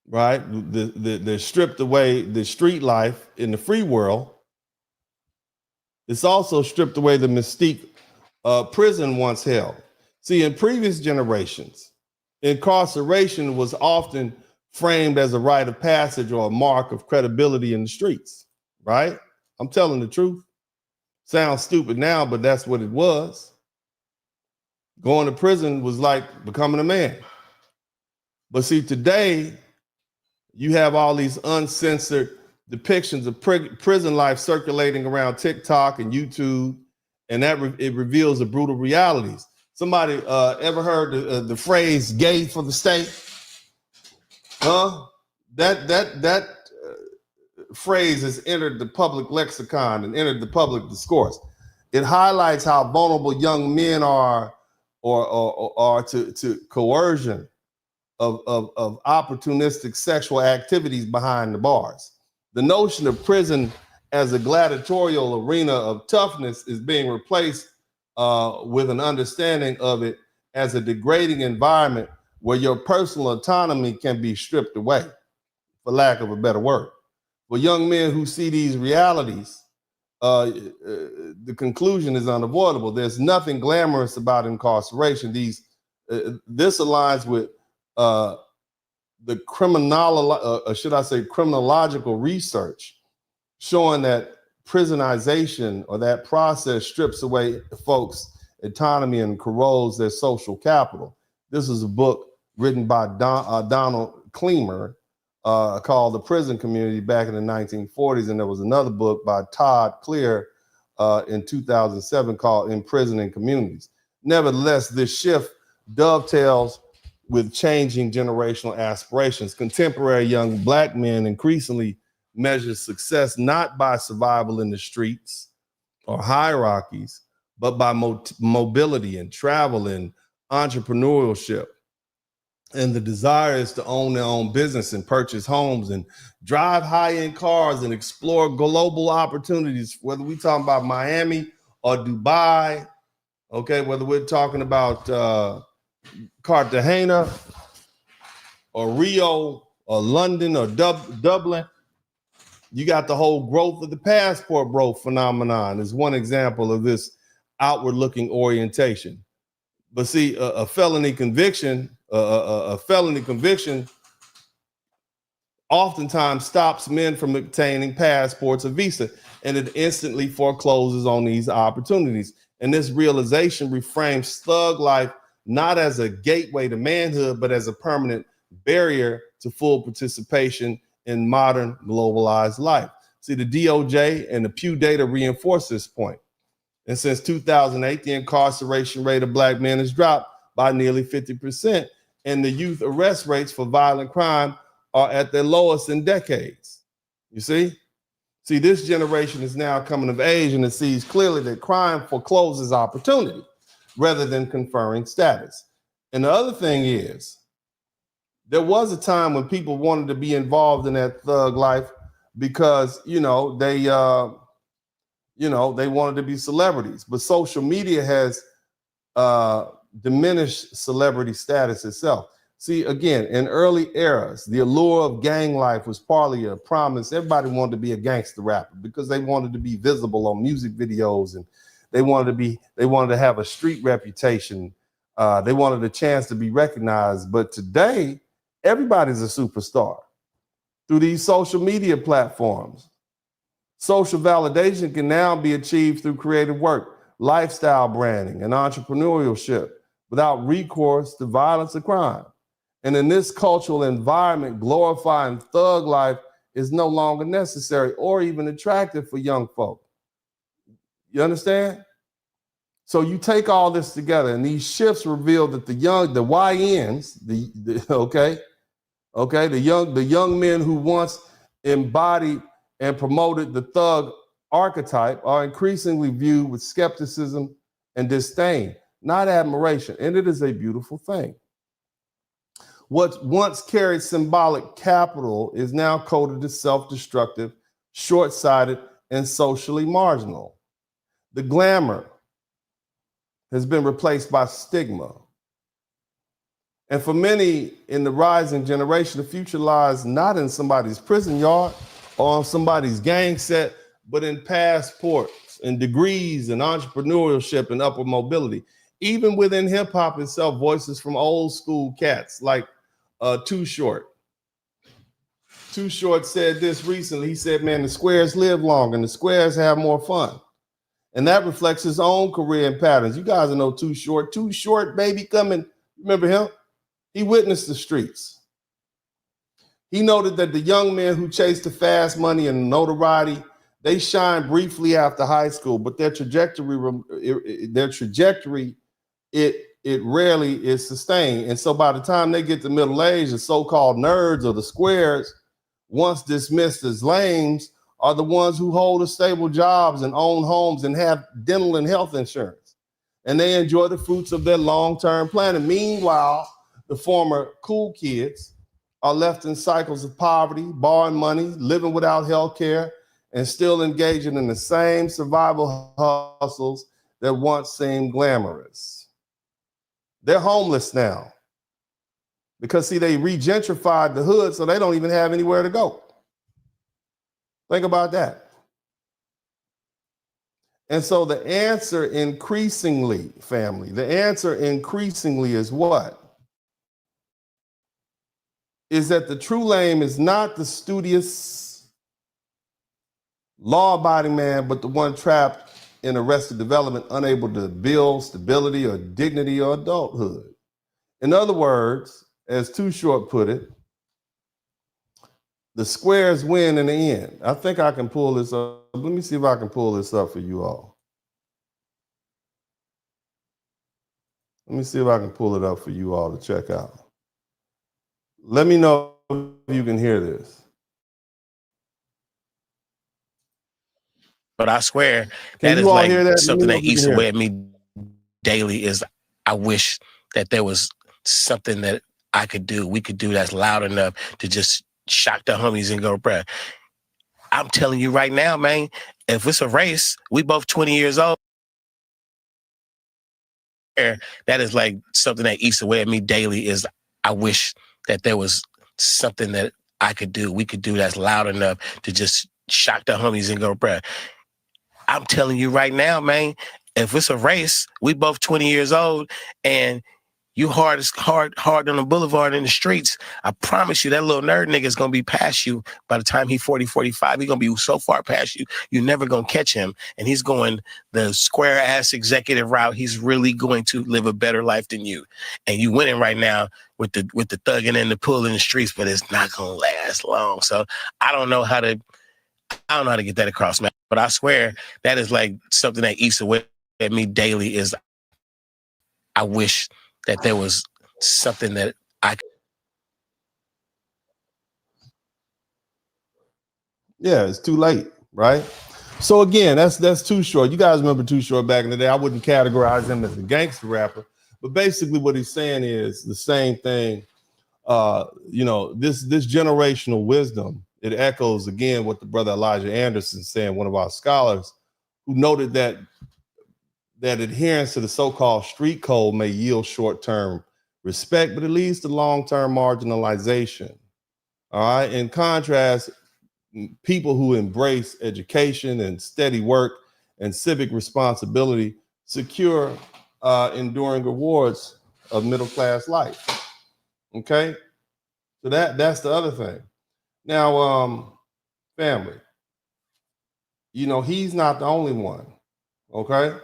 right? They're stripped away the street life in the free world. It's also stripped away the mystique prison once held. See, in previous generations, incarceration was often framed as a rite of passage or a mark of credibility in the streets, right? I'm telling the truth. Sounds stupid now, but that's what it was. Going to prison was like becoming a man. But see, today, you have all these uncensored depictions of prison life circulating around TikTok and YouTube, and that it reveals the brutal realities. Somebody ever heard the phrase "gay for the state"? Huh? That phrase has entered the public lexicon and entered the public discourse. It highlights how vulnerable young men are to coercion of opportunistic sexual activities behind the bars. The notion of prison as a gladiatorial arena of toughness is being replaced with an understanding of it as a degrading environment where your personal autonomy can be stripped away, for lack of a better word. For young men who see these realities, the conclusion is unavoidable. There's nothing glamorous about incarceration. This aligns with the criminological research showing that prisonization or that process strips away folks' autonomy and corrodes their social capital. This is a book written by Donald Kleemer called The Prison Community back in the 1940s. And there was another book by Todd Clear in 2007 called Imprisoning Communities. Nevertheless, this shift dovetails with changing generational aspirations. Contemporary young Black men increasingly measure success not by survival in the streets or hierarchies, but by mobility and travel and entrepreneurship. And the desire is to own their own business and purchase homes and drive high-end cars and explore global opportunities, whether we're talking about Miami or Dubai, okay, whether we're talking about Cartagena or Rio or London or Dublin. You got the whole growth of the passport bro phenomenon is one example of this outward-looking orientation. But see, a felony conviction oftentimes stops men from obtaining passports or visa, and it instantly forecloses on these opportunities. And this realization reframes thug life not as a gateway to manhood, but as a permanent barrier to full participation in modern globalized life. See, the DOJ and the Pew data reinforce this point. And since 2008, the incarceration rate of Black men has dropped by nearly 50%, and the youth arrest rates for violent crime are at their lowest in decades. You see? See, this generation is now coming of age, and it sees clearly that crime forecloses opportunity rather than conferring status. And the other thing is, there was a time when people wanted to be involved in that thug life because, they wanted to be celebrities. But social media has diminished celebrity status itself. See, again, in early eras, the allure of gang life was partly a promise. Everybody wanted to be a gangster rapper because they wanted to be visible on music videos, and they wanted to have a street reputation. They wanted a chance to be recognized. But today, everybody's a superstar through these social media platforms. Social validation can now be achieved through creative work, lifestyle branding, and entrepreneurship without recourse to violence or crime. And in this cultural environment, glorifying thug life is no longer necessary or even attractive for young folk. You understand? So you take all this together, and these shifts reveal that the YNs, the young men who once embodied and promoted the thug archetype are increasingly viewed with skepticism and disdain, not admiration. And it is a beautiful thing. What once carried symbolic capital is now coded as self-destructive, short-sighted, and socially marginal. The glamour has been replaced by stigma. And for many in the rising generation, the future lies not in somebody's prison yard or on somebody's gang set, but in passports and degrees and entrepreneurship and upward mobility. Even within hip hop itself, voices from old school cats like Too Short. Too Short said this recently. He said, man, the squares live longer and the squares have more fun. And that reflects his own career and patterns. You guys know Too Short. Too Short, baby, coming. Remember him? He witnessed the streets. He noted that the young men who chased the fast money and notoriety, they shine briefly after high school, but their trajectory, it rarely is sustained. And so by the time they get to middle age, the so-called nerds or the squares, once dismissed as lames, are the ones who hold a stable jobs and own homes and have dental and health insurance. And they enjoy the fruits of their long-term planning. Meanwhile, the former cool kids are left in cycles of poverty, borrowing money, living without health care, and still engaging in the same survival hustles that once seemed glamorous. They're homeless now because, see, they regentrified the hood, so they don't even have anywhere to go. Think about that. And so the answer increasingly, family, the answer increasingly is what? Is that the true lame is not the studious, law-abiding man, but the one trapped in arrested development, unable to build stability or dignity or adulthood. In other words, as Too Short put it, the squares win in the end. I think I can pull this up. Let me see if I can pull this up for you all. Let me see if I can pull it up for you all to check out. Let me know if you can hear this. But I swear that is like something that eats away at me daily is I wish that there was something that I could do, we could do that's loud enough to just shock the homies and go, bruh, I'm telling you right now, man, if it's a race, we both 20 years old. That is like something that eats away at me daily is I wish that there was something that I could do, we could do that's loud enough to just shock the homies and go, bruh, I'm telling you right now, man, if it's a race, we both 20 years old and you hard on the boulevard in the streets, I promise you that little nerd nigga is going to be past you by the time he 40, 45. He's going to be so far past you, you're never going to catch him. And he's going the square ass executive route. He's really going to live a better life than you. And you winning right now with the thugging and the pull in the streets, but it's not going to last long. So I don't know how to get that across, man. But I swear that is like something that eats away at me daily is I wish that there was something that I could. Yeah, it's too late, right? So again, that's Too Short. You guys remember Too Short back in the day. I wouldn't categorize him as a gangster rapper, but basically what he's saying is the same thing. This generational wisdom, it echoes again what the brother Elijah Anderson saying, one of our scholars, who noted that adherence to the so-called street code may yield short-term respect, but it leads to long-term marginalization. All right. In contrast, people who embrace education and steady work and civic responsibility secure enduring rewards of middle-class life. Okay. So that's the other thing. Now, family, you know, he's not the only one. Okay.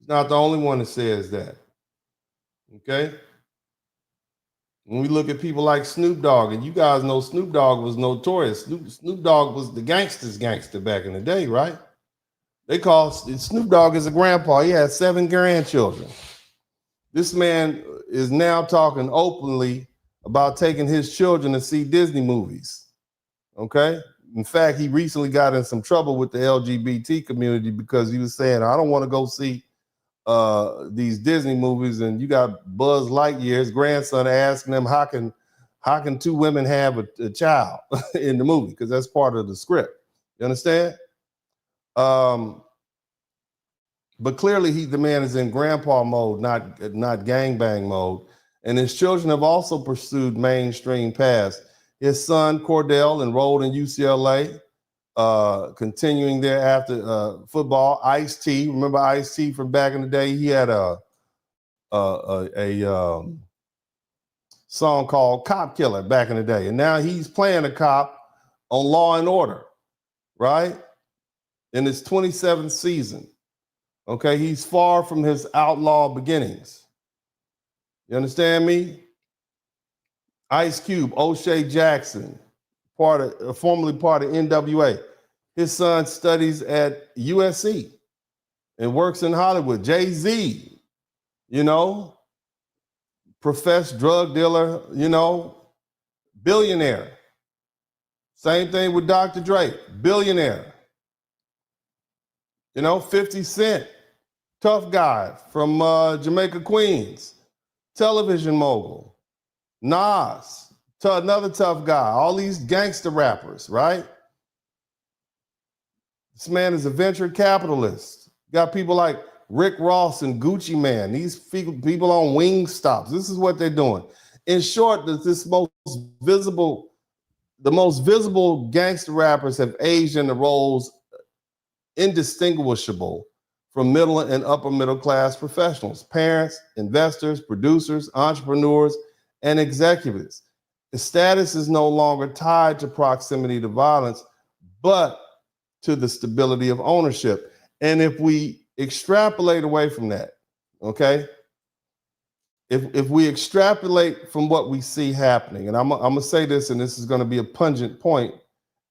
He's not the only one that says that. Okay. When we look at people like Snoop Dogg, and you guys know Snoop Dogg was notorious. Snoop Dogg was the gangster back in the day, right? They call Snoop Dogg as a grandpa. He had 7 grandchildren. This man is now talking openly about taking his children to see Disney movies. Okay. In fact, he recently got in some trouble with the LGBT community because he was saying, I don't want to go see these Disney movies, and you got Buzz Lightyear, his grandson, asking them how can 2 women have a child in the movie, because that's part of the script. You understand? But clearly the man is in grandpa mode, not gangbang mode, and his children have also pursued mainstream paths. His son Cordell enrolled in UCLA, continuing there after football. Ice-T, remember Ice-T from back in the day? He had a song called Cop Killer back in the day, and now he's playing a cop on Law and Order, right? In his 27th season. Okay, he's far from his outlaw beginnings. You understand me? Ice Cube, O'Shea Jackson, formerly part of NWA. His son studies at USC and works in Hollywood. Jay-Z, you know, professed drug dealer, you know, billionaire. Same thing with Dr. Dre, billionaire. You know, 50 Cent, tough guy from Jamaica, Queens, television mogul. Nas, another tough guy. All these gangster rappers, right? This man is a venture capitalist. Got people like Rick Ross and Gucci Man. These people on wing stops. This is what they're doing. In short, the most visible gangster rappers have aged into roles indistinguishable from middle and upper middle class professionals, parents, investors, producers, entrepreneurs, and executives. The status is no longer tied to proximity to violence, but to the stability of ownership. And if we extrapolate away from that, okay? If we extrapolate from what we see happening, and I'm gonna say this, and this is gonna be a pungent point,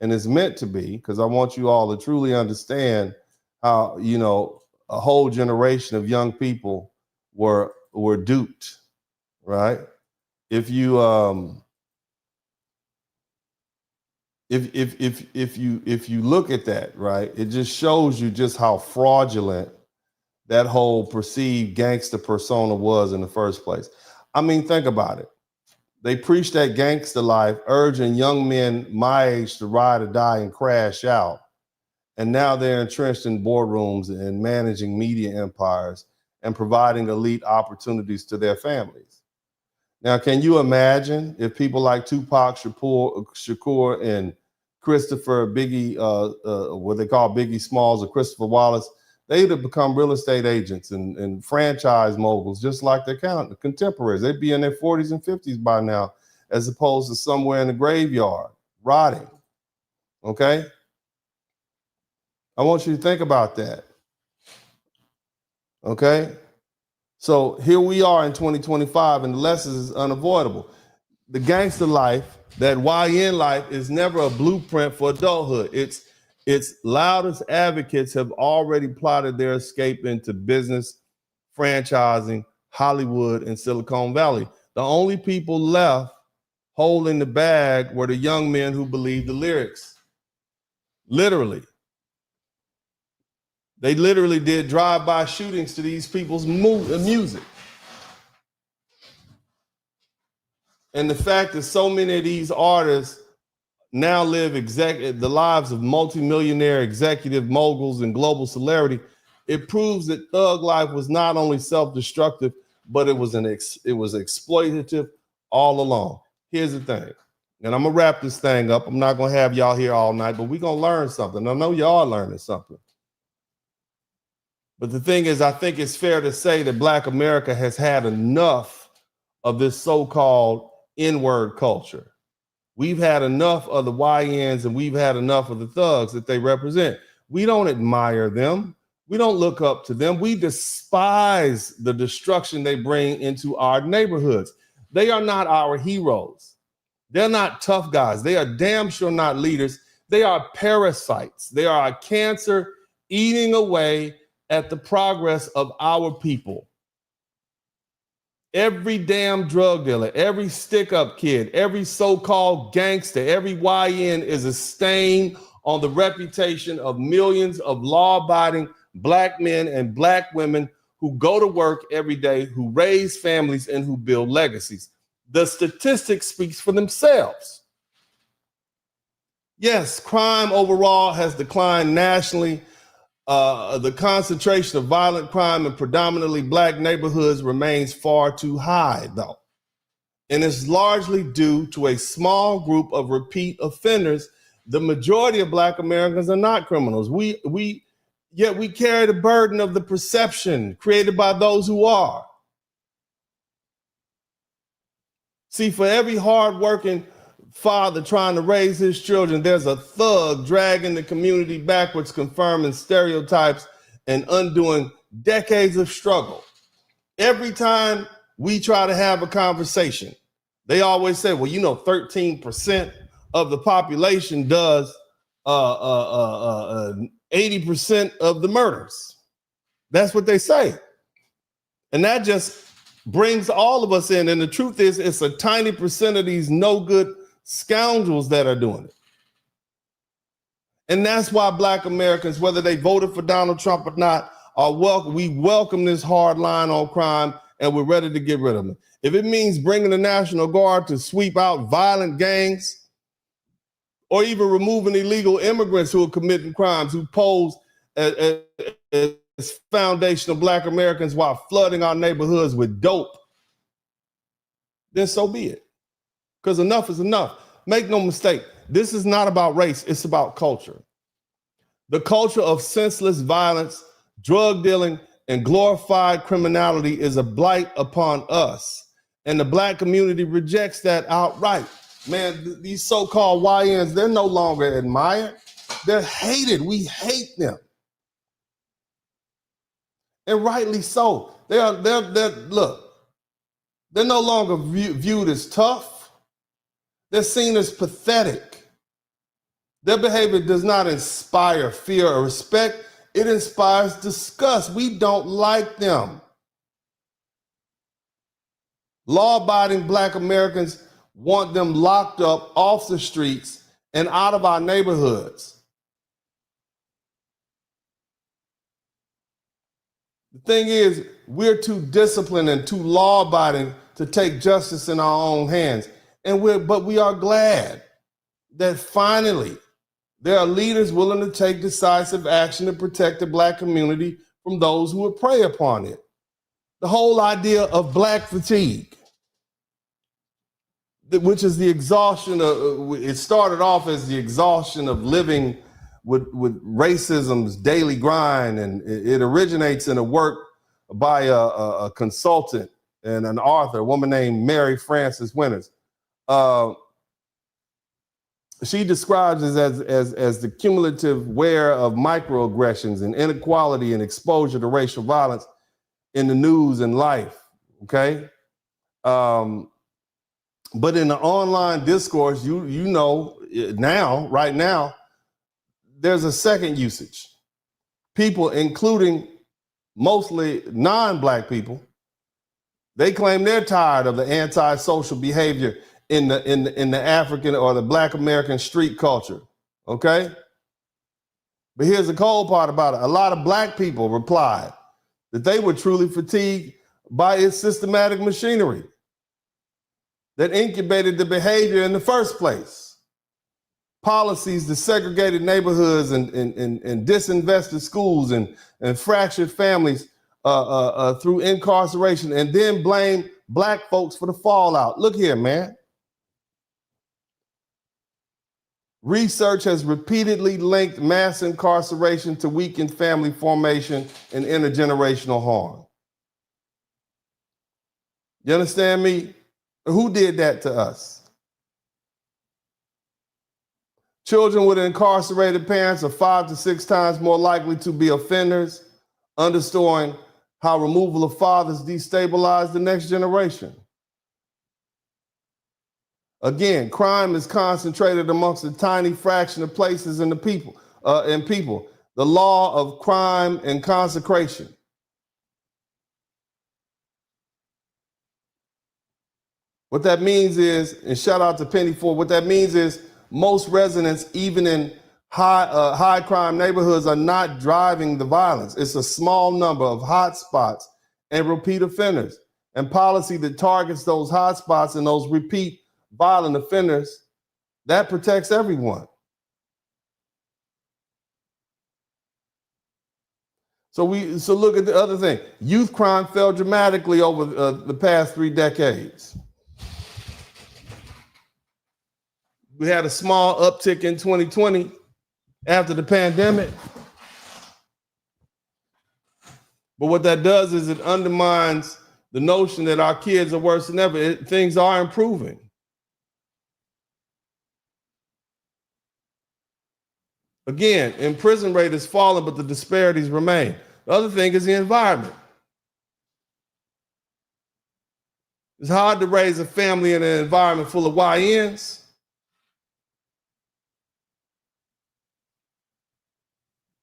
and it's meant to be, because I want you all to truly understand how, you know, a whole generation of young people were duped, right? If you if you look at that, right, it just shows you just how fraudulent that whole perceived gangster persona was in the first place. I mean, think about it. They preach that gangster life, urging young men my age to ride or die and crash out. And now they're entrenched in boardrooms and managing media empires and providing elite opportunities to their families. Now, can you imagine if people like Tupac Shakur and Christopher Biggie, what they call Biggie Smalls or Christopher Wallace, they'd have become real estate agents and franchise moguls, just like their contemporaries. They'd be in their 40s and 50s by now, as opposed to somewhere in the graveyard, rotting. Okay? I want you to think about that. Okay? So here we are in 2025, and the lesson is unavoidable. The gangster life, that YN life, is never a blueprint for adulthood. Its loudest advocates have already plotted their escape into business, franchising, Hollywood, and Silicon Valley. The only people left holding the bag were the young men who believed the lyrics. Literally. They literally did drive-by shootings to these people's music. And the fact that so many of these artists now live the lives of multimillionaire executive moguls and global celebrity, it proves that thug life was not only self-destructive, but it was exploitative all along. Here's the thing, and I'm gonna wrap this thing up. I'm not gonna have y'all here all night, but we're gonna learn something. I know y'all learning something. But the thing is, I think it's fair to say that Black America has had enough of this so-called N-word culture. We've had enough of the YNs and we've had enough of the thugs that they represent. We don't admire them. We don't look up to them. We despise the destruction they bring into our neighborhoods. They are not our heroes. They're not tough guys. They are damn sure not leaders. They are parasites. They are a cancer eating away at the progress of our people. Every damn drug dealer, every stick-up kid, every so-called gangster, every YN is a stain on the reputation of millions of law-abiding Black men and Black women who go to work every day, who raise families, and who build legacies. The statistics speak for themselves. Yes, crime overall has declined nationally. The concentration of violent crime in predominantly Black neighborhoods remains far too high, though. And it's largely due to a small group of repeat offenders. The majority of Black Americans are not criminals. Yet we carry the burden of the perception created by those who are. See, for every hardworking father trying to raise his children, there's a thug dragging the community backwards, confirming stereotypes and undoing decades of struggle. Every time we try to have a conversation, they always say, well, 13% of the population does 80% of the murders. That's what they say. And that just brings all of us in. And the truth is, it's a tiny percent of these no good scoundrels that are doing it. And that's why Black Americans, whether they voted for Donald Trump or not, are welcome. We welcome this hard line on crime, and we're ready to get rid of them. If it means bringing the National Guard to sweep out violent gangs, or even removing illegal immigrants who are committing crimes, who pose as foundational Black Americans while flooding our neighborhoods with dope, then so be it. Because enough is enough. Make no mistake, this is not about race, it's about culture. The culture of senseless violence, drug dealing, and glorified criminality is a blight upon us. And the Black community rejects that outright. Man, these so-called YNs, they're no longer admired. They're hated. We hate them. And rightly so. They're no longer viewed as tough. They're seen as pathetic. Their behavior does not inspire fear or respect. It inspires disgust. We don't like them. Law-abiding Black Americans want them locked up off the streets and out of our neighborhoods. The thing is, we're too disciplined and too law-abiding to take justice in our own hands. But we are glad that finally there are leaders willing to take decisive action to protect the Black community from those who would prey upon it. The whole idea of Black fatigue, which is the exhaustion of, it started off as the exhaustion of living with racism's daily grind, and it originates in a work by a consultant and an author, a woman named Mary Frances Winters. She describes it as the cumulative wear of microaggressions and inequality and exposure to racial violence in the news and life, okay? But in the online discourse, you know now, right now, there's a second usage. People, including mostly non-Black people, they claim they're tired of the antisocial behavior in the African or the Black American street culture, okay? But here's the cold part about it. A lot of Black people replied that they were truly fatigued by its systematic machinery that incubated the behavior in the first place. Policies that segregated neighborhoods and disinvested schools and fractured families through incarceration and then blame black folks for the fallout. Look here, man. Research has repeatedly linked mass incarceration to weakened family formation and intergenerational harm. You understand me? Who did that to us? Children with incarcerated parents are 5 to 6 times more likely to be offenders, underscoring how removal of fathers destabilize the next generation. Again, crime is concentrated amongst a tiny fraction of places in the people. The law of crime and consecration. What that means is, and shout out to Penny Ford, what that means is most residents, even in high crime neighborhoods, are not driving the violence. It's a small number of hot spots and repeat offenders. And policy that targets those hot spots and those repeat violent offenders, that protects everyone. So look at the other thing. Youth crime fell dramatically over the past 3 decades. We had a small uptick in 2020 after the pandemic. But what that does is it undermines the notion that our kids are worse than ever. Things are improving. Again, imprisonment rate has fallen, but the disparities remain. The other thing is the environment. It's hard to raise a family in an environment full of YNs.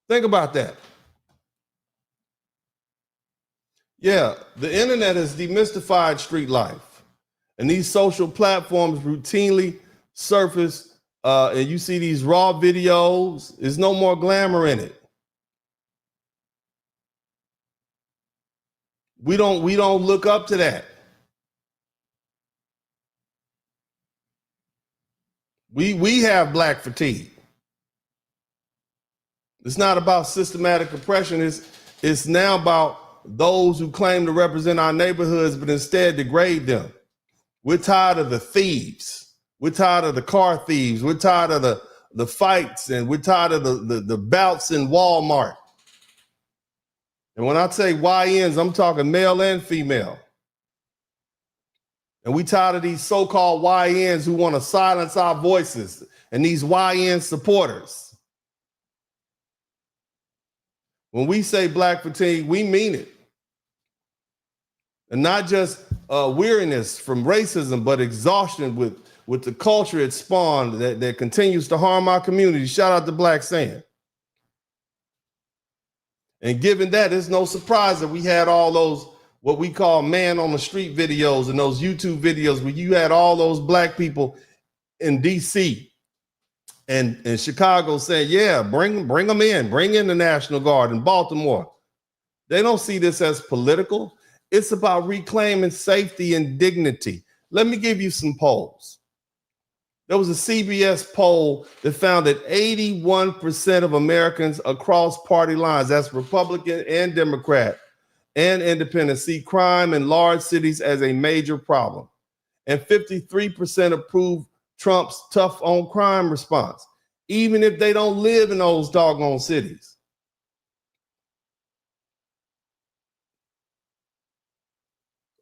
Think about that. Yeah, the internet has demystified street life. And these social platforms routinely surface, and you see these raw videos. There's no more glamour in it. We don't look up to that. We have black fatigue. It's not about systematic oppression. It's now about those who claim to represent our neighborhoods, but instead degrade them. We're tired of the thieves. We're tired of the car thieves. We're tired of the fights, and we're tired of the bouts in Walmart. And when I say YNs, I'm talking male and female. And we tired of these so-called YNs who want to silence our voices and these YN supporters. When we say black fatigue, we mean it. And not just weariness from racism, but exhaustion with the culture it spawned that continues to harm our community. Shout out to Black Sand. And given that, it's no surprise that we had all those what we call man on the street videos and those YouTube videos where you had all those black people in DC and Chicago saying, yeah, bring them in, bring in the National Guard in Baltimore. They don't see this as political. It's about reclaiming safety and dignity. Let me give you some polls. There was a CBS poll that found that 81% of Americans across party lines, that's Republican and Democrat and independent, see crime in large cities as a major problem. And 53% approve Trump's tough on crime response, even if they don't live in those doggone cities.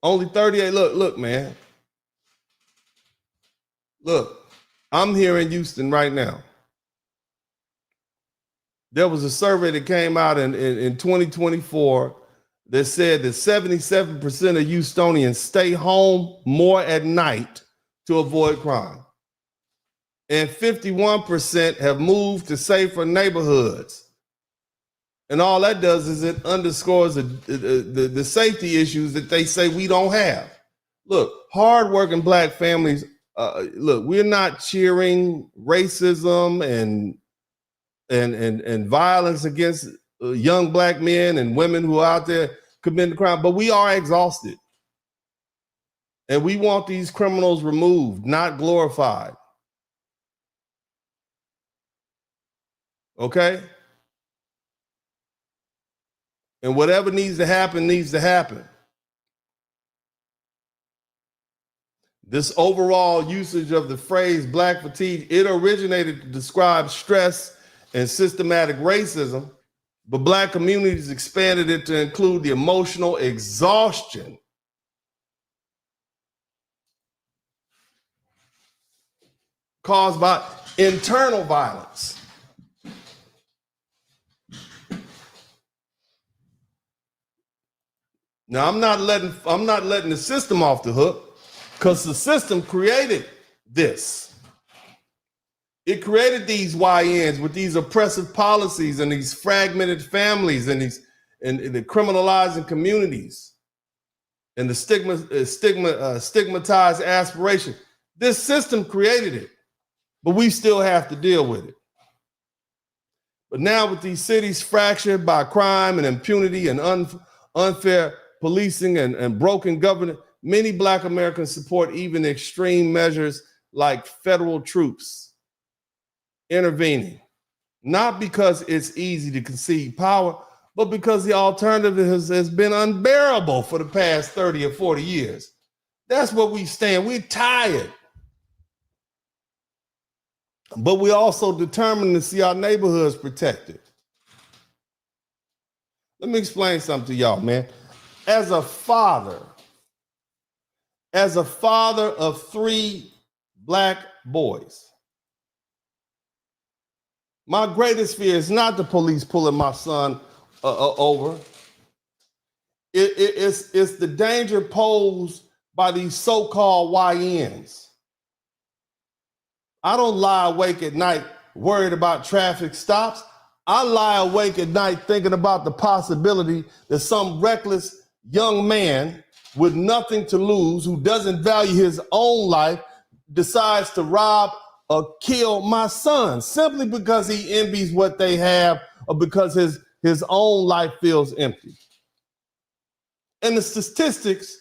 Only 38. Look, man. Look, I'm here in Houston right now. There was a survey that came out in 2024 that said that 77% of Houstonians stay home more at night to avoid crime. And 51% have moved to safer neighborhoods. And all that does is it underscores the safety issues that they say we don't have. Look, hardworking black families, look, we're not cheering racism and violence against young black men and women who are out there committing crime, but we are exhausted. And we want these criminals removed, not glorified. Okay? And whatever needs to happen needs to happen. This overall usage of the phrase black fatigue, it originated to describe stress and systematic racism, but black communities expanded it to include the emotional exhaustion caused by internal violence. Now, I'm not letting the system off the hook, because the system created this. It created these YNs with these oppressive policies and these fragmented families and the criminalizing communities and the stigmatized aspiration. This system created it, but we still have to deal with it. But now with these cities fractured by crime and impunity and unfair policing and broken government, many Black Americans support even extreme measures like federal troops intervening, not because it's easy to concede power, but because the alternative has been unbearable for the past 30 or 40 years. That's what we stand. We're tired. But we're also determined to see our neighborhoods protected. Let me explain something to y'all, man. As a father of 3 Black boys, my greatest fear is not the police pulling my son over. It's the danger posed by these so-called YNs. I don't lie awake at night worried about traffic stops. I lie awake at night thinking about the possibility that some reckless young man with nothing to lose, who doesn't value his own life, decides to rob or kill my son simply because he envies what they have or because his own life feels empty. And the statistics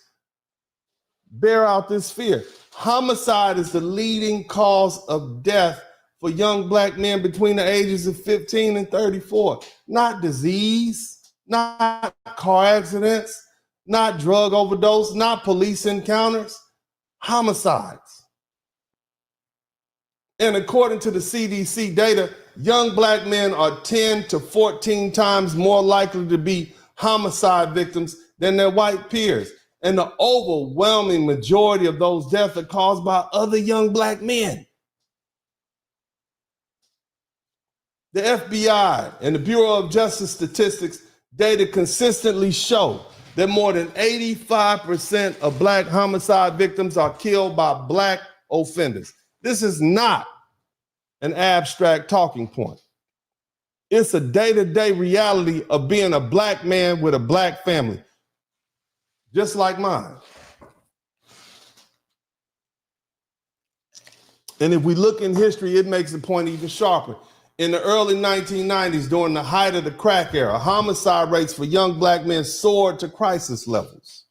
bear out this fear. Homicide is the leading cause of death for young Black men between the ages of 15 and 34. Not disease, not car accidents, not drug overdose, not police encounters, homicides. And according to the CDC data, young Black men are 10 to 14 times more likely to be homicide victims than their white peers. And the overwhelming majority of those deaths are caused by other young Black men. The FBI and the Bureau of Justice Statistics data consistently show that more than 85% of Black homicide victims are killed by Black offenders. This is not an abstract talking point. It's a day-to-day reality of being a Black man with a Black family, just like mine. And if we look in history, it makes the point even sharper. In the early 1990s, during the height of the crack era, homicide rates for young Black men soared to crisis levels.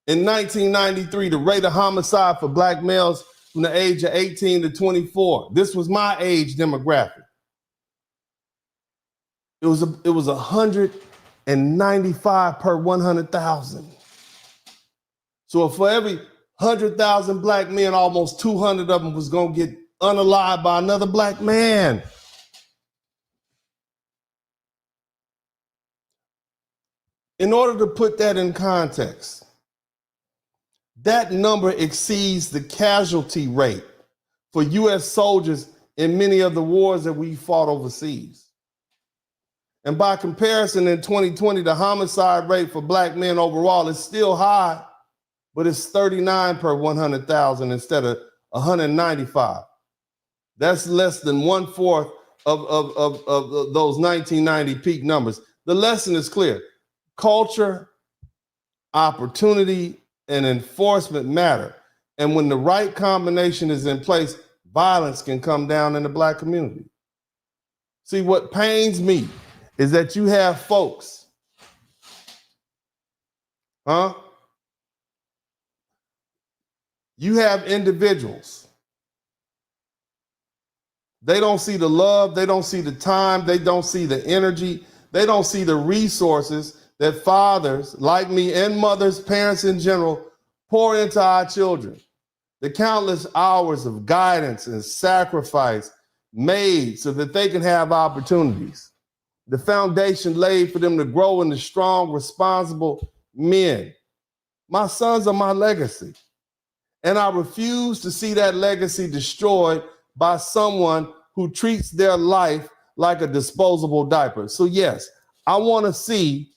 In 1993, the rate of homicide for Black males from the age of 18 to 24, this was my age demographic, it was 195 per 100,000. So for every 100,000 Black men, almost 200 of them was gonna get unalived by another Black man. In order to put that in context, that number exceeds the casualty rate for U.S. soldiers in many of the wars that we fought overseas. And by comparison, in 2020, the homicide rate for Black men overall is still high, but it's 39 per 100,000 instead of 195. That's less than 1/4 of those 1990 peak numbers. The lesson is clear. Culture, opportunity, and enforcement matter. And when the right combination is in place, violence can come down in the Black community. See, what pains me is that you have folks, you have individuals. They don't see the love, they don't see the time, they don't see the energy, they don't see the resources that fathers like me and mothers, parents in general, pour into our children. The countless hours of guidance and sacrifice made so that they can have opportunities. The foundation laid for them to grow into strong, responsible men. My sons are my legacy. And I refuse to see that legacy destroyed by someone who treats their life like a disposable diaper. So yes, I want to see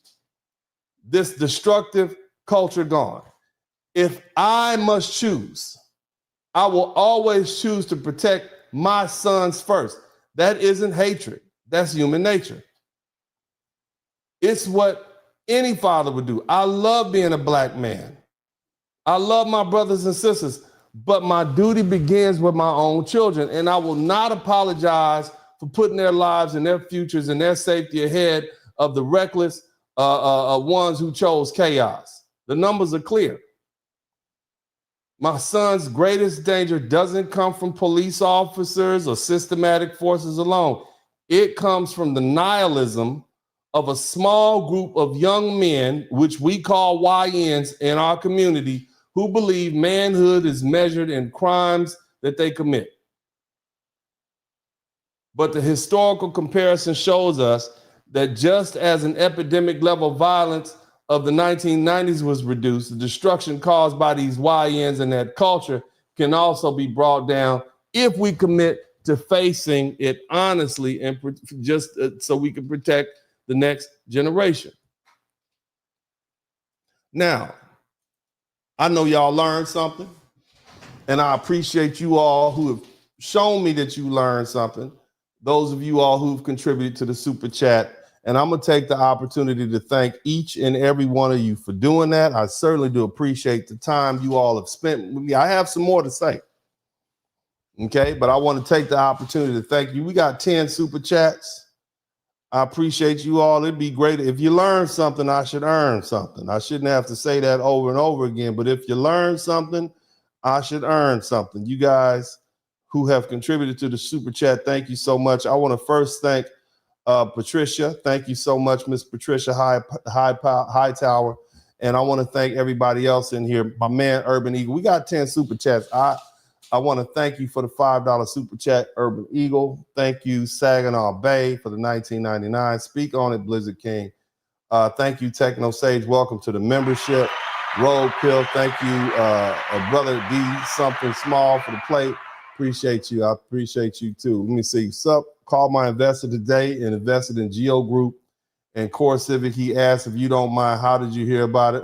this destructive culture gone. If I must choose, I will always choose to protect my sons first. That isn't hatred. That's human nature. It's what any father would do. I love being a black man. I love my brothers and sisters, but my duty begins with my own children, and I will not apologize for putting their lives and their futures and their safety ahead of the reckless ones who chose chaos. The numbers are clear. My son's greatest danger doesn't come from police officers or systematic forces alone. It comes from the nihilism of a small group of young men, which we call YNs in our community, who believe manhood is measured in crimes that they commit. But the historical comparison shows us that just as an epidemic level of violence of the 1990s was reduced, the destruction caused by these YNs and that culture can also be brought down if we commit to facing it honestly and just so we can protect the next generation. Now, I know y'all learned something, and I appreciate you all who have shown me that you learned something. Those of you all who've contributed to the super chat. And I'm going to take the opportunity to thank each and every one of you for doing that. I certainly do appreciate the time you all have spent with me. I have some more to say. Okay, but I want to take the opportunity to thank you. We got 10 super chats. I appreciate you all. It'd be great. If you learn something, I should earn something. I shouldn't have to say that over and over again, but if you learn something, I should earn something. You guys who have contributed to the super chat, thank you so much. I want to first thank Patricia. Thank you so much, Miss Patricia Hightower. And I want to thank everybody else in here. My man, Urban Eagle. We got 10 super chats. I want to thank you for the $5 super chat, Urban Eagle. Thank you, Saginaw Bay, for the $19.99. Speak on it, Blizzard King. Thank you, Techno Sage. Welcome to the membership. Road Pill. Thank you, Brother D, something small for the plate. Appreciate you. I appreciate you too. Let me see. Sup? Called my investor today and invested in Geo Group and Core Civic. He asked, if you don't mind, how did you hear about it?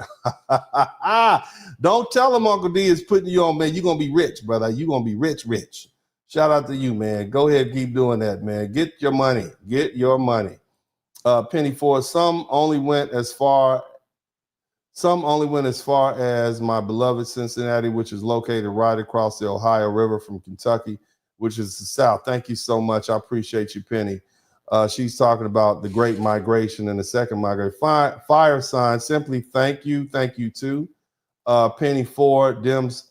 Don't tell him Uncle D is putting you on, man. You're going to be rich, brother. You're going to be rich, rich. Shout out to you, man. Go ahead, keep doing that, man. Get your money. Get your money. Penny Ford, some only went as far as my beloved Cincinnati, which is located right across the Ohio River from Kentucky, which is the South. Thank you so much. I appreciate you, Penny. She's talking about the Great Migration and the Second Migration. Fire sign, simply thank you. Thank you too. Penny Ford, Dems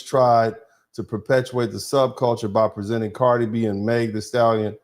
tried to perpetuate the subculture by presenting Cardi B and Meg Thee Stallion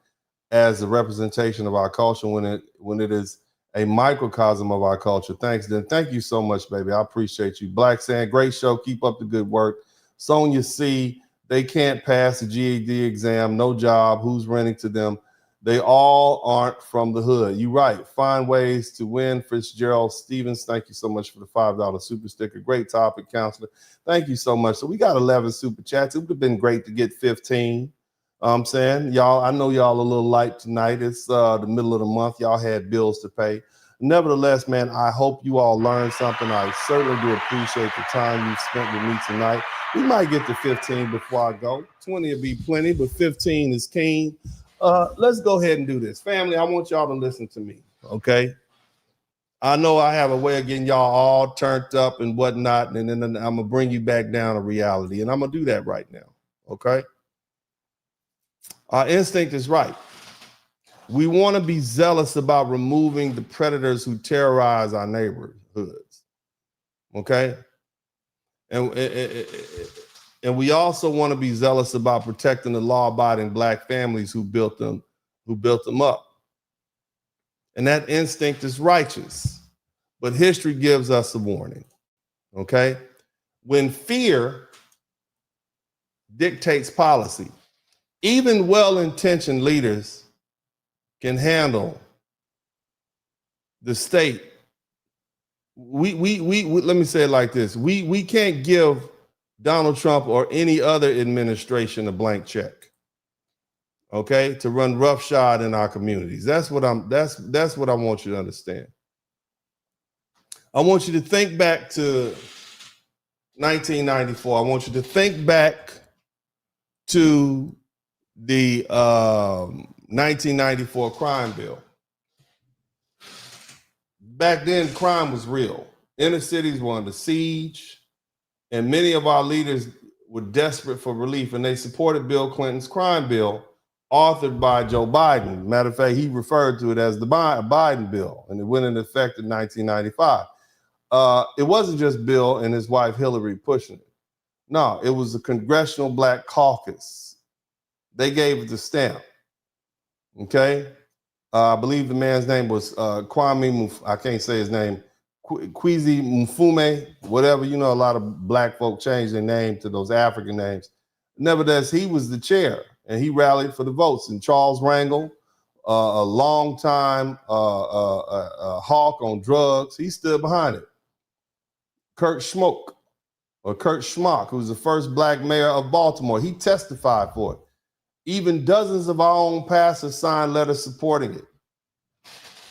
as a representation of our culture when it is a microcosm of our culture. Thanks, then. Thank you so much, baby. I appreciate you. Black Sand, great show. Keep up the good work. Sonia C, they can't pass the GED exam, no job, who's renting to them? They all aren't from the hood. You're right. Find ways to win. Fitzgerald Stevens, thank you so much for the $5 super sticker. Great topic, counselor. Thank you so much. So we got 11 super chats. It would have been great to get 15. I'm saying, y'all, I know y'all a little light tonight. It's the middle of the month. Y'all had bills to pay. Nevertheless, man, I hope you all learned something. I certainly do appreciate the time you've spent with me tonight. We might get to 15 before I go. 20 will be plenty, but 15 is keen. Let's go ahead and do this. Family, I want y'all to listen to me, okay? I know I have a way of getting y'all all turned up and whatnot, and then I'm going to bring you back down to reality, and I'm going to do that right now, okay? Our instinct is right. We want to be zealous about removing the predators who terrorize our neighborhoods, okay? And we also want to be zealous about protecting the law-abiding Black families who built them up. And that instinct is righteous. But history gives us a warning, okay? When fear dictates policy, even well-intentioned leaders can handle the state. We let me say it like this. We can't give Donald Trump or any other administration a blank check, okay, to run roughshod in our communities. That's what I want you to understand. I want you to think back to 1994. I want you to think back to the 1994 crime bill. Back then, crime was real. Inner cities were under siege, and many of our leaders were desperate for relief, and they supported Bill Clinton's crime bill, authored by Joe Biden. Matter of fact, he referred to it as the Biden bill, and it went into effect in 1995. It wasn't just Bill and his wife Hillary pushing it. No, it was the Congressional Black Caucus. They gave it the stamp. Okay? I believe the man's name was Kwame, I can't say his name, Kwesi Mfume, whatever. You know, a lot of black folk changed their name to those African names. Nevertheless, he was the chair, and he rallied for the votes. And Charles Rangel, a long-time hawk on drugs, he stood behind it. Kurt Schmock, who was the first black mayor of Baltimore, he testified for it. Even dozens of our own pastors signed letters supporting it.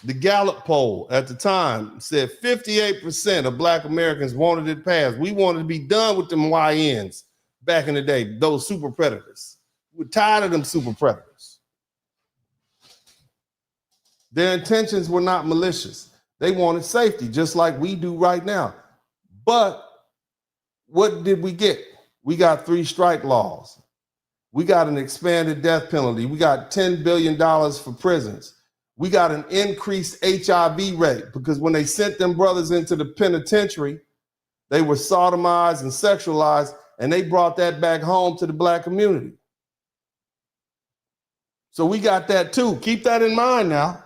The Gallup poll at the time said 58% of black Americans wanted it passed. We wanted to be done with them YNs back in the day, those super predators. We're tired of them super predators. Their intentions were not malicious. They wanted safety, just like we do right now. But what did we get? We got 3 strike laws. We got an expanded death penalty. We got $10 billion for prisons. We got an increased HIV rate because when they sent them brothers into the penitentiary, they were sodomized and sexualized, and they brought that back home to the black community. So we got that too. Keep that in mind now.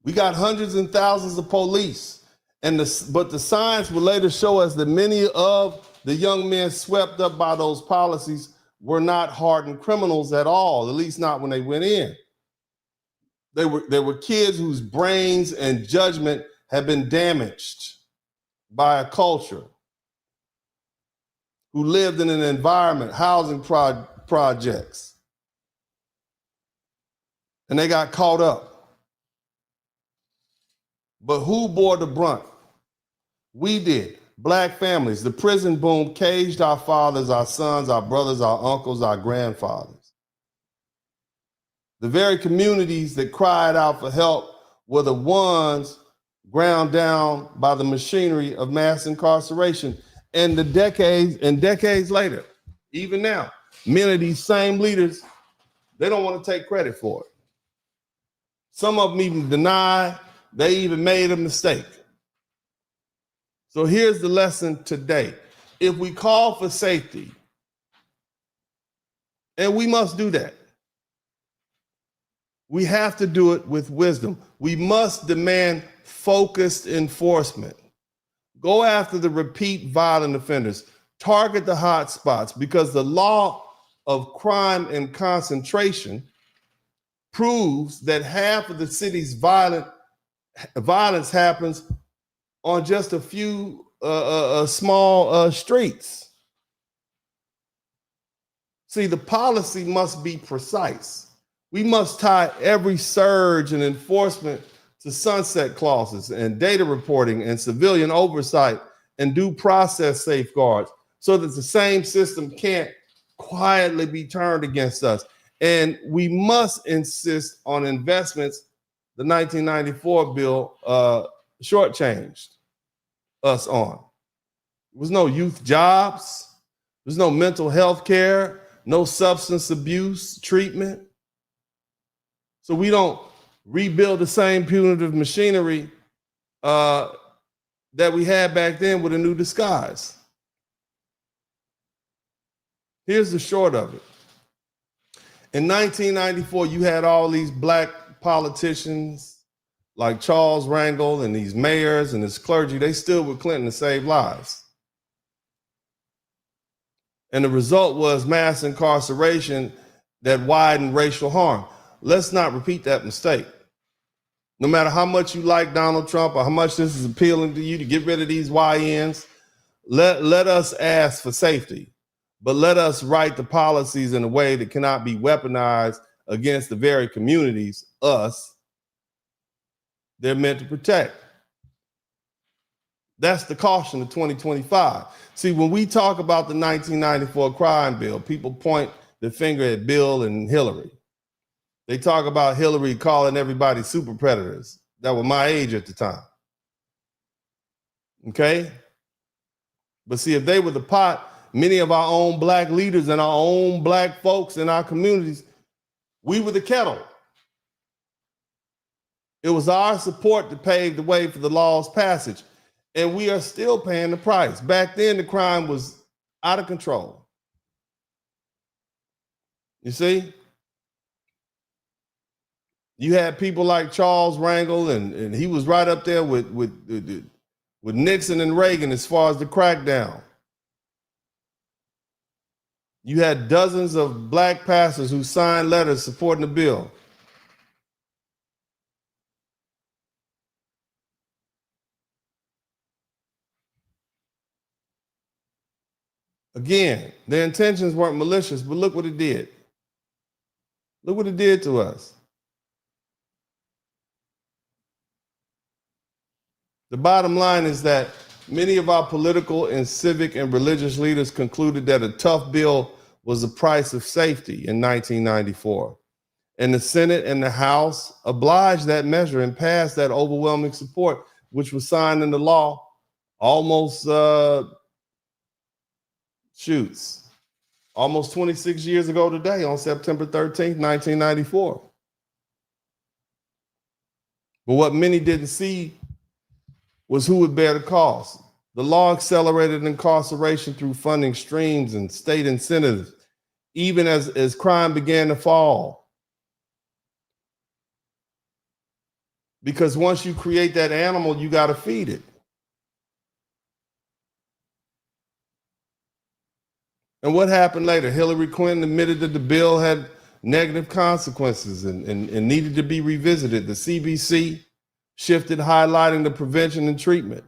We got hundreds and thousands of police. But the science will later show us that many of the young men swept up by those policies were not hardened criminals at all, at least not when they went in. They were kids whose brains and judgment had been damaged by a culture, who lived in an environment, housing projects, and they got caught up. But who bore the brunt? We did. Black families. The prison boom caged our fathers, our sons, our brothers, our uncles, our grandfathers. The very communities that cried out for help were the ones ground down by the machinery of mass incarceration. And decades later, even now, many of these same leaders, they don't want to take credit for it. Some of them even deny they even made a mistake. So here's the lesson today. If we call for safety, and we must do that, we have to do it with wisdom. We must demand focused enforcement. Go after the repeat violent offenders. Target the hot spots, because the law of crime and concentration proves that half of the city's violence happens on just a few small streets. See, the policy must be precise. We must tie every surge in enforcement to sunset clauses and data reporting and civilian oversight and due process safeguards, so that the same system can't quietly be turned against us. And we must insist on investments the 1994 bill shortchanged us on. There was no youth jobs. There's no mental health care, no substance abuse treatment. So we don't rebuild the same punitive machinery that we had back then with a new disguise. Here's the short of it. In 1994, you had all these black politicians like Charles Rangel and these mayors and this clergy. They stood with Clinton to save lives. And the result was mass incarceration that widened racial harm. Let's not repeat that mistake. No matter how much you like Donald Trump or how much this is appealing to you to get rid of these YNs, let us ask for safety, but let us write the policies in a way that cannot be weaponized against the very communities, us, they're meant to protect. That's the caution of 2025. See, when we talk about the 1994 crime bill, people point the finger at Bill and Hillary. They talk about Hillary calling everybody super predators that were my age at the time. Okay? But see, if they were the pot, many of our own black leaders and our own black folks in our communities, we were the kettle. It was our support that paved the way for the law's passage. And we are still paying the price. Back then, the crime was out of control. You see? You had people like Charles Rangel, and he was right up there with Nixon and Reagan as far as the crackdown. You had dozens of black pastors who signed letters supporting the bill. Again, their intentions weren't malicious, but look what it did. Look what it did to us. The bottom line is that many of our political and civic and religious leaders concluded that a tough bill was the price of safety in 1994. And the Senate and the House obliged that measure and passed that overwhelming support, which was signed into law almost, almost 26 years ago today on September 13th, 1994. But what many didn't see was who would bear the cost. The law accelerated incarceration through funding streams and state incentives, even as crime began to fall. Because once you create that animal, you got to feed it. And what happened later? Hillary Clinton admitted that the bill had negative consequences and needed to be revisited. The CBC shifted, highlighting the prevention and treatment.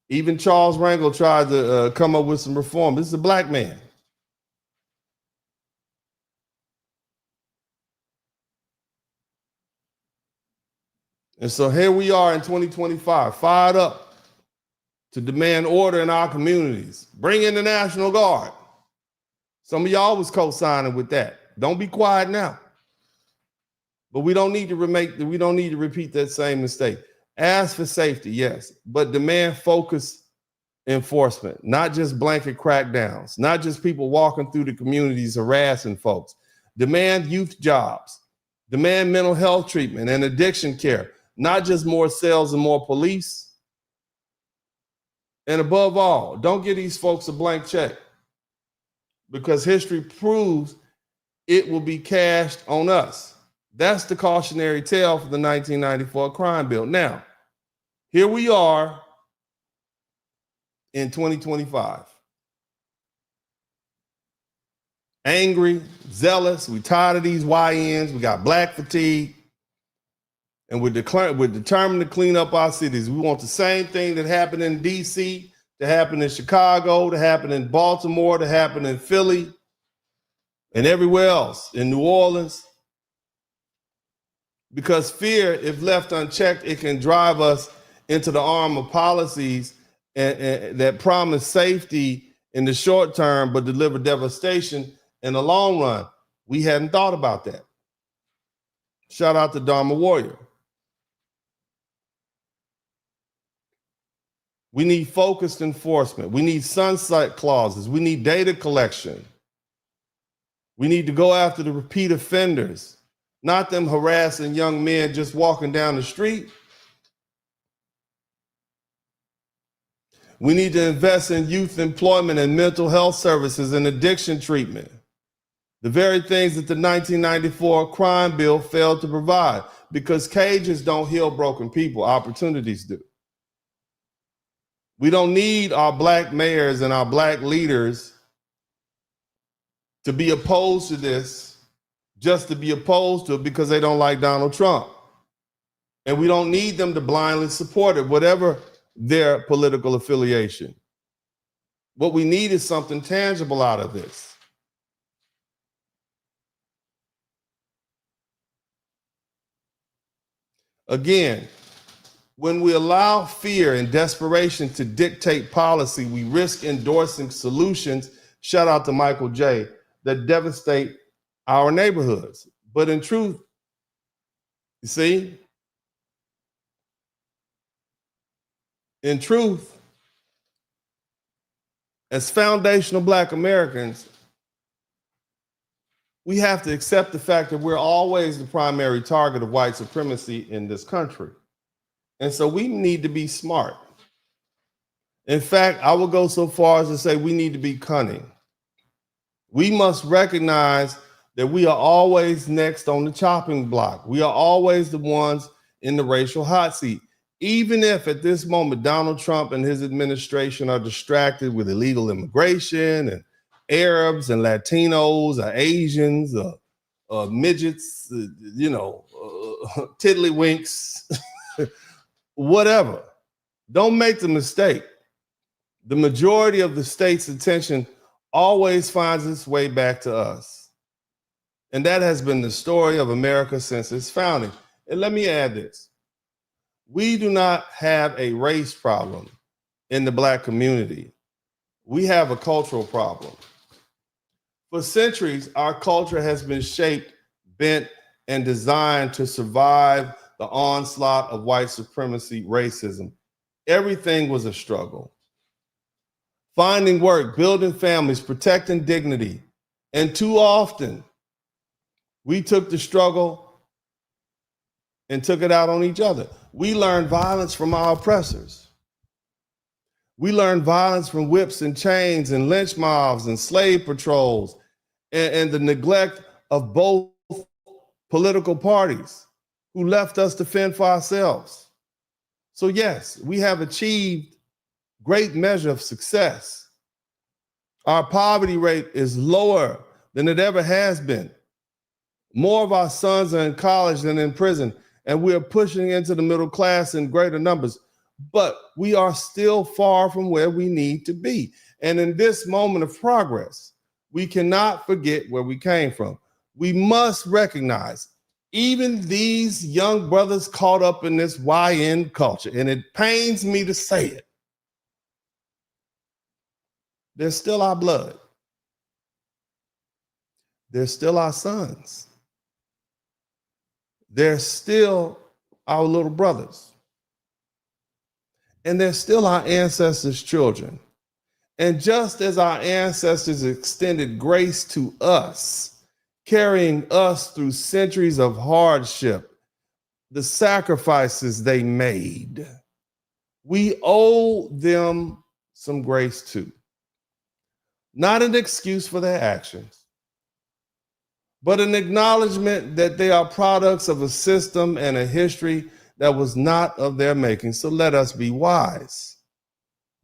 Even Charles Rangel tried to come up with some reform. This is a black man. And so here we are in 2025, fired up to demand order in our communities. Bring in the National Guard. Some of y'all was co-signing with that. Don't be quiet now. But we don't need to repeat that same mistake. Ask for safety, yes, but demand focused enforcement, not just blanket crackdowns, not just people walking through the communities harassing folks. Demand youth jobs, demand mental health treatment and addiction care, not just more cells and more police. And above all, don't give these folks a blank check, because history proves it will be cashed on us. That's the cautionary tale for the 1994 crime bill. Now, here we are in 2025. Angry, zealous, we tired of these YNs, we got black fatigue, and we're determined to clean up our cities. We want the same thing that happened in DC to happen in Chicago, to happen in Baltimore, to happen in Philly, and everywhere else, in New Orleans. Because fear, if left unchecked, it can drive us into the arm of policies that promise safety in the short term, but deliver devastation in the long run. We hadn't thought about that. Shout out to Dharma Warrior. We need focused enforcement. We need sunset clauses. We need data collection. We need to go after the repeat offenders, not them harassing young men just walking down the street. We need to invest in youth employment and mental health services and addiction treatment. The very things that the 1994 crime bill failed to provide, because cages don't heal broken people, opportunities do. We don't need our black mayors and our black leaders to be opposed to this just to be opposed to it because they don't like Donald Trump. And we don't need them to blindly support it, whatever their political affiliation. What we need is something tangible out of this. Again, when we allow fear and desperation to dictate policy, we risk endorsing solutions, shout out to Michael J., that devastate our neighborhoods. But in truth, you see, in truth, as foundational Black Americans, we have to accept the fact that we're always the primary target of white supremacy in this country. And so we need to be smart. In fact, I will go so far as to say we need to be cunning. We must recognize that we are always next on the chopping block. We are always the ones in the racial hot seat. Even if at this moment Donald Trump and his administration are distracted with illegal immigration and Arabs and Latinos or Asians or midgets, tiddlywinks, whatever. Don't make the mistake. The majority of the state's attention always finds its way back to us. And that has been the story of America since its founding. And let me add this. We do not have a race problem in the Black community. We have a cultural problem. For centuries, our culture has been shaped, bent, and designed to survive the onslaught of white supremacy, racism. Everything was a struggle. Finding work, building families, protecting dignity. And too often, we took the struggle and took it out on each other. We learned violence from our oppressors. We learned violence from whips and chains and lynch mobs and slave patrols and the neglect of both political parties who left us to fend for ourselves. So yes, we have achieved great measure of success. Our poverty rate is lower than it ever has been. More of our sons are in college than in prison, and we are pushing into the middle class in greater numbers, but we are still far from where we need to be. And in this moment of progress, we cannot forget where we came from. We must recognize even these young brothers caught up in this YN culture, and it pains me to say it, they're still our blood. They're still our sons. They're still our little brothers. And they're still our ancestors' children. And just as our ancestors extended grace to us, carrying us through centuries of hardship, the sacrifices they made, we owe them some grace too. Not an excuse for their actions, but an acknowledgement that they are products of a system and a history that was not of their making. So let us be wise.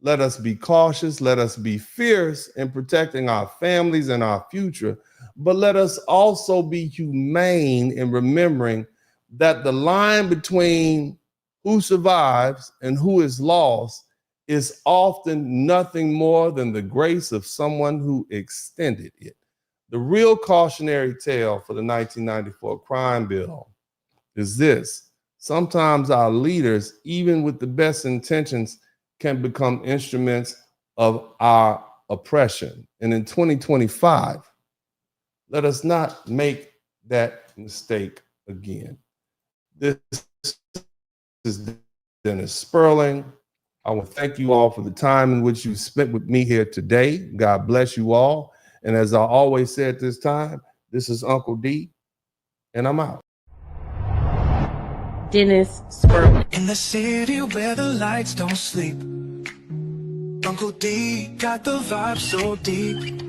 Let us be cautious. Let us be fierce in protecting our families and our future. But let us also be humane in remembering that the line between who survives and who is lost is often nothing more than the grace of someone who extended it. The real cautionary tale for the 1994 crime bill is this. Sometimes our leaders, even with the best intentions, can become instruments of our oppression. And in 2025, let us not make that mistake again. This is Dennis Spurling. I want to thank you all for the time in which you spent with me here today. God bless you all. And as I always say at this time, this is Uncle D, and I'm out. Dennis Spurling. In the city where the lights don't sleep, Uncle D got the vibe so deep.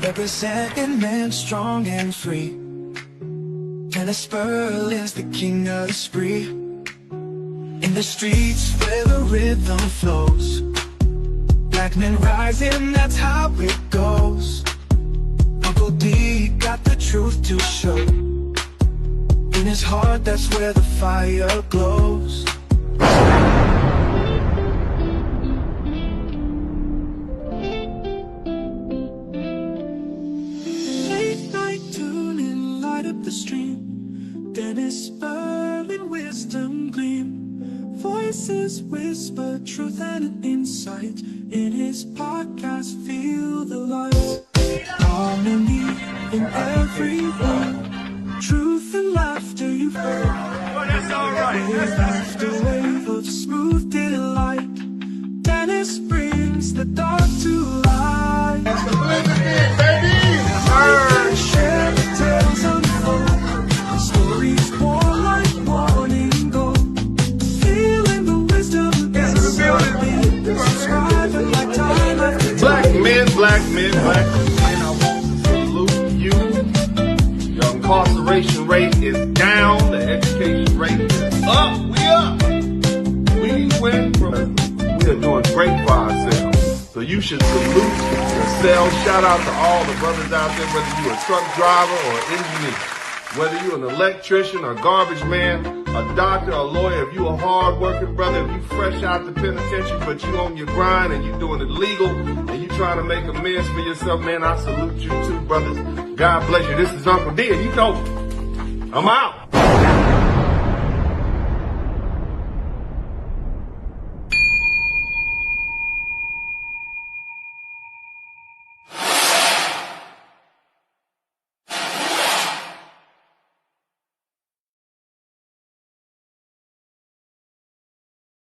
representing men strong and free. Dennis Spurling's the king of the spree. In the streets where the rhythm flows, black men rising, that's how it goes. Uncle D got the truth to show. In his heart, that's where the fire glows. Late night tuning, light up the stream. Dennis Spurling, wisdom gleam. Voices whisper truth and insight. In his podcast, feel the light. Harmony in every word. Truth and laughter you've heard. Well, that's alright. Wave after wave of smooth delight. Dennis brings the dark to light. That's the Elizabeth, baby! Share the tales unfold. Stories pour like morning gold. Feeling the wisdom and something. Subscribing like time after time. Black men, black men, black men. I want to salute you. Your incarceration rate is down. The education rate is up. We up. We went from, we are doing great for ourselves. So you should salute yourself. Shout out to all the brothers out there, whether you're a truck driver or an engineer, whether you're an electrician or garbage man, a doctor, a lawyer, if you a hard-working brother, if you fresh out the penitentiary, but you on your grind and you doing it legal and you trying to make amends for yourself, man, I salute you too, brothers. God bless you. This is Uncle D, and you know, I'm out.